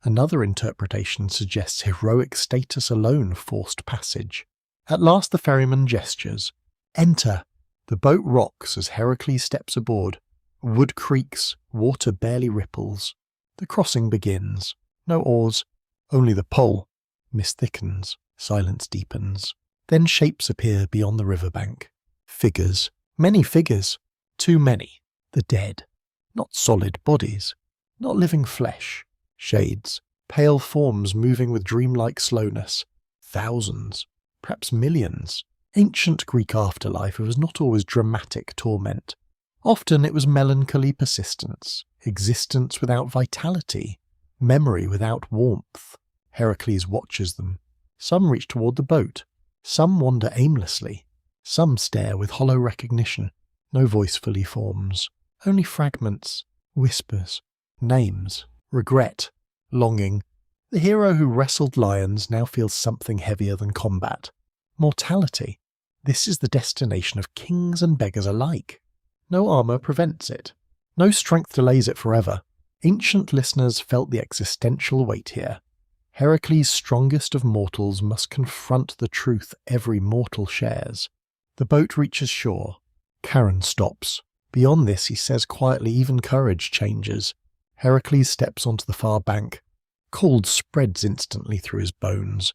Another interpretation suggests heroic status alone forced passage. At last the ferryman gestures. Enter! The boat rocks as Heracles steps aboard. Wood creaks, water barely ripples. The crossing begins. No oars, only the pole. Mist thickens, silence deepens. Then shapes appear beyond the riverbank. Figures, many figures, too many. The dead. Not solid bodies, not living flesh. Shades, pale forms moving with dreamlike slowness. Thousands, perhaps millions. Ancient Greek afterlife was not always dramatic torment. Often it was melancholy persistence, existence without vitality, memory without warmth. Heracles watches them. Some reach toward the boat. Some wander aimlessly. Some stare with hollow recognition. No voice fully forms. Only fragments, whispers, names, regret, longing. The hero who wrestled lions now feels something heavier than combat. Mortality. This is the destination of kings and beggars alike. No armour prevents it. No strength delays it forever. Ancient listeners felt the existential weight here. Heracles' strongest of mortals must confront the truth every mortal shares. The boat reaches shore. Charon stops. Beyond this, he says quietly, even courage changes. Heracles steps onto the far bank. Cold spreads instantly through his bones.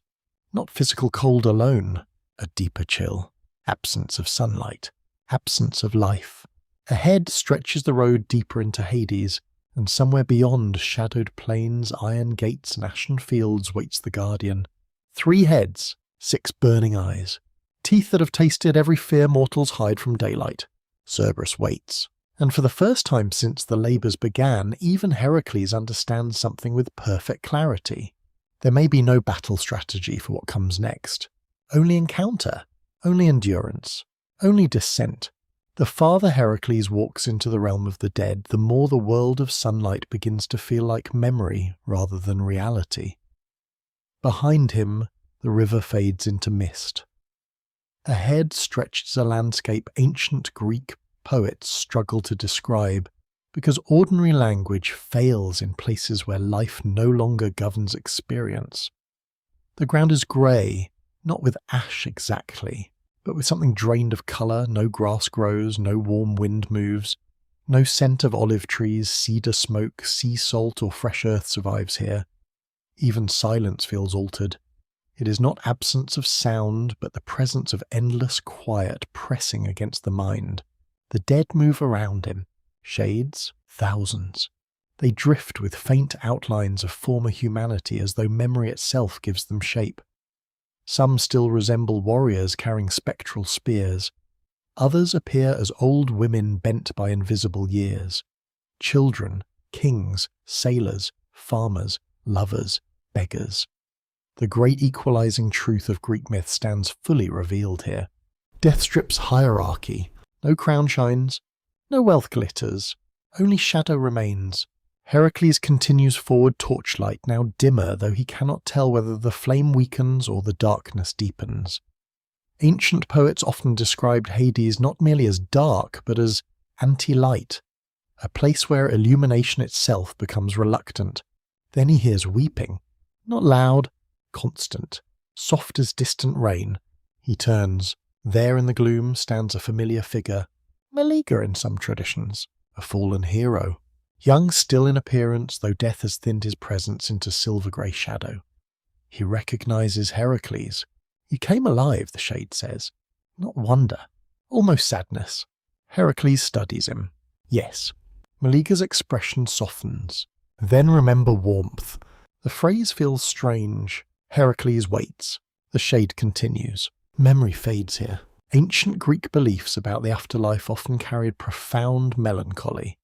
Not physical cold alone, a deeper chill. Absence of sunlight. Absence of life. Ahead stretches the road deeper into Hades, and somewhere beyond shadowed plains, iron gates and ashen fields waits the guardian. 3 heads, 6 burning eyes. Teeth that have tasted every fear mortals hide from daylight. Cerberus waits. And for the first time since the labours began, even Heracles understands something with perfect clarity. There may be no battle strategy for what comes next. Only encounter. Only endurance. Only descent. The farther Heracles walks into the realm of the dead, the more the world of sunlight begins to feel like memory rather than reality. Behind him, the river fades into mist. Ahead stretches a landscape ancient Greek poets struggle to describe, because ordinary language fails in places where life no longer governs experience. The ground is grey, not with ash exactly, but with something drained of colour. No grass grows, no warm wind moves, no scent of olive trees, cedar smoke, sea salt or fresh earth survives here. Even silence feels altered. It is not absence of sound, but the presence of endless quiet pressing against the mind. The dead move around him. Shades, thousands. They drift with faint outlines of former humanity as though memory itself gives them shape. Some still resemble warriors carrying spectral spears. Others appear as old women bent by invisible years. Children, kings, sailors, farmers, lovers, beggars. The great equalizing truth of Greek myth stands fully revealed here. Death strips hierarchy. No crown shines, no wealth glitters, only shadow remains. Heracles continues forward torchlight, now dimmer, though he cannot tell whether the flame weakens or the darkness deepens. Ancient poets often described Hades not merely as dark, but as anti-light, a place where illumination itself becomes reluctant. Then he hears weeping, not loud, constant, soft as distant rain. He turns. There in the gloom stands a familiar figure, Meleager in some traditions, a fallen hero. Young still in appearance, though death has thinned his presence into silver-grey shadow. He recognizes Heracles. He came alive, the shade says. Not wonder. almost sadness. Heracles studies him. Yes. Meleager's expression softens. Then remember warmth. The phrase feels strange. Heracles waits. The shade continues. Memory fades here. Ancient Greek beliefs about the afterlife often carried profound melancholy.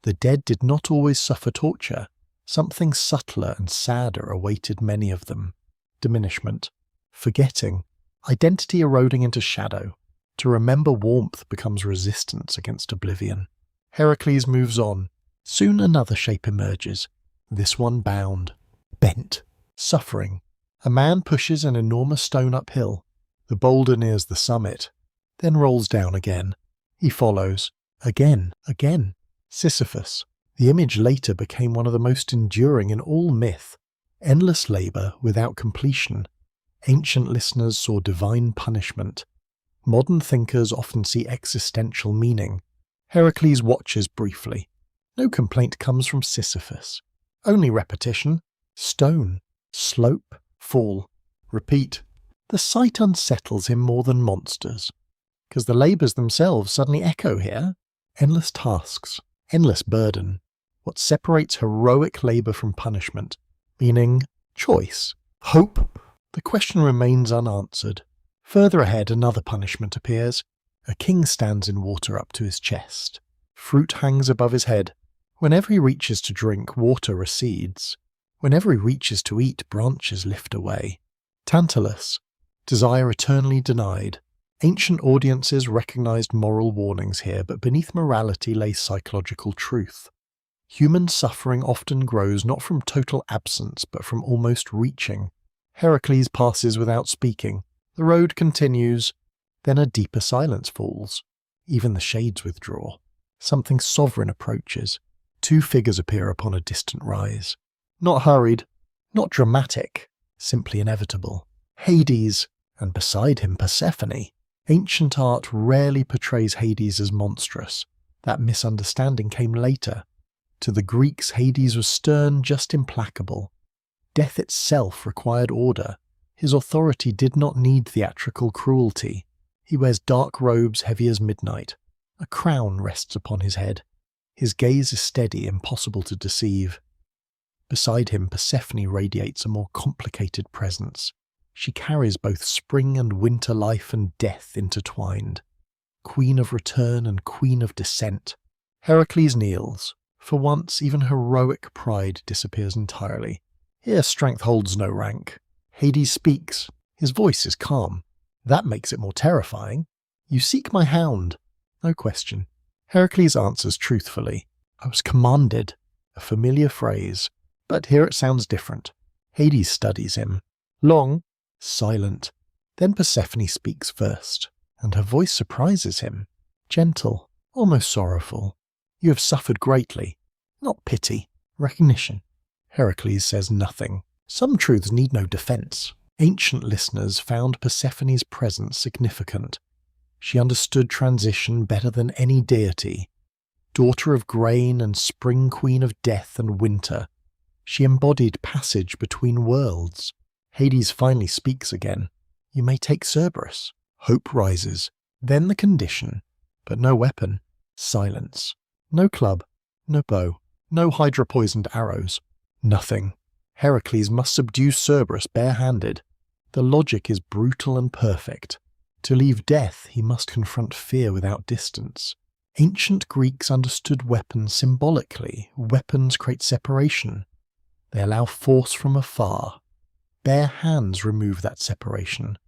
The dead did not always suffer torture. Something subtler and sadder awaited many of them. Diminishment. Forgetting. Identity eroding into shadow. To remember warmth becomes resistance against oblivion. Heracles moves on. Soon another shape emerges. This one bound. Bent. Suffering. A man pushes an enormous stone uphill. The boulder nears the summit, then rolls down again. He follows. Again. Sisyphus. The image later became one of the most enduring in all myth. Endless labour without completion. Ancient listeners saw divine punishment. Modern thinkers often see existential meaning. Heracles watches briefly. No complaint comes from Sisyphus. Only repetition. Stone. Slope. Fall. Repeat. The sight unsettles him more than monsters. Because the labours themselves suddenly echo here. Endless tasks. Endless burden. What separates heroic labour from punishment? Meaning, choice. Hope? The question remains unanswered. Further ahead, another punishment appears. A king stands in water up to his chest. Fruit hangs above his head. Whenever he reaches to drink, water recedes. Whenever he reaches to eat, branches lift away. Tantalus. Desire eternally denied. Ancient audiences recognized moral warnings here, but beneath morality lay psychological truth. Human suffering often grows not from total absence, but from almost reaching. Heracles passes without speaking. The road continues. Then a deeper silence falls. Even the shades withdraw. Something sovereign approaches. Two figures appear upon a distant rise. Not hurried, not dramatic, simply inevitable. Hades, and beside him Persephone. Ancient art rarely portrays Hades as monstrous. That misunderstanding came later. To the Greeks, Hades was stern, just implacable. Death itself required order. His authority did not need theatrical cruelty. He wears dark robes heavy as midnight. A crown rests upon his head. His gaze is steady, impossible to deceive. Beside him, Persephone radiates a more complicated presence. She carries both spring and winter life and death intertwined. Queen of return and queen of descent. Heracles kneels. For once, even heroic pride disappears entirely. Here strength holds no rank. Hades speaks. His voice is calm. That makes it more terrifying. You seek my hound. No question. Heracles answers truthfully. I was commanded. A familiar phrase. But here it sounds different. Hades studies him. Long. Silent. Then Persephone speaks first, and her voice surprises him. Gentle. Almost sorrowful. You have suffered greatly. Not pity. Recognition. Heracles says nothing. Some truths need no defence. Ancient listeners found Persephone's presence significant. She understood transition better than any deity. Daughter of grain and spring queen of death and winter, she embodied passage between worlds. Hades finally speaks again. You may take Cerberus. Hope rises. Then the condition. But no weapon. Silence. No club. No bow. No hydra-poisoned arrows. Nothing. Heracles must subdue Cerberus bare-handed. The logic is brutal and perfect. To leave death, he must confront fear without distance. Ancient Greeks understood weapons symbolically. Weapons create separation. They allow force from afar. Bare hands remove that separation.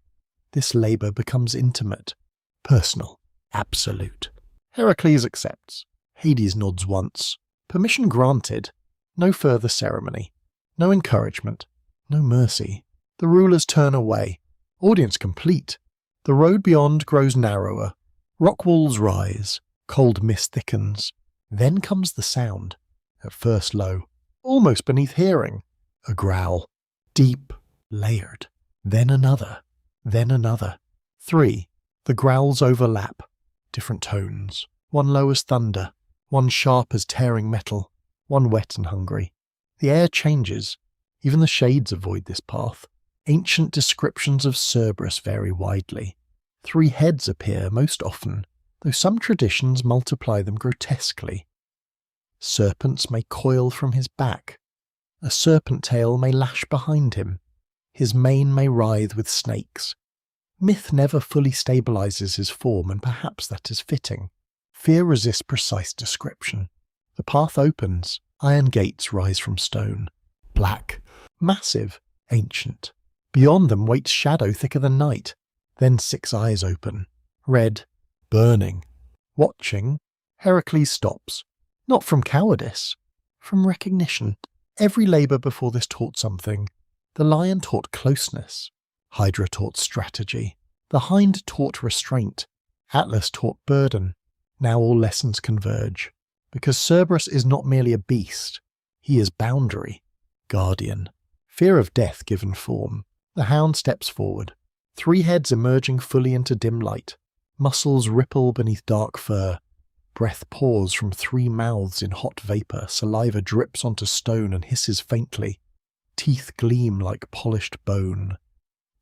This labour becomes intimate, personal, absolute. Heracles accepts. Hades nods once. Permission granted. No further ceremony. No encouragement. No mercy. The rulers turn away. Audience complete. The road beyond grows narrower. Rock walls rise. Cold mist thickens. Then comes the sound. At first low. Almost beneath hearing. A growl. Deep. Layered. Then another. Then another. 3. The growls overlap. Different tones. One low as thunder. One sharp as tearing metal. One wet and hungry. The air changes. Even the shades avoid this path. Ancient descriptions of Cerberus vary widely. 3 heads appear most often, though some traditions multiply them grotesquely. Serpents may coil from his back. A serpent tail may lash behind him. His mane may writhe with snakes. Myth never fully stabilizes his form, and perhaps that is fitting. Fear resists precise description. The path opens. Iron gates rise from stone. Black, massive, ancient. Beyond them waits shadow thicker than night. Then 6 eyes open. Red, burning. Watching, Heracles stops. Not from cowardice, from recognition. Every labour before this taught something. The lion taught closeness. Hydra taught strategy. The hind taught restraint. Atlas taught burden. Now all lessons converge. Because Cerberus is not merely a beast. He is boundary. Guardian. Fear of death given form. The hound steps forward. 3 heads emerging fully into dim light. Muscles ripple beneath dark fur. Breath pours from 3 mouths in hot vapour. Saliva drips onto stone and hisses faintly. Teeth gleam like polished bone.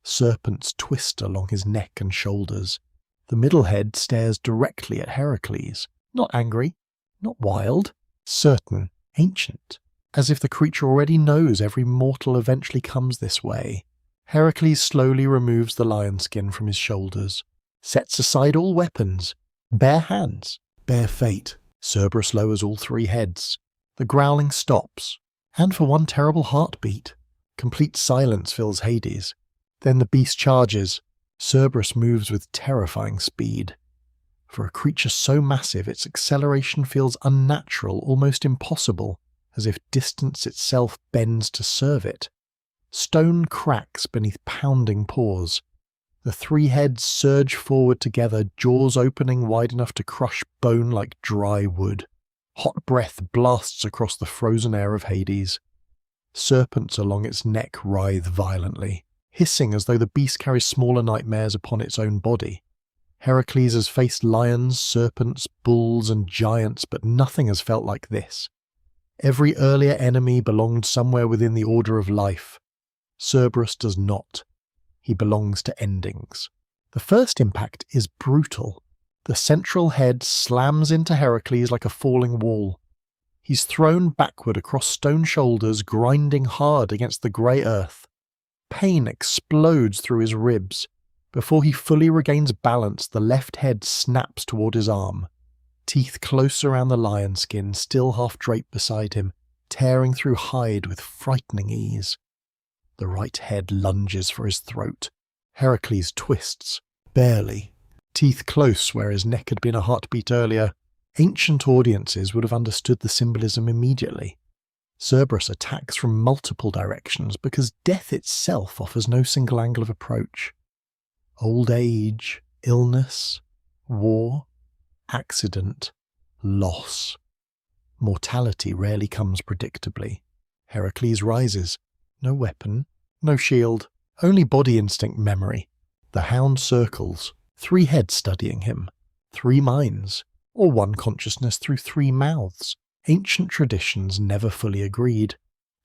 Serpents twist along his neck and shoulders. The middle head stares directly at Heracles. Not angry, not wild, certain, ancient. As if the creature already knows every mortal eventually comes this way. Heracles slowly removes the lion skin from his shoulders. Sets aside all weapons. Bare hands. Bare fate. Cerberus lowers all 3 heads. The growling stops. And for one terrible heartbeat, complete silence fills Hades. Then the beast charges. Cerberus moves with terrifying speed. For a creature so massive, its acceleration feels unnatural, almost impossible, as if distance itself bends to serve it. Stone cracks beneath pounding paws. The 3 heads surge forward together, jaws opening wide enough to crush bone like dry wood. Hot breath blasts across the frozen air of Hades. Serpents along its neck writhe violently, hissing as though the beast carries smaller nightmares upon its own body. Heracles has faced lions, serpents, bulls, and giants, but nothing has felt like this. Every earlier enemy belonged somewhere within the order of life. Cerberus does not. He belongs to endings. The first impact is brutal. The central head slams into Heracles like a falling wall. He's thrown backward across stone shoulders, grinding hard against the grey earth. Pain explodes through his ribs. Before he fully regains balance, the left head snaps toward his arm. Teeth close around the lion skin, still half draped beside him, tearing through hide with frightening ease. The right head lunges for his throat. Heracles twists, barely. Teeth close where his neck had been a heartbeat earlier. Ancient audiences would have understood the symbolism immediately. Cerberus attacks from multiple directions because death itself offers no single angle of approach. Old age, illness, war, accident, loss. Mortality rarely comes predictably. Heracles rises. No weapon, no shield, only body instinct memory. The hound circles, 3 heads studying him, 3 minds, or one consciousness through 3 mouths. Ancient traditions never fully agreed.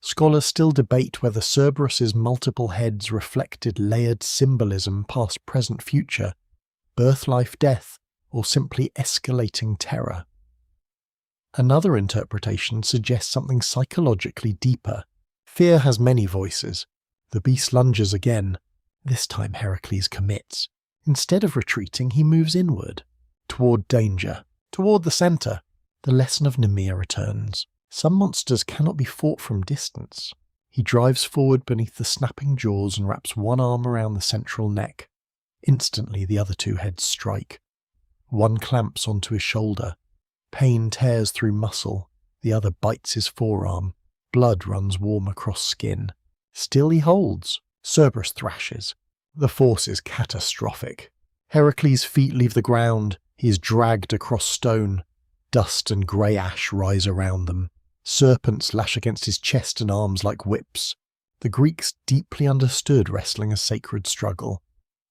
Scholars still debate whether Cerberus's multiple heads reflected layered symbolism past, present, future, birth, life, death, or simply escalating terror. Another interpretation suggests something psychologically deeper. Fear has many voices. The beast lunges again. This time Heracles commits. Instead of retreating, he moves inward, toward danger, toward the centre. The lesson of Nemea returns. Some monsters cannot be fought from distance. He drives forward beneath the snapping jaws and wraps one arm around the central neck. Instantly the other 2 heads strike. One clamps onto his shoulder. Pain tears through muscle. The other bites his forearm. Blood runs warm across skin. Still he holds. Cerberus thrashes. The force is catastrophic. Heracles' feet leave the ground. He is dragged across stone. Dust and grey ash rise around them. Serpents lash against his chest and arms like whips. The Greeks deeply understood wrestling a sacred struggle.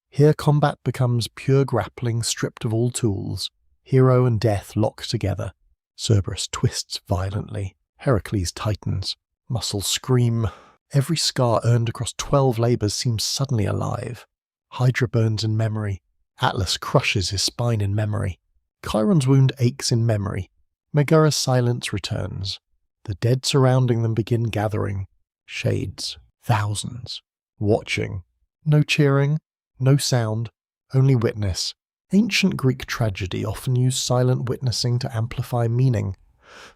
Here combat becomes pure grappling stripped of all tools. Hero and death lock together. Cerberus twists violently. Heracles tightens. Muscles scream. Every scar earned across 12 labours seems suddenly alive. Hydra burns in memory. Atlas crushes his spine in memory. Chiron's wound aches in memory. Megara's silence returns. The dead surrounding them begin gathering. Shades. Thousands. Watching. No cheering. No sound. Only witness. Ancient Greek tragedy often used silent witnessing to amplify meaning.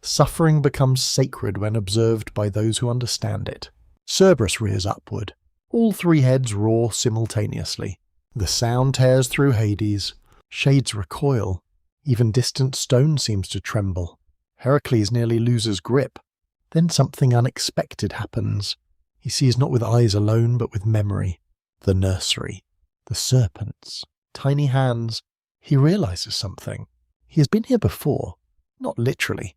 Suffering becomes sacred when observed by those who understand it. Cerberus rears upward. All three heads roar simultaneously. The sound tears through Hades. Shades recoil. Even distant stone seems to tremble. Heracles nearly loses grip. Then something unexpected happens. He sees not with eyes alone, but with memory. The nursery. The serpents. Tiny hands. He realizes something. He has been here before. Not literally,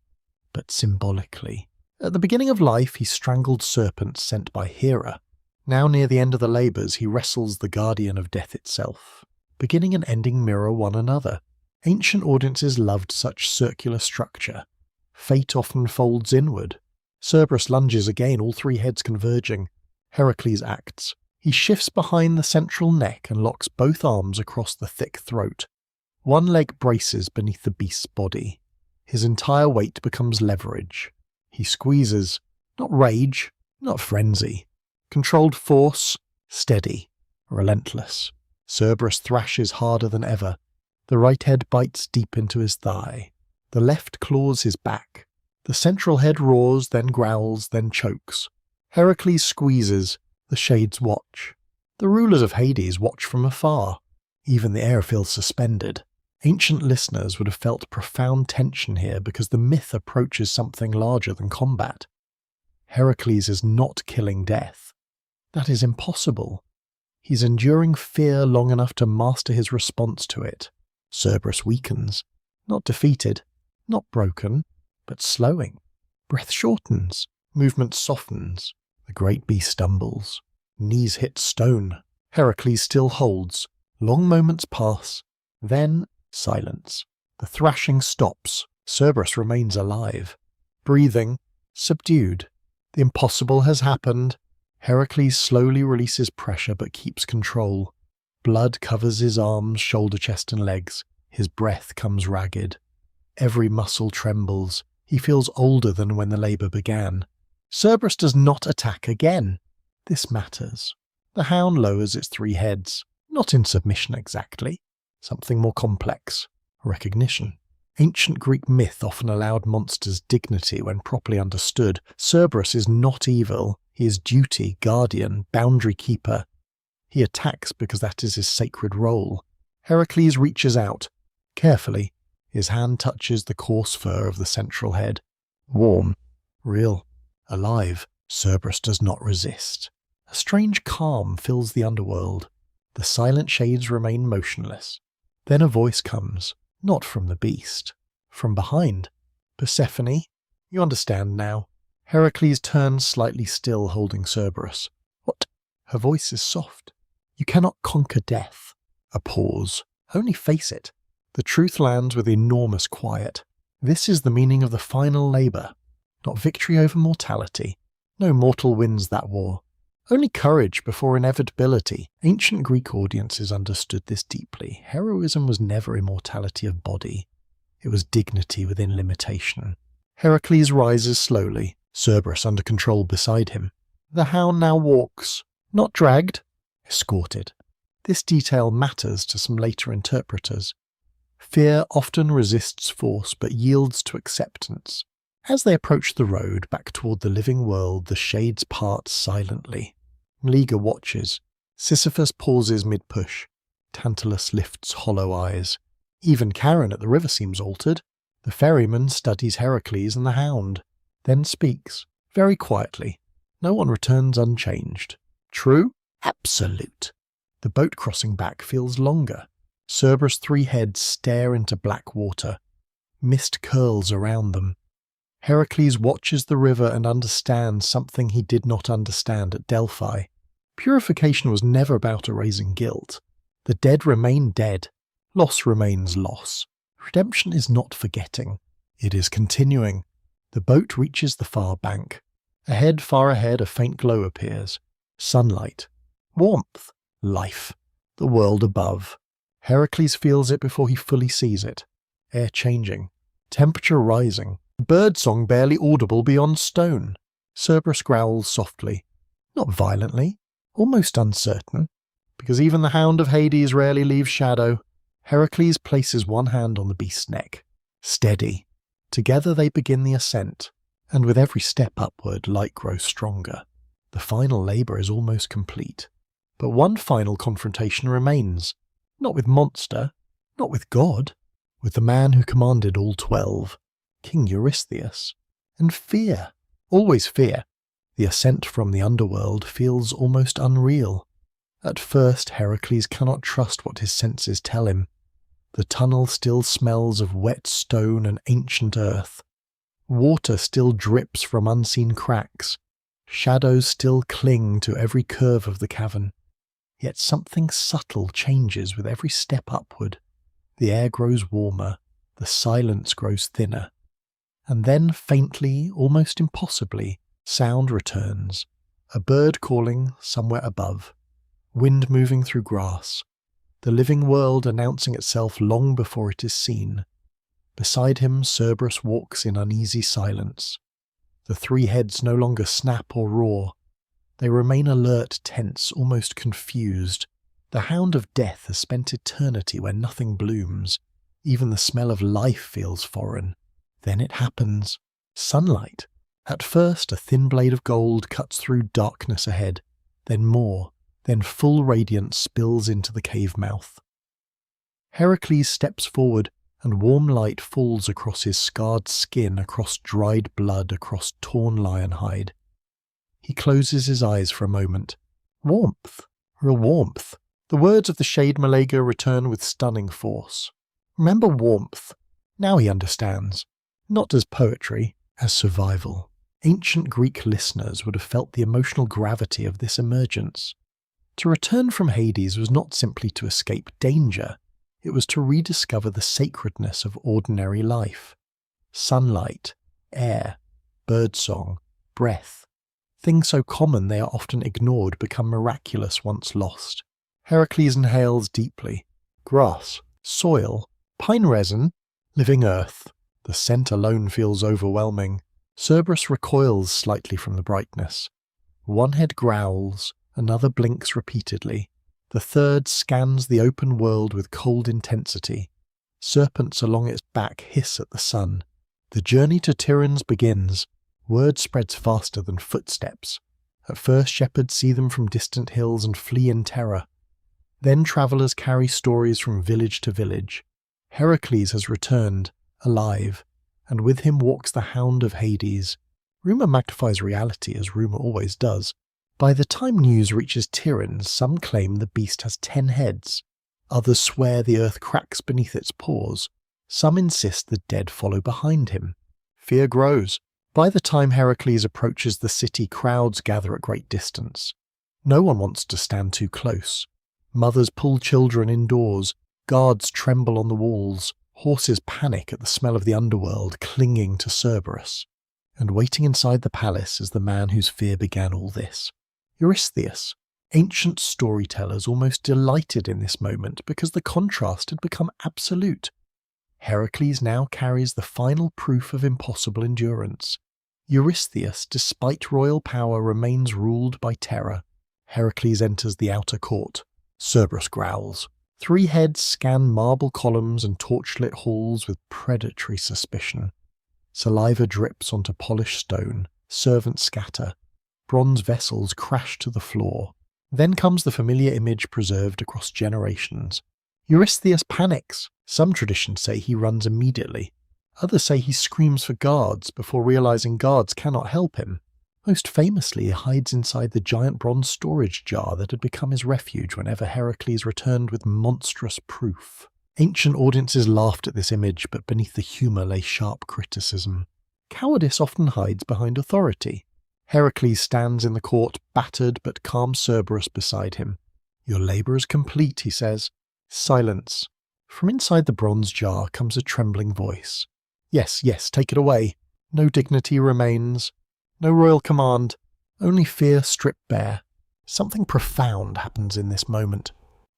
but symbolically. At the beginning of life, he strangled serpents sent by Hera. Now near the end of the labours, he wrestles the guardian of death itself. Beginning and ending mirror one another. Ancient audiences loved such circular structure. Fate often folds inward. Cerberus lunges again, all three heads converging. Heracles acts. He shifts behind the central neck and locks both arms across the thick throat. One leg braces beneath the beast's body. His entire weight becomes leverage. He squeezes. Not rage, not frenzy. Controlled force, steady, relentless. Cerberus thrashes harder than ever. The right head bites deep into his thigh. The left claws his back. The central head roars, then growls, then chokes. Heracles squeezes. The shades watch. The rulers of Hades watch from afar. Even the air feels suspended. Ancient listeners would have felt profound tension here because the myth approaches something larger than combat. Heracles is not killing death. That is impossible. He's enduring fear long enough to master his response to it. Cerberus weakens. Not defeated, not broken, but slowing. Breath shortens. Movement softens. The great beast stumbles. Knees hit stone. Heracles still holds. Long moments pass. Then silence. The thrashing stops. Cerberus remains alive. Breathing. Subdued. The impossible has happened. Heracles slowly releases pressure but keeps control. Blood covers his arms, shoulder, chest and legs. His breath comes ragged. Every muscle trembles. He feels older than when the labour began. Cerberus does not attack again. This matters. The hound lowers its three heads. Not in submission exactly. Something more complex. Recognition. Ancient Greek myth often allowed monsters dignity when properly understood. Cerberus is not evil. He is duty, guardian, boundary keeper. He attacks because that is his sacred role. Heracles reaches out. Carefully, his hand touches the coarse fur of the central head. Warm. Real. Alive. Cerberus does not resist. A strange calm fills the underworld. The silent shades remain motionless. Then a voice comes, not from the beast, from behind. Persephone, you understand now. Heracles turns slightly still, holding Cerberus. What? Her voice is soft. You cannot conquer death. A pause. Only face it. The truth lands with enormous quiet. This is the meaning of the final labour. Not victory over mortality. No mortal wins that war. Only courage before inevitability. Ancient Greek audiences understood this deeply. Heroism was never immortality of body. It was dignity within limitation. Heracles rises slowly, Cerberus under control beside him. The hound now walks, not dragged, escorted. This detail matters to some later interpreters. Fear often resists force but yields to acceptance. As they approach the road back toward the living world, the shades part silently. Liger watches. Sisyphus pauses mid-push. Tantalus lifts hollow eyes. Even Charon at the river seems altered. The ferryman studies Heracles and the hound, then speaks, very quietly. No one returns unchanged. True? Absolute. The boat crossing back feels longer. Cerberus' three heads stare into black water. Mist curls around them. Heracles watches the river and understands something he did not understand at Delphi. Purification was never about erasing guilt. The dead remain dead. Loss remains loss. Redemption is not forgetting. It is continuing. The boat reaches the far bank. Ahead, far ahead, a faint glow appears. Sunlight. Warmth. Life. The world above. Heracles feels it before he fully sees it. Air changing, temperature rising, birdsong barely audible beyond stone. Cerberus growls softly, not violently, almost uncertain, because even the hound of Hades rarely leaves shadow. Heracles places one hand on the beast's neck. Steady. Together they begin the ascent, and with every step upward, light grows stronger. The final labour is almost complete. But one final confrontation remains. Not with monster, not with God, with the man who commanded all 12, King Eurystheus. And fear. Always fear. The ascent from the underworld feels almost unreal. At first, Heracles cannot trust what his senses tell him. The tunnel still smells of wet stone and ancient earth. Water still drips from unseen cracks. Shadows still cling to every curve of the cavern. Yet something subtle changes with every step upward. The air grows warmer, the silence grows thinner. And then, faintly, almost impossibly, sound returns. A bird calling somewhere above. Wind moving through grass. The living world announcing itself long before it is seen. Beside him, Cerberus walks in uneasy silence. The three heads no longer snap or roar. They remain alert, tense, almost confused. The hound of death has spent eternity where nothing blooms. Even the smell of life feels foreign. Then it happens. Sunlight. At first, a thin blade of gold cuts through darkness ahead. Then more. Then full radiance spills into the cave mouth. Heracles steps forward, and warm light falls across his scarred skin, across dried blood, across torn lion hide. He closes his eyes for a moment. Warmth. Real warmth. The words of the Shade Malaga return with stunning force. Remember warmth. Now he understands. Not as poetry, as survival. Ancient Greek listeners would have felt the emotional gravity of this emergence. To return from Hades was not simply to escape danger. It was to rediscover the sacredness of ordinary life. Sunlight, air, birdsong, breath. Things so common they are often ignored become miraculous once lost. Heracles inhales deeply. Grass, soil, pine resin, living earth. The scent alone feels overwhelming. Cerberus recoils slightly from the brightness. One head growls, another blinks repeatedly. The third scans the open world with cold intensity. Serpents along its back hiss at the sun. The journey to Tiryns begins. Word spreads faster than footsteps. At first shepherds see them from distant hills and flee in terror. Then travellers carry stories from village to village. Heracles has returned, alive, and with him walks the hound of Hades. Rumour magnifies reality, as rumour always does. By the time news reaches Tiryns, some claim the beast has 10 heads. Others swear the earth cracks beneath its paws. Some insist the dead follow behind him. Fear grows. By the time Heracles approaches the city, crowds gather at great distance. No one wants to stand too close. Mothers pull children indoors. Guards tremble on the walls. Horses panic at the smell of the underworld, clinging to Cerberus. And waiting inside the palace is the man whose fear began all this. Eurystheus. Ancient storytellers almost delighted in this moment because the contrast had become absolute. Heracles now carries the final proof of impossible endurance. Eurystheus, despite royal power, remains ruled by terror. Heracles enters the outer court. Cerberus growls. 3 heads scan marble columns and torchlit halls with predatory suspicion. Saliva drips onto polished stone. Servants scatter. Bronze vessels crash to the floor. Then comes the familiar image preserved across generations. Eurystheus panics. Some traditions say he runs immediately. Others say he screams for guards before realizing guards cannot help him. Most famously, he hides inside the giant bronze storage jar that had become his refuge whenever Heracles returned with monstrous proof. Ancient audiences laughed at this image, but beneath the humour lay sharp criticism. Cowardice often hides behind authority. Heracles stands in the court, battered but calm Cerberus beside him. "Your labour is complete," he says. Silence. From inside the bronze jar comes a trembling voice. "Yes, yes, take it away. No dignity remains. No royal command. Only fear stripped bare." Something profound happens in this moment.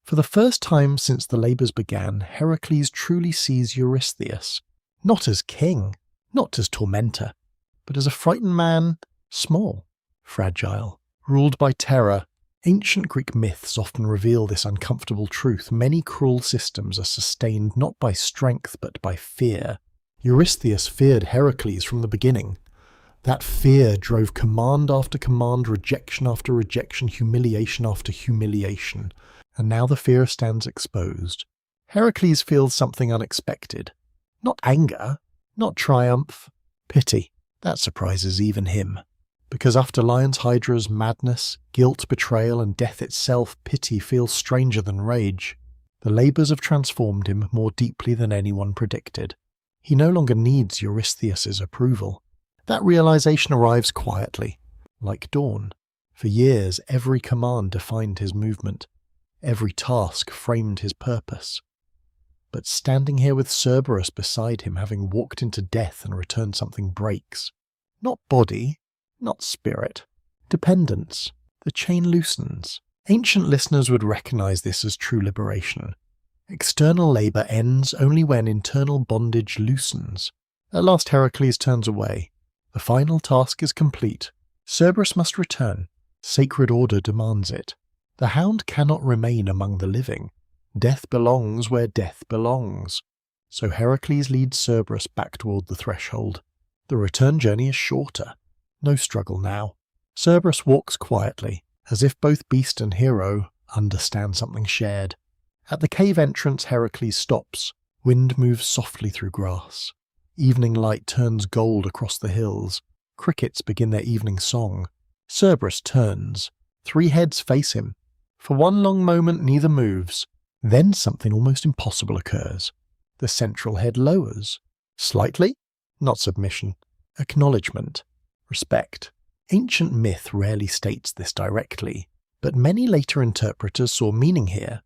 For the first time since the labours began, Heracles truly sees Eurystheus, not as king, not as tormentor, but as a frightened man, small, fragile, ruled by terror. Ancient Greek myths often reveal this uncomfortable truth. Many cruel systems are sustained not by strength but by fear. Eurystheus feared Heracles from the beginning. That fear drove command after command, rejection after rejection, humiliation after humiliation. And now the fear stands exposed. Heracles feels something unexpected. Not anger, not triumph, pity. That surprises even him. Because after Lion's Hydra's madness, guilt, betrayal, and death itself, pity feels stranger than rage. The labours have transformed him more deeply than anyone predicted. He no longer needs Eurystheus's approval. That realization arrives quietly, like dawn. For years, every command defined his movement. Every task framed his purpose. But standing here with Cerberus beside him, having walked into death and returned, something breaks. Not body, not spirit. Dependence. The chain loosens. Ancient listeners would recognize this as true liberation. External labor ends only when internal bondage loosens. At last Heracles turns away. The final task is complete. Cerberus must return. Sacred order demands it. The hound cannot remain among the living. Death belongs where death belongs. So Heracles leads Cerberus back toward the threshold. The return journey is shorter. No struggle now. Cerberus walks quietly, as if both beast and hero understand something shared. At the cave entrance, Heracles stops. Wind moves softly through grass. Evening light turns gold across the hills. Crickets begin their evening song. Cerberus turns. 3 heads face him. For one long moment neither moves. Then something almost impossible occurs. The central head lowers. Slightly? Not submission. Acknowledgement. Respect. Ancient myth rarely states this directly, but many later interpreters saw meaning here.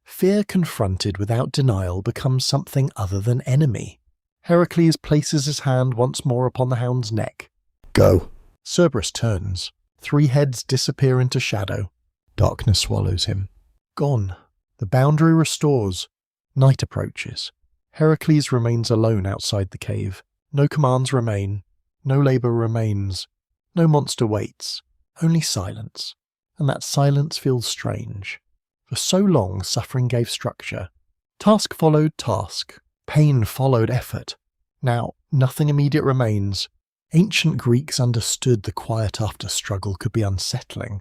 Fear confronted without denial becomes something other than enemy. Heracles places his hand once more upon the hound's neck. Go. Cerberus turns. 3 heads disappear into shadow. Darkness swallows him. Gone. The boundary restores. Night approaches. Heracles remains alone outside the cave. No commands remain. No labour remains. No monster waits. Only silence. And that silence feels strange. For so long, suffering gave structure. Task followed task. Pain followed effort. Now, nothing immediate remains. Ancient Greeks understood the quiet after struggle could be unsettling.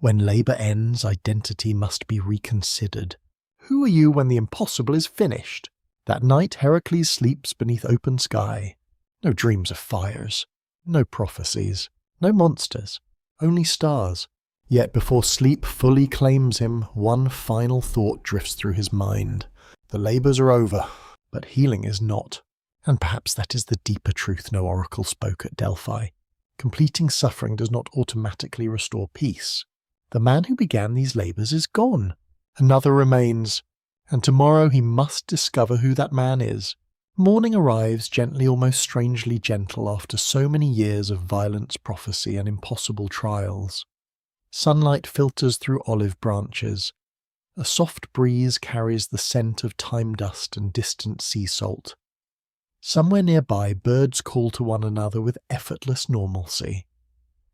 When labour ends, identity must be reconsidered. Who are you when the impossible is finished? That night, Heracles sleeps beneath open sky. No dreams of fires. No prophecies. No monsters. Only stars. Yet before sleep fully claims him, one final thought drifts through his mind. The labours are over, but healing is not. And perhaps that is the deeper truth no oracle spoke at Delphi. Completing suffering does not automatically restore peace. The man who began these labours is gone. Another remains, and tomorrow he must discover who that man is. Morning arrives gently, almost strangely gentle, after so many years of violence, prophecy, and impossible trials. Sunlight filters through olive branches. A soft breeze carries the scent of time dust and distant sea salt. Somewhere nearby, birds call to one another with effortless normalcy.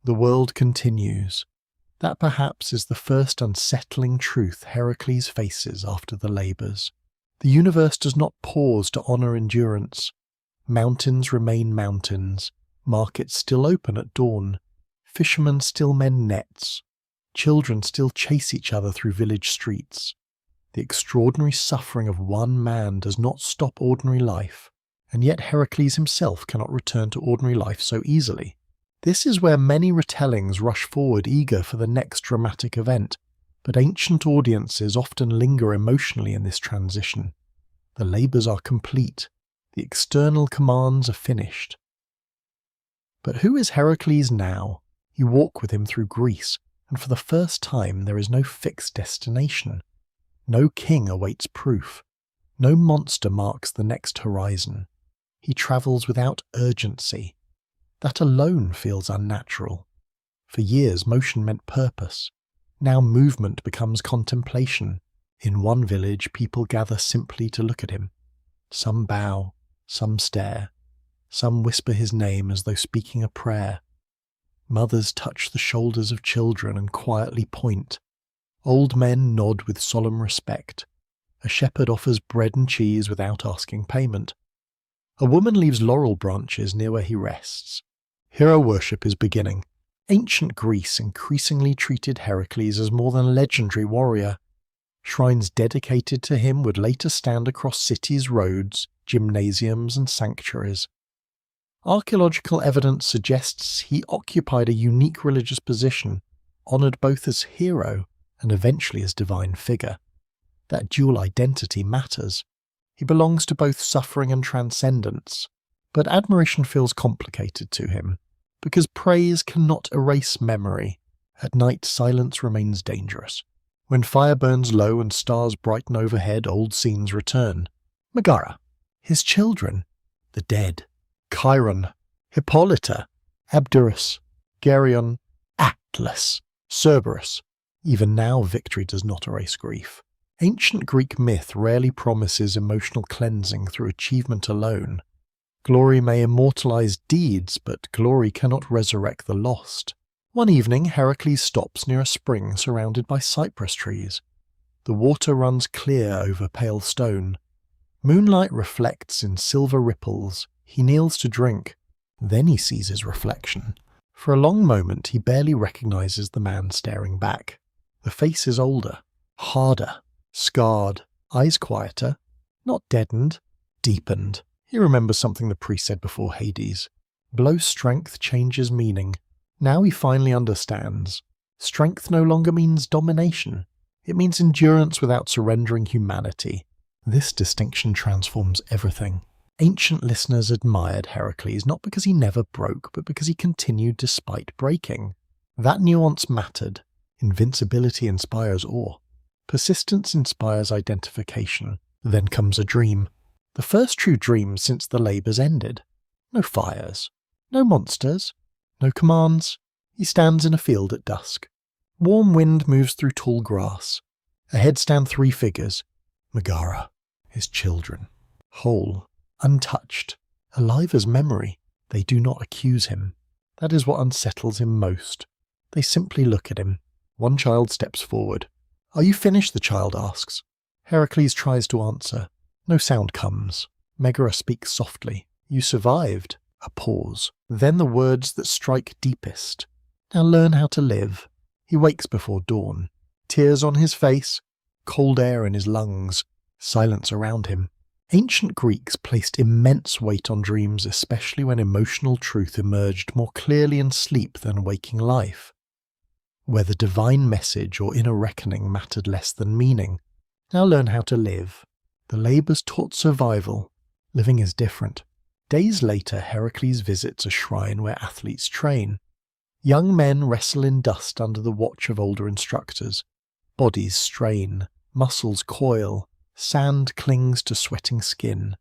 The world continues. That perhaps is the first unsettling truth Heracles faces after the labours. The universe does not pause to honour endurance. Mountains remain mountains. Markets still open at dawn. Fishermen still mend nets. Children still chase each other through village streets. The extraordinary suffering of one man does not stop ordinary life, and yet Heracles himself cannot return to ordinary life so easily. This is where many retellings rush forward eager for the next dramatic event, but ancient audiences often linger emotionally in this transition. The labours are complete. The external commands are finished. But who is Heracles now? You walk with him through Greece, and for the first time there is no fixed destination. No king awaits proof. No monster marks the next horizon. He travels without urgency. That alone feels unnatural. For years motion meant purpose. Now movement becomes contemplation. In one village, people gather simply to look at him. Some bow, some stare, some whisper his name as though speaking a prayer. Mothers touch the shoulders of children and quietly point. Old men nod with solemn respect. A shepherd offers bread and cheese without asking payment. A woman leaves laurel branches near where he rests. Hero worship is beginning. Ancient Greece increasingly treated Heracles as more than a legendary warrior. Shrines dedicated to him would later stand across cities' roads, gymnasiums, and sanctuaries. Archaeological evidence suggests he occupied a unique religious position, honoured both as hero and eventually as divine figure. That dual identity matters. He belongs to both suffering and transcendence, but admiration feels complicated to him, because praise cannot erase memory. At night, silence remains dangerous. When fire burns low and stars brighten overhead, old scenes return. Megara, his children, the dead, Chiron, Hippolyta, Abderus, Geryon, Atlas, Cerberus. Even now, victory does not erase grief. Ancient Greek myth rarely promises emotional cleansing through achievement alone. Glory may immortalize deeds, but glory cannot resurrect the lost. One evening, Heracles stops near a spring surrounded by cypress trees. The water runs clear over pale stone. Moonlight reflects in silver ripples. He kneels to drink. Then he sees his reflection. For a long moment, he barely recognizes the man staring back. The face is older, harder, scarred, eyes quieter, not deadened, deepened. He remembers something the priest said before Hades. Below strength changes meaning. Now he finally understands. Strength no longer means domination. It means endurance without surrendering humanity. This distinction transforms everything. Ancient listeners admired Heracles not because he never broke, but because he continued despite breaking. That nuance mattered. Invincibility inspires awe. Persistence inspires identification. Then comes a dream. The first true dream since the labours ended. No fires. No monsters. No commands. He stands in a field at dusk. Warm wind moves through tall grass. Ahead stand three figures. Megara, his children. Whole. Untouched. Alive as memory. They do not accuse him. That is what unsettles him most. They simply look at him. One child steps forward. "Are you finished?" the child asks. Heracles tries to answer. No sound comes. Megara speaks softly. "You survived." A pause. Then the words that strike deepest. "Now learn how to live." He wakes before dawn. Tears on his face, cold air in his lungs, silence around him. Ancient Greeks placed immense weight on dreams, especially when emotional truth emerged more clearly in sleep than waking life. Whether divine message or inner reckoning mattered less than meaning. Now learn how to live. The labours taught survival. Living is different. Days later, Heracles visits a shrine where athletes train. Young men wrestle in dust under the watch of older instructors. Bodies strain, muscles coil, sand clings to sweating skin.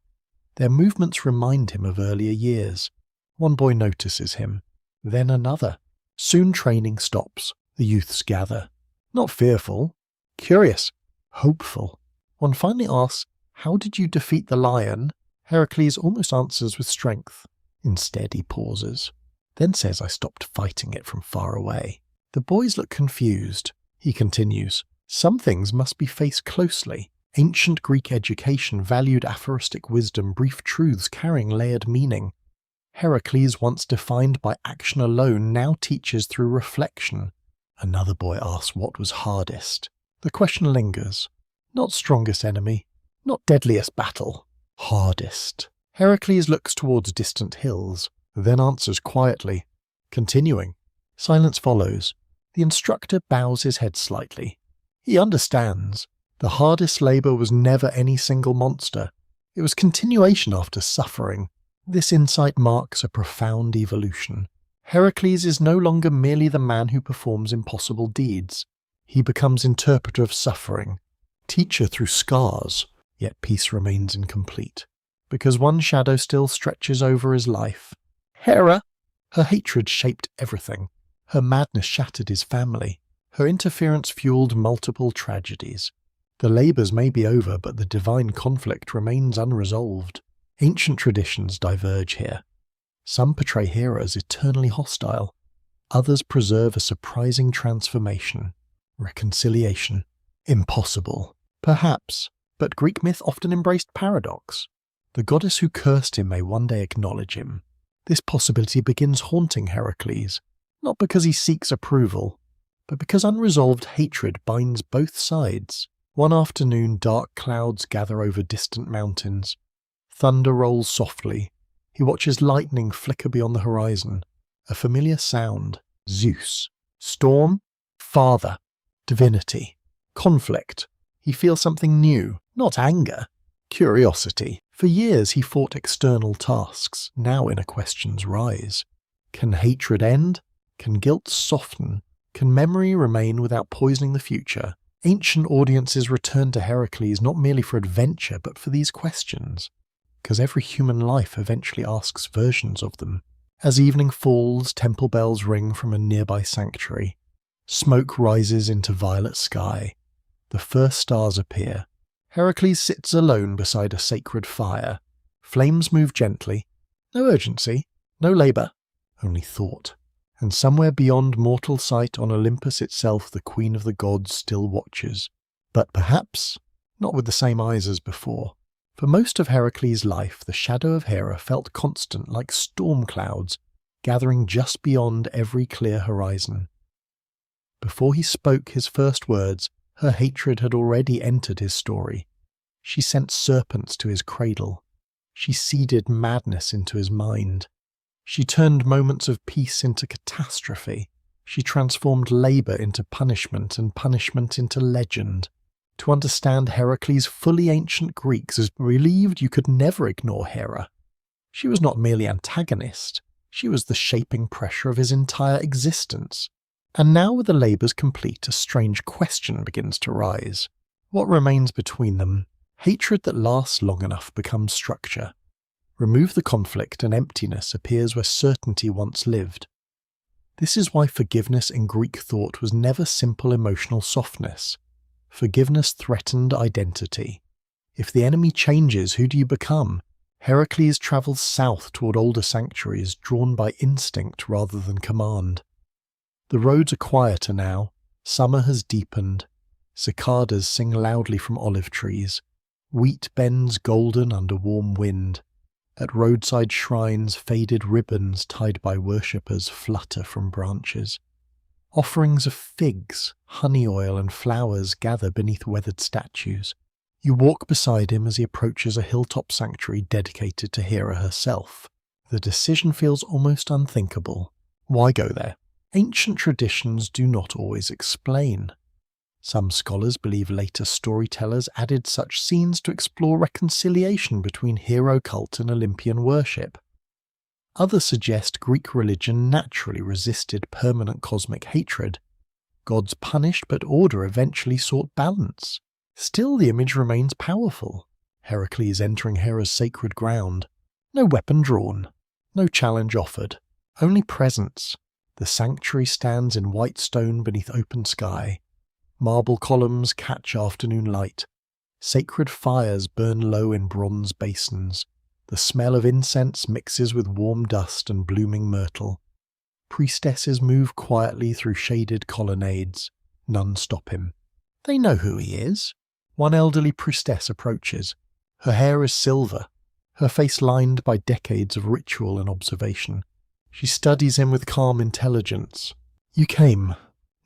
Their movements remind him of earlier years. One boy notices him, then another. Soon training stops. The youths gather. Not fearful, curious, hopeful. One finally asks, "How did you defeat the lion?" Heracles almost answers with strength. Instead he pauses, then says, "I stopped fighting it from far away." The boys look confused. He continues, "Some things must be faced closely. Ancient Greek education valued aphoristic wisdom, brief truths carrying layered meaning. Heracles, once defined by action alone, now teaches through reflection." Another boy asks what was hardest. The question lingers. Not strongest enemy, not deadliest battle. Hardest. Heracles looks towards distant hills, then answers quietly. Continuing. Silence follows. The instructor bows his head slightly. He understands. The hardest labour was never any single monster. It was continuation after suffering. This insight marks a profound evolution. Heracles is no longer merely the man who performs impossible deeds. He becomes interpreter of suffering, teacher through scars, yet peace remains incomplete, because one shadow still stretches over his life. Hera! Her hatred shaped everything. Her madness shattered his family. Her interference fueled multiple tragedies. The labours may be over, but the divine conflict remains unresolved. Ancient traditions diverge here. Some portray Hera as eternally hostile. Others preserve a surprising transformation. Reconciliation. Impossible. Perhaps, but Greek myth often embraced paradox. The goddess who cursed him may one day acknowledge him. This possibility begins haunting Heracles, not because he seeks approval, but because unresolved hatred binds both sides. One afternoon, dark clouds gather over distant mountains. Thunder rolls softly. He watches lightning flicker beyond the horizon. A familiar sound. Zeus. Storm. Father. Divinity. Conflict. He feels something new, not anger. Curiosity. For years he fought external tasks. Now inner questions rise. Can hatred end? Can guilt soften? Can memory remain without poisoning the future? Ancient audiences return to Heracles not merely for adventure, but for these questions, because every human life eventually asks versions of them. As evening falls, temple bells ring from a nearby sanctuary. Smoke rises into violet sky. The first stars appear. Heracles sits alone beside a sacred fire. Flames move gently. No urgency, no labour, only thought. And somewhere beyond mortal sight on Olympus itself the Queen of the Gods still watches. But perhaps not with the same eyes as before. For most of Heracles' life, the shadow of Hera felt constant like storm clouds, gathering just beyond every clear horizon. Before he spoke his first words, her hatred had already entered his story. She sent serpents to his cradle. She seeded madness into his mind. She turned moments of peace into catastrophe. She transformed labour into punishment and punishment into legend. To understand Heracles, fully ancient Greeks believed you could never ignore Hera. She was not merely antagonist, she was the shaping pressure of his entire existence. And now with the labours complete, a strange question begins to rise. What remains between them? Hatred that lasts long enough becomes structure. Remove the conflict and emptiness appears where certainty once lived. This is why forgiveness in Greek thought was never simple emotional softness. Forgiveness threatened identity. If the enemy changes, who do you become? Heracles travels south toward older sanctuaries, drawn by instinct rather than command. The roads are quieter now. Summer has deepened. Cicadas sing loudly from olive trees. Wheat bends golden under warm wind. At roadside shrines, faded ribbons tied by worshippers flutter from branches. Offerings of figs, honey oil and flowers gather beneath weathered statues. You walk beside him as he approaches a hilltop sanctuary dedicated to Hera herself. The decision feels almost unthinkable. Why go there? Ancient traditions do not always explain. Some scholars believe later storytellers added such scenes to explore reconciliation between hero cult and Olympian worship. Others suggest Greek religion naturally resisted permanent cosmic hatred. Gods punished, but order eventually sought balance. Still, the image remains powerful. Heracles entering Hera's sacred ground. No weapon drawn. No challenge offered. Only presence. The sanctuary stands in white stone beneath open sky. Marble columns catch afternoon light. Sacred fires burn low in bronze basins. The smell of incense mixes with warm dust and blooming myrtle. Priestesses move quietly through shaded colonnades. None stop him. They know who he is. One elderly priestess approaches. Her hair is silver, her face lined by decades of ritual and observation. She studies him with calm intelligence. You came.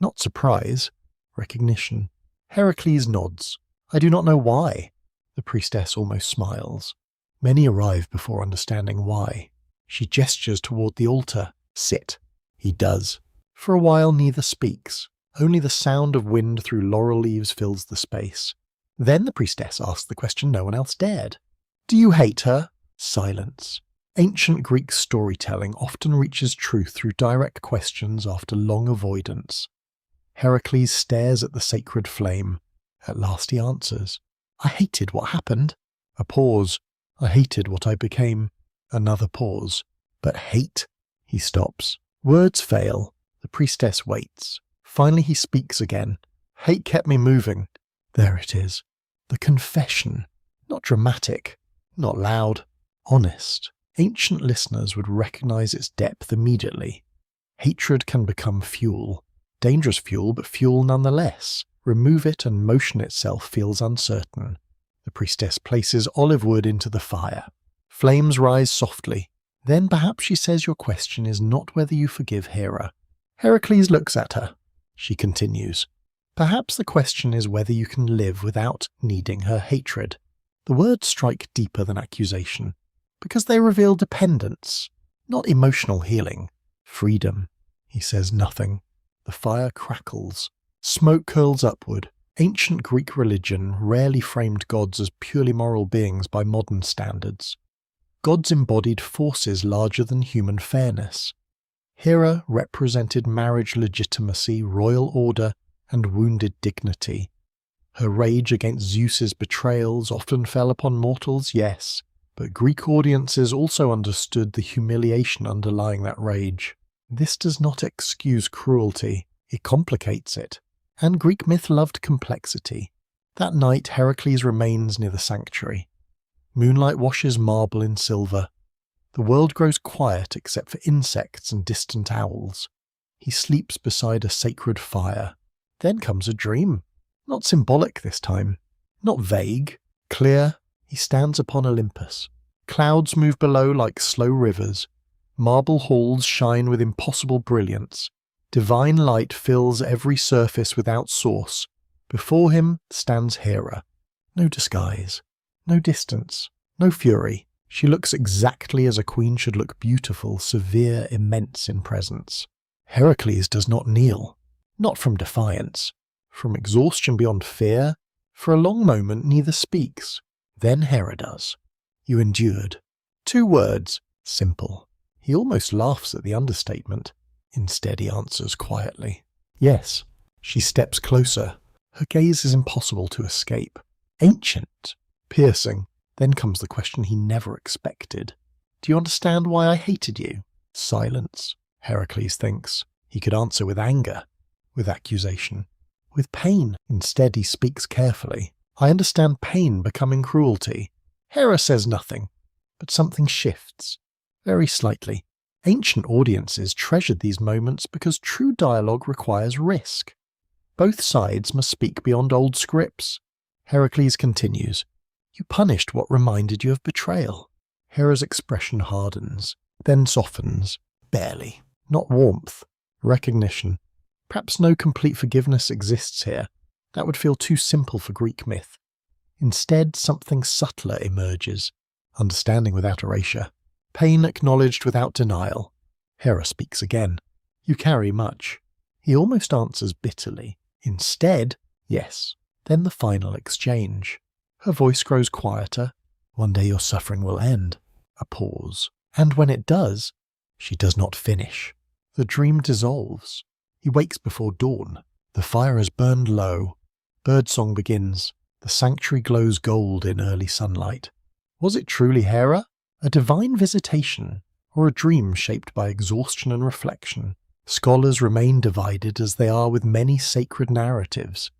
Not surprise. Recognition. Heracles nods. I do not know why. The priestess almost smiles. Many arrive before understanding why. She gestures toward the altar. Sit. He does. For a while neither speaks. Only the sound of wind through laurel leaves fills the space. Then the priestess asks the question no one else dared. Do you hate her? Silence. Ancient Greek storytelling often reaches truth through direct questions after long avoidance. Heracles stares at the sacred flame. At last he answers. I hated what happened. A pause. I hated what I became. Another pause. But hate? He stops. Words fail. The priestess waits. Finally he speaks again. Hate kept me moving. There it is. The confession. Not dramatic, not loud, honest. Ancient listeners would recognize its depth immediately. Hatred can become fuel. Dangerous fuel, but fuel nonetheless. Remove it and motion itself feels uncertain. The priestess places olive wood into the fire. Flames rise softly. Then perhaps she says your question is not whether you forgive Hera. Heracles looks at her. She continues. Perhaps the question is whether you can live without needing her hatred. The words strike deeper than accusation, because they reveal dependence, not emotional healing. Freedom. He says nothing. The fire crackles. Smoke curls upward. Ancient Greek religion rarely framed gods as purely moral beings by modern standards. Gods embodied forces larger than human fairness. Hera represented marriage legitimacy, royal order, and wounded dignity. Her rage against Zeus's betrayals often fell upon mortals, yes, but Greek audiences also understood the humiliation underlying that rage. This does not excuse cruelty, it complicates it. And Greek myth loved complexity. That night Heracles remains near the sanctuary. Moonlight washes marble in silver. The world grows quiet except for insects and distant owls. He sleeps beside a sacred fire. Then comes a dream. Not symbolic this time. Not vague. Clear. He stands upon Olympus. Clouds move below like slow rivers. Marble halls shine with impossible brilliance. Divine light fills every surface without source. Before him stands Hera. No disguise. No distance. No fury. She looks exactly as a queen should look, beautiful, severe, immense in presence. Heracles does not kneel. Not from defiance. From exhaustion beyond fear. For a long moment neither speaks. Then Hera does. You endured. 2 words. Simple. He almost laughs at the understatement. Instead he answers quietly. Yes. She steps closer. Her gaze is impossible to escape. Ancient. Piercing. Then comes the question he never expected. Do you understand why I hated you? Silence. Heracles thinks. He could answer with anger. With accusation. With pain. Instead he speaks carefully. I understand pain becoming cruelty. Hera says nothing. But something shifts. Very slightly. Ancient audiences treasured these moments because true dialogue requires risk. Both sides must speak beyond old scripts. Heracles continues. You punished what reminded you of betrayal. Hera's expression hardens, then softens. Barely. Not warmth. Recognition. Perhaps no complete forgiveness exists here. That would feel too simple for Greek myth. Instead, something subtler emerges. Understanding without erasure. Pain acknowledged without denial. Hera speaks again. You carry much. He almost answers bitterly. Instead, yes. Then the final exchange. Her voice grows quieter. One day your suffering will end. A pause. And when it does, she does not finish. The dream dissolves. He wakes before dawn. The fire has burned low. Birdsong begins. The sanctuary glows gold in early sunlight. Was it truly Hera? A divine visitation, or a dream shaped by exhaustion and reflection? Scholars remain divided as they are with many sacred narratives.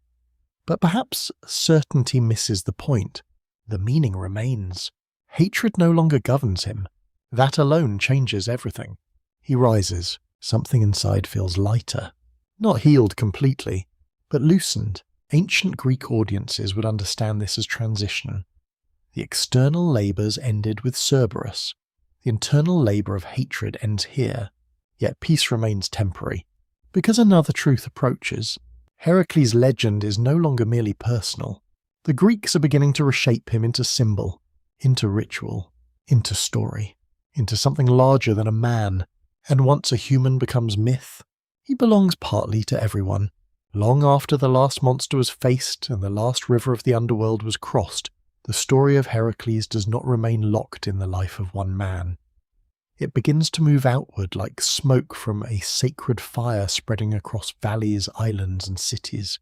But perhaps certainty misses the point. The meaning remains. Hatred no longer governs him. That alone changes everything. He rises. Something inside feels lighter. Not healed completely, but loosened. Ancient Greek audiences would understand this as transition. The external labours ended with Cerberus. The internal labour of hatred ends here. Yet peace remains temporary. Because another truth approaches, Heracles' legend is no longer merely personal. The Greeks are beginning to reshape him into symbol, into ritual, into story, into something larger than a man. And once a human becomes myth, he belongs partly to everyone. Long after the last monster was faced and the last river of the underworld was crossed, the story of Heracles does not remain locked in the life of one man. It begins to move outward like smoke from a sacred fire spreading across valleys, islands, and cities.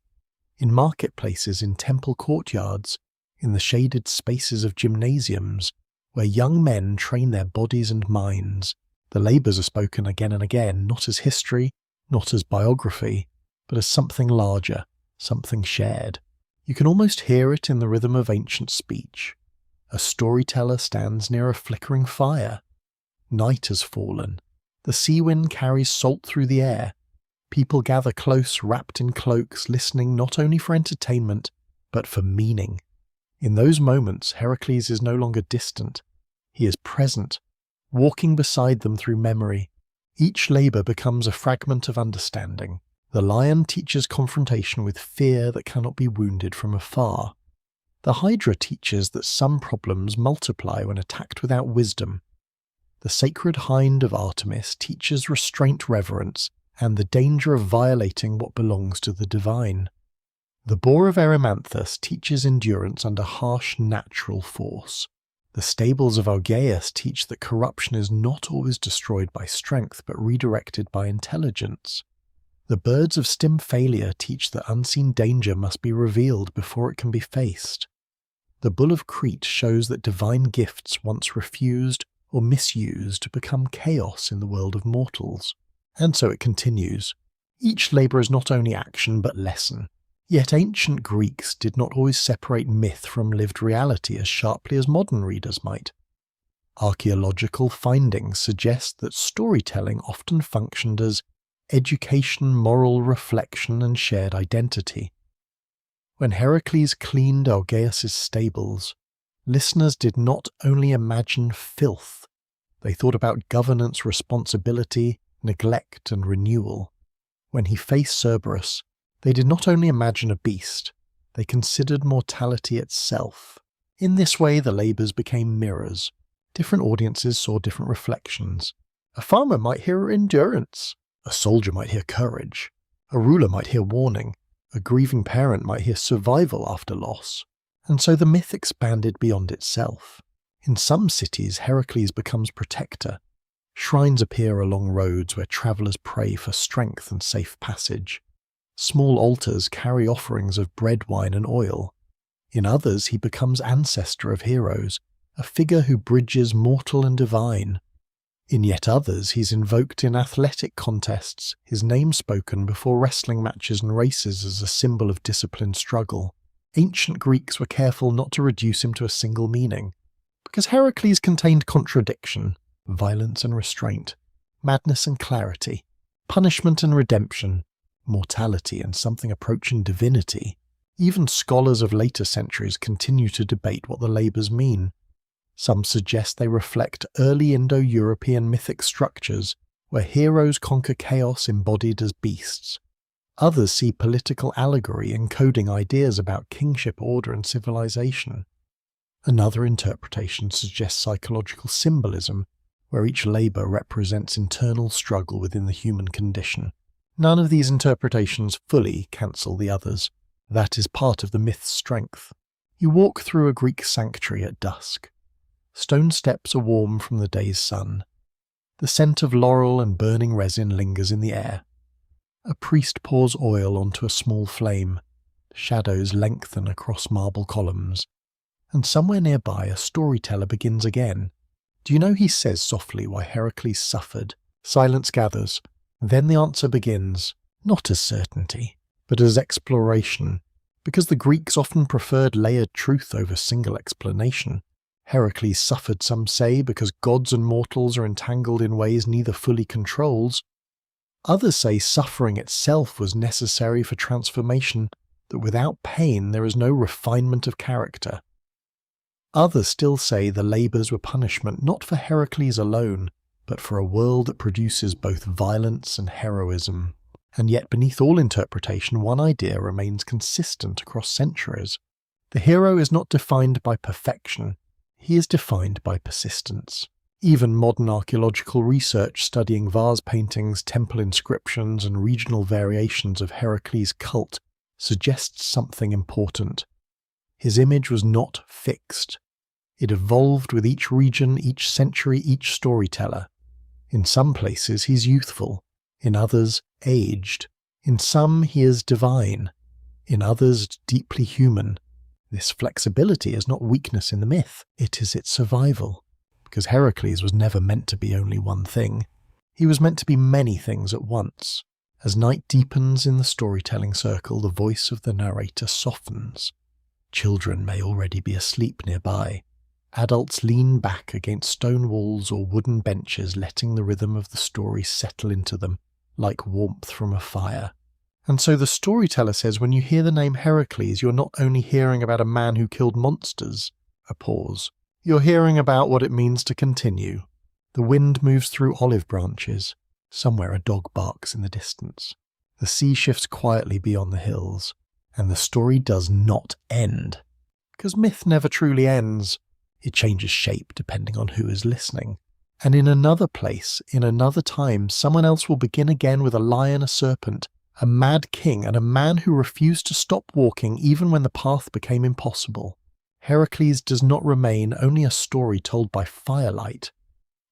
In marketplaces, in temple courtyards, in the shaded spaces of gymnasiums, where young men train their bodies and minds, the labours are spoken again and again, not as history, not as biography, but as something larger, something shared. You can almost hear it in the rhythm of ancient speech. A storyteller stands near a flickering fire. Night has fallen. The sea wind carries salt through the air. People gather close, wrapped in cloaks, listening not only for entertainment, but for meaning. In those moments, Heracles is no longer distant. He is present, walking beside them through memory. Each labour becomes a fragment of understanding. The lion teaches confrontation with fear that cannot be wounded from afar. The hydra teaches that some problems multiply when attacked without wisdom. The sacred hind of Artemis teaches restraint, reverence, and the danger of violating what belongs to the divine. The boar of Erymanthus teaches endurance under harsh natural force. The stables of Augeas teach that corruption is not always destroyed by strength, but redirected by intelligence. The birds of Stymphalia teach that unseen danger must be revealed before it can be faced. The bull of Crete shows that divine gifts once refused or misused become chaos in the world of mortals. And so it continues. Each labour is not only action but lesson. Yet ancient Greeks did not always separate myth from lived reality as sharply as modern readers might. Archaeological findings suggest that storytelling often functioned as education, moral reflection, and shared identity. When Heracles cleaned Augeas' stables, listeners did not only imagine filth, they thought about governance, responsibility, neglect, and renewal. When he faced Cerberus, they did not only imagine a beast, they considered mortality itself. In this way, the labours became mirrors. Different audiences saw different reflections. A farmer might hear endurance. A soldier might hear courage. A ruler might hear warning. A grieving parent might hear survival after loss. And so the myth expanded beyond itself. In some cities, Heracles becomes protector. Shrines appear along roads where travellers pray for strength and safe passage. Small altars carry offerings of bread, wine, and oil. In others, he becomes ancestor of heroes, a figure who bridges mortal and divine. In yet others, he's invoked in athletic contests, his name spoken before wrestling matches and races as a symbol of disciplined struggle. Ancient Greeks were careful not to reduce him to a single meaning, because Heracles contained contradiction, violence and restraint, madness and clarity, punishment and redemption, mortality and something approaching divinity. Even scholars of later centuries continue to debate what the labours mean. Some suggest they reflect early Indo-European mythic structures where heroes conquer chaos embodied as beasts. Others see political allegory encoding ideas about kingship, order, and civilization. Another interpretation suggests psychological symbolism, where each labour represents internal struggle within the human condition. None of these interpretations fully cancel the others. That is part of the myth's strength. You walk through a Greek sanctuary at dusk. Stone steps are warm from the day's sun. The scent of laurel and burning resin lingers in the air. A priest pours oil onto a small flame. Shadows lengthen across marble columns. And somewhere nearby a storyteller begins again. Do you know he says softly why Heracles suffered? Silence gathers. Then the answer begins, not as certainty, but as exploration, because the Greeks often preferred layered truth over single explanation. Heracles suffered, some say, because gods and mortals are entangled in ways neither fully controls. Others say suffering itself was necessary for transformation, that without pain there is no refinement of character. Others still say the labours were punishment not for Heracles alone, but for a world that produces both violence and heroism. And yet beneath all interpretation, one idea remains consistent across centuries. The hero is not defined by perfection, he is defined by persistence. Even modern archaeological research studying vase paintings, temple inscriptions, and regional variations of Heracles' cult suggests something important. His image was not fixed. It evolved with each region, each century, each storyteller. In some places he's youthful, in others aged. In some he is divine, in others deeply human. This flexibility is not weakness in the myth, it is its survival. Because Heracles was never meant to be only one thing. He was meant to be many things at once. As night deepens in the storytelling circle, the voice of the narrator softens. Children may already be asleep nearby. Adults lean back against stone walls or wooden benches, letting the rhythm of the story settle into them, like warmth from a fire. And so the storyteller says when you hear the name Heracles, you're not only hearing about a man who killed monsters, a pause, you're hearing about what it means to continue. The wind moves through olive branches. Somewhere a dog barks in the distance. The sea shifts quietly beyond the hills. And the story does not end. Because myth never truly ends. It changes shape depending on who is listening. And in another place, in another time, someone else will begin again with a lion, a serpent, a mad king, and a man who refused to stop walking even when the path became impossible. Heracles does not remain only a story told by firelight.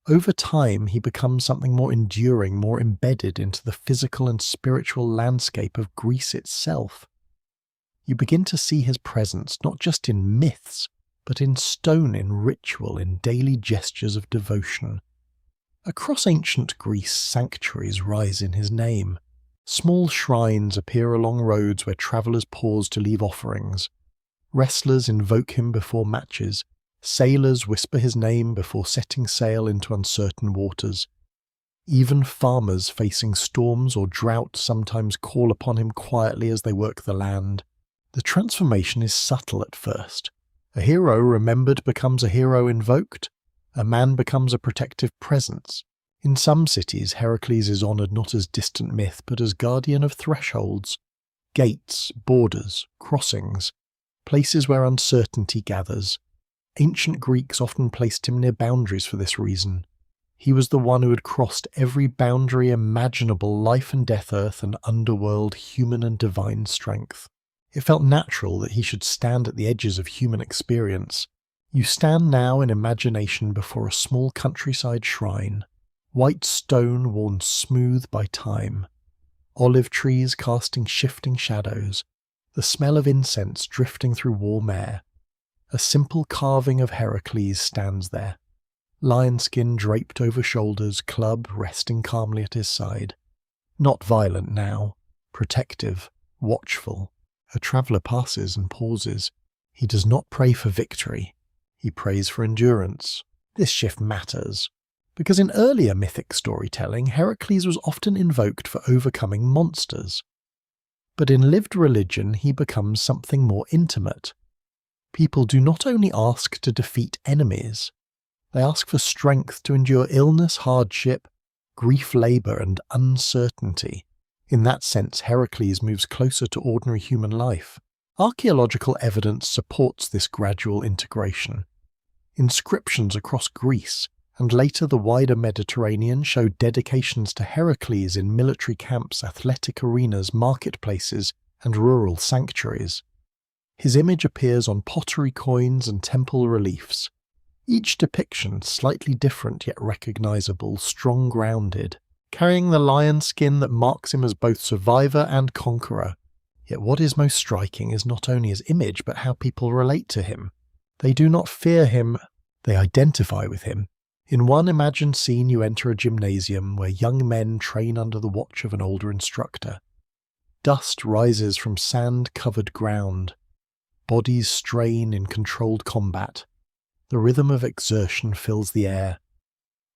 Over time, he becomes something more enduring, more embedded into the physical and spiritual landscape of Greece itself. You begin to see his presence not just in myths, but in stone, in ritual, in daily gestures of devotion. Across ancient Greece, sanctuaries rise in his name. Small shrines appear along roads where travellers pause to leave offerings. Wrestlers invoke him before matches. Sailors whisper his name before setting sail into uncertain waters. Even farmers facing storms or drought sometimes call upon him quietly as they work the land. The transformation is subtle at first. A hero remembered becomes a hero invoked. A man becomes a protective presence. In some cities, Heracles is honoured not as distant myth, but as guardian of thresholds, gates, borders, crossings, places where uncertainty gathers. Ancient Greeks often placed him near boundaries for this reason. He was the one who had crossed every boundary imaginable, life and death, earth and underworld, human and divine strength. It felt natural that he should stand at the edges of human experience. You stand now in imagination before a small countryside shrine, white stone worn smooth by time, olive trees casting shifting shadows, the smell of incense drifting through warm air. A simple carving of Heracles stands there, lion skin draped over shoulders, club resting calmly at his side. Not violent now, protective, watchful. A traveller passes and pauses. He does not pray for victory. He prays for endurance. This shift matters, because in earlier mythic storytelling, Heracles was often invoked for overcoming monsters. But in lived religion, he becomes something more intimate. People do not only ask to defeat enemies, they ask for strength to endure illness, hardship, grief, labour, and uncertainty. In that sense, Heracles moves closer to ordinary human life. Archaeological evidence supports this gradual integration. Inscriptions across Greece and later the wider Mediterranean show dedications to Heracles in military camps, athletic arenas, marketplaces, and rural sanctuaries. His image appears on pottery coins and temple reliefs, each depiction slightly different yet recognizable, strong-grounded, carrying the lion skin that marks him as both survivor and conqueror. Yet what is most striking is not only his image, but how people relate to him. They do not fear him, they identify with him. In one imagined scene you enter a gymnasium where young men train under the watch of an older instructor. Dust rises from sand-covered ground. Bodies strain in controlled combat. The rhythm of exertion fills the air.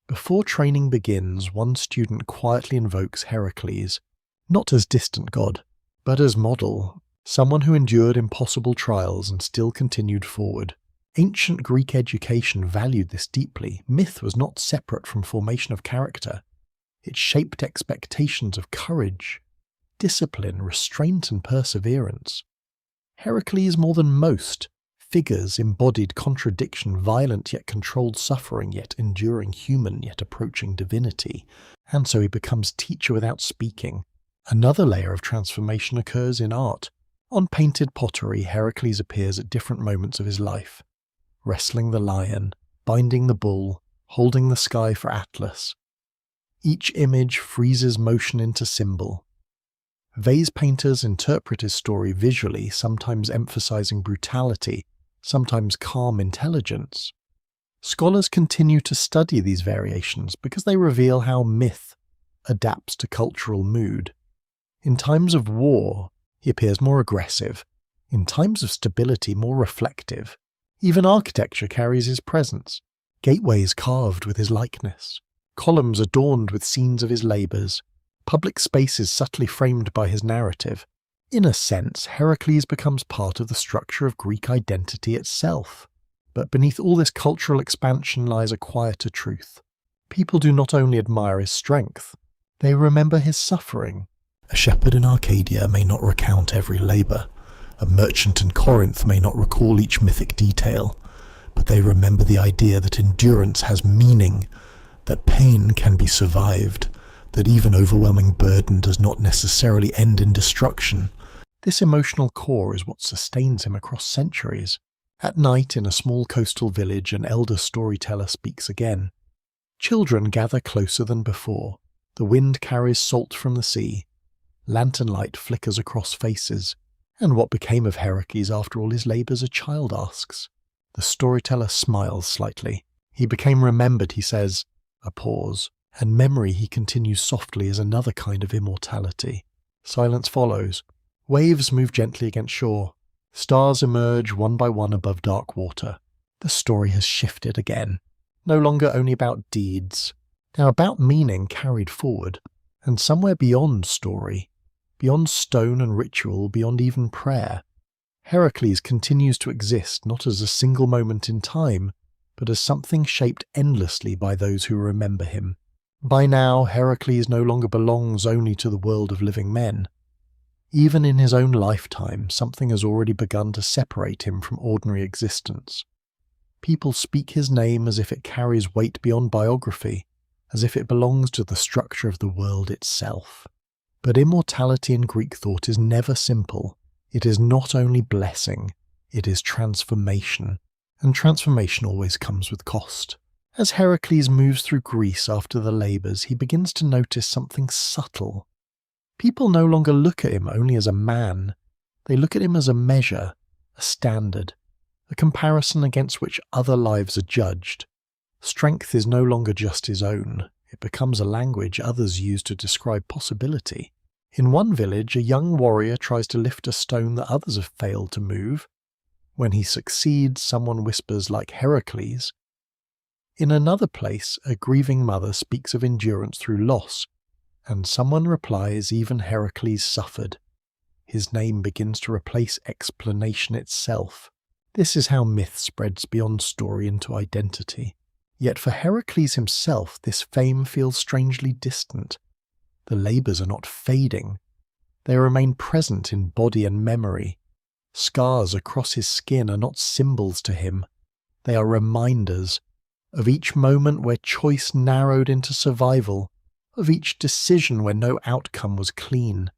Before training begins, one student quietly invokes Heracles, not as distant god, but as model, someone who endured impossible trials and still continued forward. Ancient Greek education valued this deeply. Myth was not separate from formation of character. It shaped expectations of courage, discipline, restraint, and perseverance. Heracles, more than most, figures embodied contradiction, violent yet controlled suffering, yet enduring, human yet approaching divinity. And so he becomes teacher without speaking. Another layer of transformation occurs in art. On painted pottery, Heracles appears at different moments of his life. Wrestling the lion, binding the bull, holding the sky for Atlas. Each image freezes motion into symbol. Vase painters interpret his story visually, sometimes emphasizing brutality, sometimes calm intelligence. Scholars continue to study these variations because they reveal how myth adapts to cultural mood. In times of war, he appears more aggressive. In times of stability, more reflective. Even architecture carries his presence. Gateways carved with his likeness. Columns adorned with scenes of his labours. Public spaces subtly framed by his narrative. In a sense, Heracles becomes part of the structure of Greek identity itself. But beneath all this cultural expansion lies a quieter truth. People do not only admire his strength, they remember his suffering. A shepherd in Arcadia may not recount every labour. A merchant in Corinth may not recall each mythic detail, but they remember the idea that endurance has meaning, that pain can be survived, that even overwhelming burden does not necessarily end in destruction. This emotional core is what sustains him across centuries. At night, in a small coastal village, an elder storyteller speaks again. Children gather closer than before. The wind carries salt from the sea. Lantern light flickers across faces. And what became of Heracles after all his labours, a child asks. The storyteller smiles slightly. He became remembered, he says. A pause. And memory, he continues softly, is another kind of immortality. Silence follows. Waves move gently against shore. Stars emerge one by one above dark water. The story has shifted again. No longer only about deeds. Now about meaning carried forward. And somewhere beyond story. Beyond stone and ritual, beyond even prayer. Heracles continues to exist not as a single moment in time, but as something shaped endlessly by those who remember him. By now, Heracles no longer belongs only to the world of living men. Even in his own lifetime, something has already begun to separate him from ordinary existence. People speak his name as if it carries weight beyond biography, as if it belongs to the structure of the world itself. But immortality in Greek thought is never simple. It is not only blessing, it is transformation. And transformation always comes with cost. As Heracles moves through Greece after the labours, he begins to notice something subtle. People no longer look at him only as a man. They look at him as a measure, a standard, a comparison against which other lives are judged. Strength is no longer just his own. It becomes a language others use to describe possibility. In one village, a young warrior tries to lift a stone that others have failed to move. When he succeeds, someone whispers like Heracles. In another place, a grieving mother speaks of endurance through loss, and someone replies even Heracles suffered. His name begins to replace explanation itself. This is how myth spreads beyond story into identity. Yet for Heracles himself, this fame feels strangely distant. The labours are not fading. They remain present in body and memory. Scars across his skin are not symbols to him. They are reminders of each moment where choice narrowed into survival, of each decision where no outcome was clean.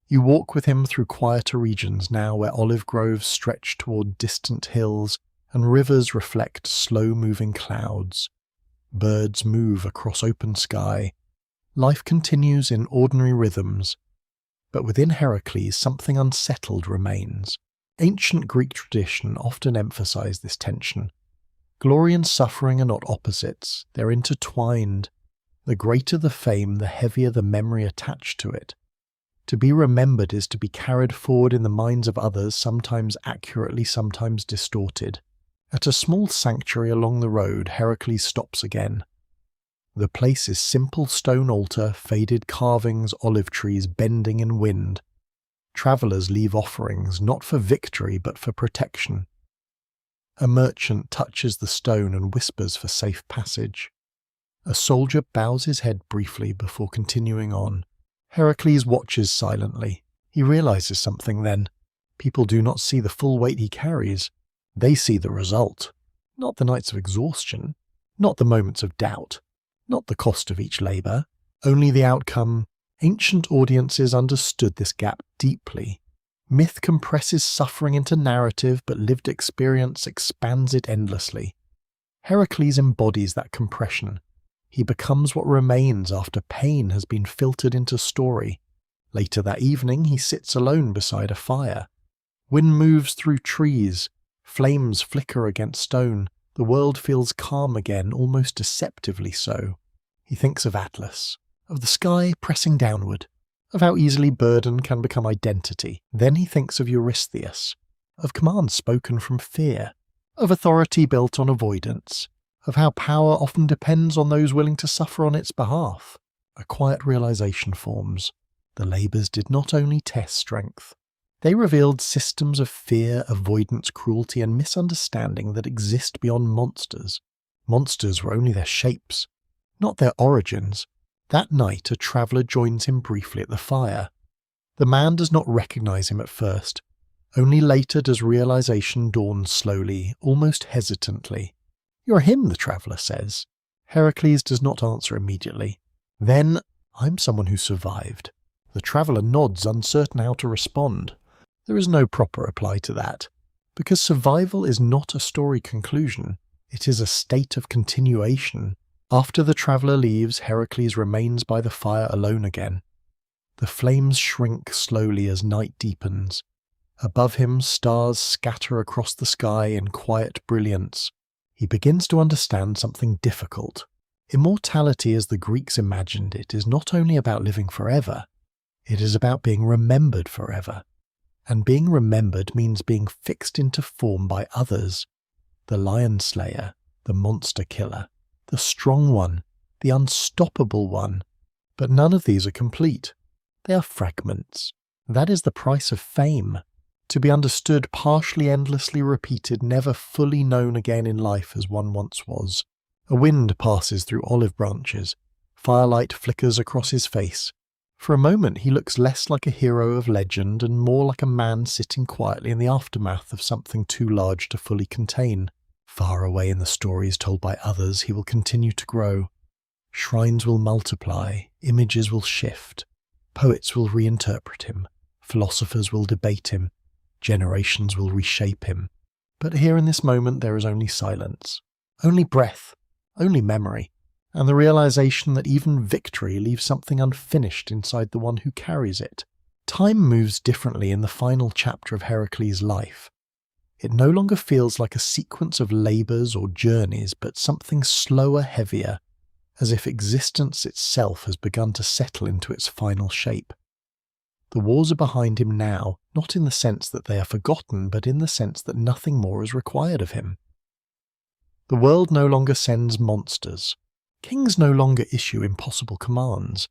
You walk with him through quieter regions now where olive groves stretch toward distant hills and rivers reflect slow-moving clouds. Birds move across open sky. Life continues in ordinary rhythms. But within Heracles, something unsettled remains. Ancient Greek tradition often emphasized this tension. Glory and suffering are not opposites, they're intertwined. The greater the fame, the heavier the memory attached to it. To be remembered is to be carried forward in the minds of others, sometimes accurately, sometimes distorted. At a small sanctuary along the road, Heracles stops again. The place is simple stone altar, faded carvings, olive trees bending in wind. Travellers leave offerings, not for victory but for protection. A merchant touches the stone and whispers for safe passage. A soldier bows his head briefly before continuing on. Heracles watches silently. He realizes something then. People do not see the full weight he carries. They see the result. Not the nights of exhaustion. Not the moments of doubt. Not the cost of each labour. Only the outcome. Ancient audiences understood this gap deeply. Myth compresses suffering into narrative, but lived experience expands it endlessly. Heracles embodies that compression. He becomes what remains after pain has been filtered into story. Later that evening, he sits alone beside a fire. Wind moves through trees. Flames flicker against stone. The world feels calm again, almost deceptively so. He thinks of Atlas, of the sky pressing downward, of how easily burden can become identity. Then he thinks of Eurystheus, of commands spoken from fear, of authority built on avoidance, of how power often depends on those willing to suffer on its behalf. A quiet realization forms. The labours did not only test strength, they revealed systems of fear, avoidance, cruelty, and misunderstanding that exist beyond monsters. Monsters were only their shapes, not their origins. That night, a traveller joins him briefly at the fire. The man does not recognise him at first. Only later does realization dawn slowly, almost hesitantly. "You're him," the traveller says. Heracles does not answer immediately. Then, "I'm someone who survived." The traveller nods, uncertain how to respond. There is no proper reply to that, because survival is not a story conclusion. It is a state of continuation. After the traveller leaves, Heracles remains by the fire alone again. The flames shrink slowly as night deepens. Above him, stars scatter across the sky in quiet brilliance. He begins to understand something difficult. Immortality, as the Greeks imagined it, is not only about living forever, it is about being remembered forever. And being remembered means being fixed into form by others. The lion slayer, the monster killer, the strong one, the unstoppable one. But none of these are complete. They are fragments. That is the price of fame. To be understood, partially, endlessly repeated, never fully known again in life as one once was. A wind passes through olive branches. Firelight flickers across his face. For a moment he looks less like a hero of legend and more like a man sitting quietly in the aftermath of something too large to fully contain. Far away in the stories told by others, he will continue to grow. Shrines will multiply, images will shift, poets will reinterpret him, philosophers will debate him, generations will reshape him. But here in this moment there is only silence, only breath, only memory, and the realization that even victory leaves something unfinished inside the one who carries it. Time moves differently in the final chapter of Heracles' life. It no longer feels like a sequence of labours or journeys, but something slower, heavier, as if existence itself has begun to settle into its final shape. The wars are behind him now, not in the sense that they are forgotten, but in the sense that nothing more is required of him. The world no longer sends monsters. Kings no longer issue impossible commands.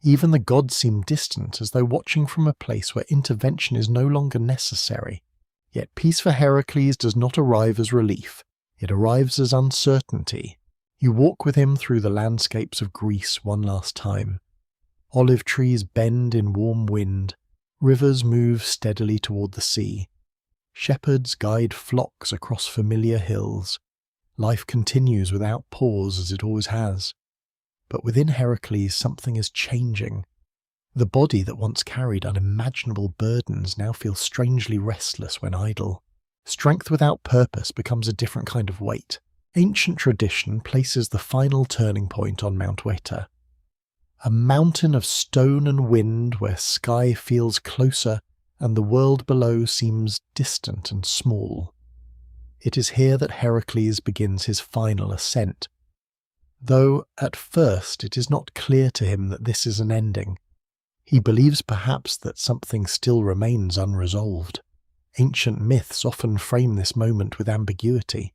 Even the gods seem distant, as though watching from a place where intervention is no longer necessary. Yet peace for Heracles does not arrive as relief. It arrives as uncertainty. You walk with him through the landscapes of Greece one last time. Olive trees bend in warm wind. Rivers move steadily toward the sea. Shepherds guide flocks across familiar hills. Life continues without pause as it always has. But within Heracles something is changing. The body that once carried unimaginable burdens now feels strangely restless when idle. Strength without purpose becomes a different kind of weight. Ancient tradition places the final turning point on Mount Weta. A mountain of stone and wind where sky feels closer and the world below seems distant and small. It is here that Heracles begins his final ascent. Though, at first, it is not clear to him that this is an ending. He believes perhaps that something still remains unresolved. Ancient myths often frame this moment with ambiguity.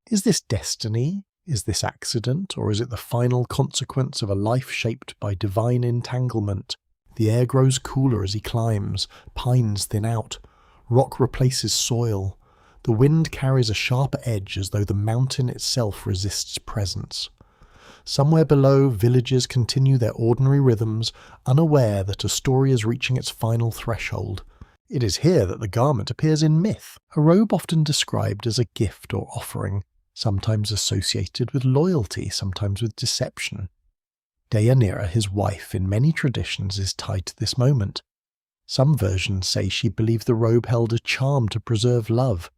Is this destiny? Is this accident? Or is it the final consequence of a life shaped by divine entanglement? The air grows cooler as he climbs, pines thin out, rock replaces soil. The wind carries a sharper edge as though the mountain itself resists presence. Somewhere below, villages continue their ordinary rhythms, unaware that a story is reaching its final threshold. It is here that the garment appears in myth, a robe often described as a gift or offering, sometimes associated with loyalty, sometimes with deception. Deianira, his wife, in many traditions is tied to this moment. Some versions say she believed the robe held a charm to preserve love.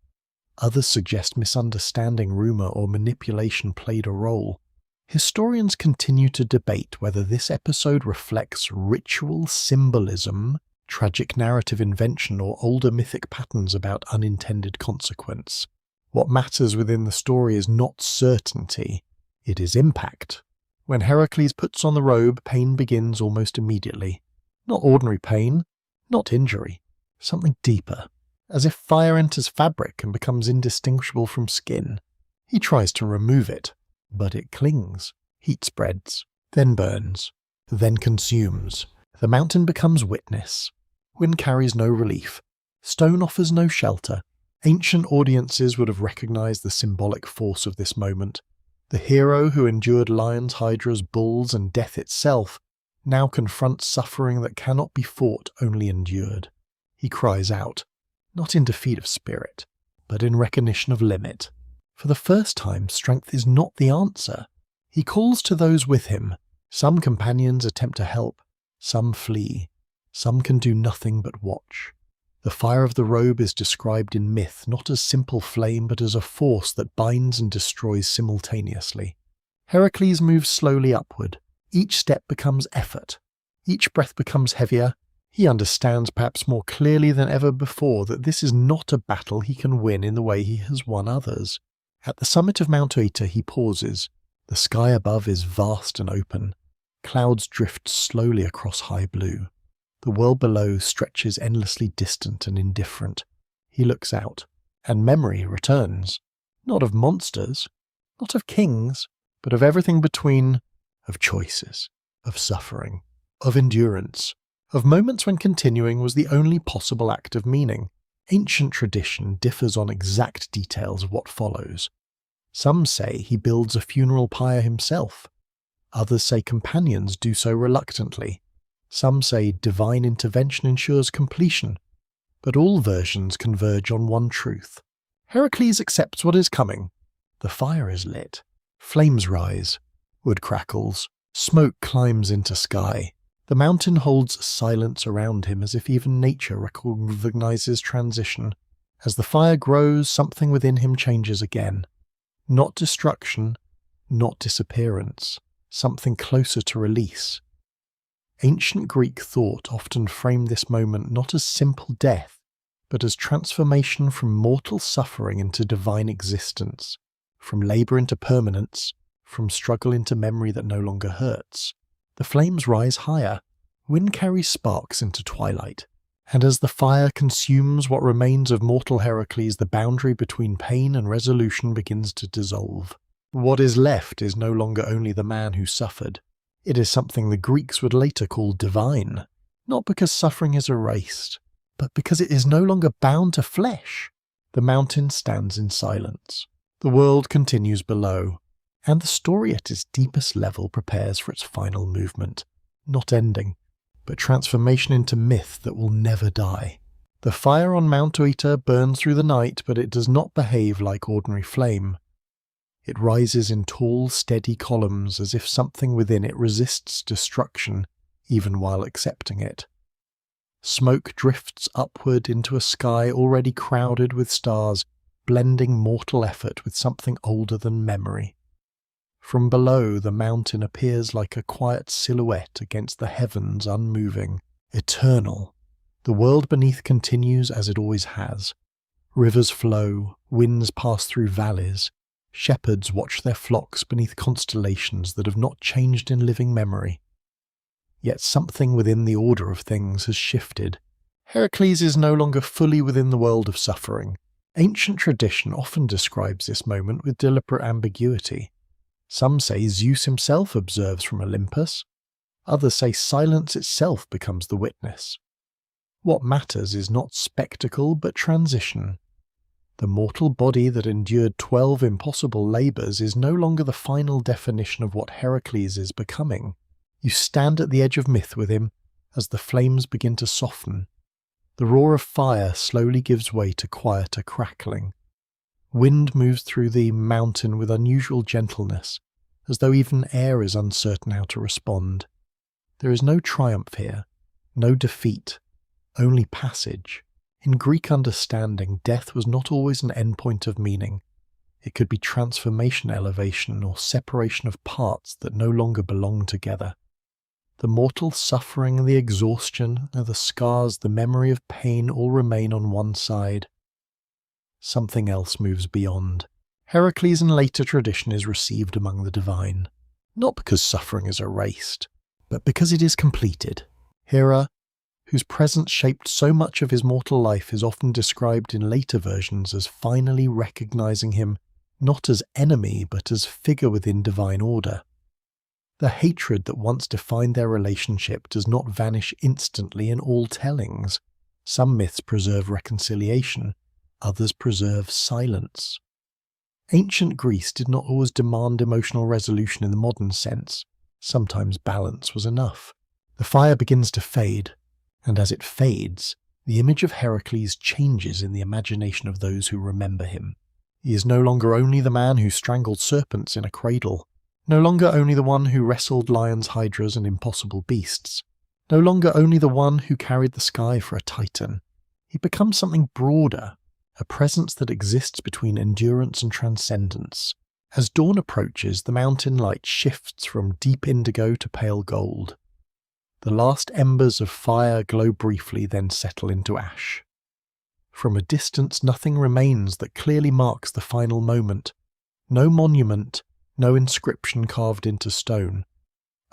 Others suggest misunderstanding, rumour, or manipulation played a role. Historians continue to debate whether this episode reflects ritual symbolism, tragic narrative invention, or older mythic patterns about unintended consequence. What matters within the story is not certainty, it is impact. When Heracles puts on the robe, pain begins almost immediately. Not ordinary pain, not injury, something deeper, as if fire enters fabric and becomes indistinguishable from skin. He tries to remove it, but it clings. Heat spreads, then burns, then consumes. The mountain becomes witness. Wind carries no relief. Stone offers no shelter. Ancient audiences would have recognized the symbolic force of this moment. The hero who endured lions, hydras, bulls, and death itself now confronts suffering that cannot be fought, only endured. He cries out, not in defeat of spirit, but in recognition of limit. For the first time, strength is not the answer. He calls to those with him. Some companions attempt to help, some flee, some can do nothing but watch. The fire of the robe is described in myth not as simple flame but as a force that binds and destroys simultaneously. Heracles moves slowly upward. Each step becomes effort. Each breath becomes heavier. He understands perhaps more clearly than ever before that this is not a battle he can win in the way he has won others. At the summit of Mount Oeta he pauses. The sky above is vast and open. Clouds drift slowly across high blue. The world below stretches endlessly distant and indifferent. He looks out, and memory returns. Not of monsters, not of kings, but of everything between, of choices, of suffering, of endurance, of moments when continuing was the only possible act of meaning. Ancient tradition differs on exact details of what follows. Some say he builds a funeral pyre himself. Others say companions do so reluctantly. Some say divine intervention ensures completion. But all versions converge on one truth. Heracles accepts what is coming. The fire is lit. Flames rise. Wood crackles. Smoke climbs into sky. The mountain holds silence around him as if even nature recognizes transition. As the fire grows, something within him changes again. Not destruction, not disappearance. Something closer to release. Ancient Greek thought often framed this moment not as simple death, but as transformation from mortal suffering into divine existence, from labour into permanence, from struggle into memory that no longer hurts. The flames rise higher. Wind carries sparks into twilight. And as the fire consumes what remains of mortal Heracles, the boundary between pain and resolution begins to dissolve. What is left is no longer only the man who suffered. It is something the Greeks would later call divine, not because suffering is erased, but because it is no longer bound to flesh. The mountain stands in silence. The world continues below, and the story at its deepest level prepares for its final movement, not ending, but transformation into myth that will never die. The fire on Mount Oeta burns through the night, but it does not behave like ordinary flame. It rises in tall, steady columns as if something within it resists destruction, even while accepting it. Smoke drifts upward into a sky already crowded with stars, blending mortal effort with something older than memory. From below, the mountain appears like a quiet silhouette against the heavens, unmoving, eternal. The world beneath continues as it always has. Rivers flow, winds pass through valleys. Shepherds watch their flocks beneath constellations that have not changed in living memory. Yet something within the order of things has shifted. Heracles is no longer fully within the world of suffering. Ancient tradition often describes this moment with deliberate ambiguity. Some say Zeus himself observes from Olympus. Others say silence itself becomes the witness. What matters is not spectacle but transition. The mortal body that endured 12 impossible labours is no longer the final definition of what Heracles is becoming. You stand at the edge of myth with him as the flames begin to soften. The roar of fire slowly gives way to quieter crackling. Wind moves through the mountain with unusual gentleness, as though even air is uncertain how to respond. There is no triumph here, no defeat, only passage. In Greek understanding, death was not always an endpoint of meaning. It could be transformation, elevation, or separation of parts that no longer belong together. The mortal suffering, the exhaustion, the scars, the memory of pain all remain on one side. Something else moves beyond. Heracles in later tradition is received among the divine, not because suffering is erased, but because it is completed. Hera, whose presence shaped so much of his mortal life, is often described in later versions as finally recognizing him not as enemy but as figure within divine order. The hatred that once defined their relationship does not vanish instantly in all tellings. Some myths preserve reconciliation, others preserve silence. Ancient Greece did not always demand emotional resolution in the modern sense. Sometimes balance was enough. The fire begins to fade, and as it fades, the image of Heracles changes in the imagination of those who remember him. He is no longer only the man who strangled serpents in a cradle, no longer only the one who wrestled lions, hydras, and impossible beasts, no longer only the one who carried the sky for a titan. He becomes something broader, a presence that exists between endurance and transcendence. As dawn approaches, the mountain light shifts from deep indigo to pale gold. The last embers of fire glow briefly, then settle into ash. From a distance, nothing remains that clearly marks the final moment. No monument, no inscription carved into stone.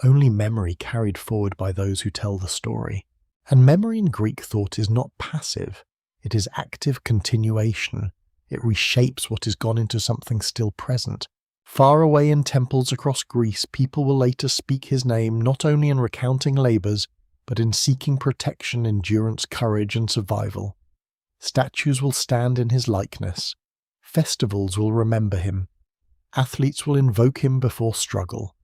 Only memory carried forward by those who tell the story. And memory in Greek thought is not passive. It is active continuation. It reshapes what has gone into something still present. Far away in temples across Greece, people will later speak his name not only in recounting labours, but in seeking protection, endurance, courage, and survival. Statues will stand in his likeness. Festivals will remember him. Athletes will invoke him before struggle.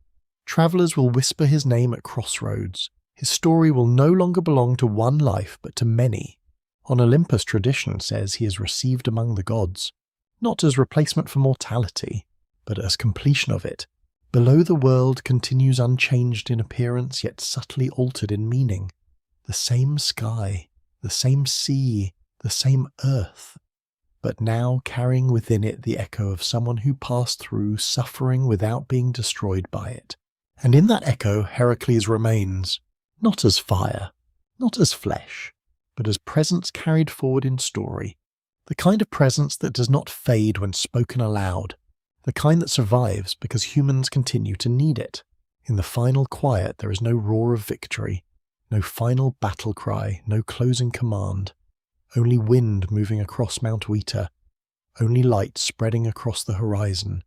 Travellers will whisper his name at crossroads. His story will no longer belong to one life, but to many. On Olympus, tradition says he is received among the gods, not as replacement for mortality, but as completion of it. Below, the world continues unchanged in appearance, yet subtly altered in meaning. The same sky, the same sea, the same earth, but now carrying within it the echo of someone who passed through, suffering without being destroyed by it. And in that echo, Heracles remains, not as fire, not as flesh, but as presence carried forward in story. The kind of presence that does not fade when spoken aloud, the kind that survives because humans continue to need it. In the final quiet, there is no roar of victory, no final battle cry, no closing command. Only wind moving across Mount Oeta, only light spreading across the horizon,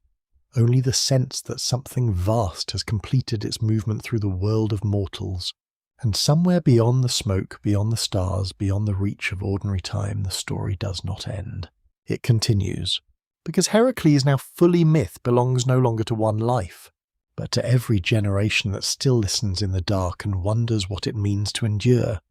only the sense that something vast has completed its movement through the world of mortals. And somewhere beyond the smoke, beyond the stars, beyond the reach of ordinary time, the story does not end. It continues, because Heracles, now fully myth, belongs no longer to one life, but to every generation that still listens in the dark and wonders what it means to endure.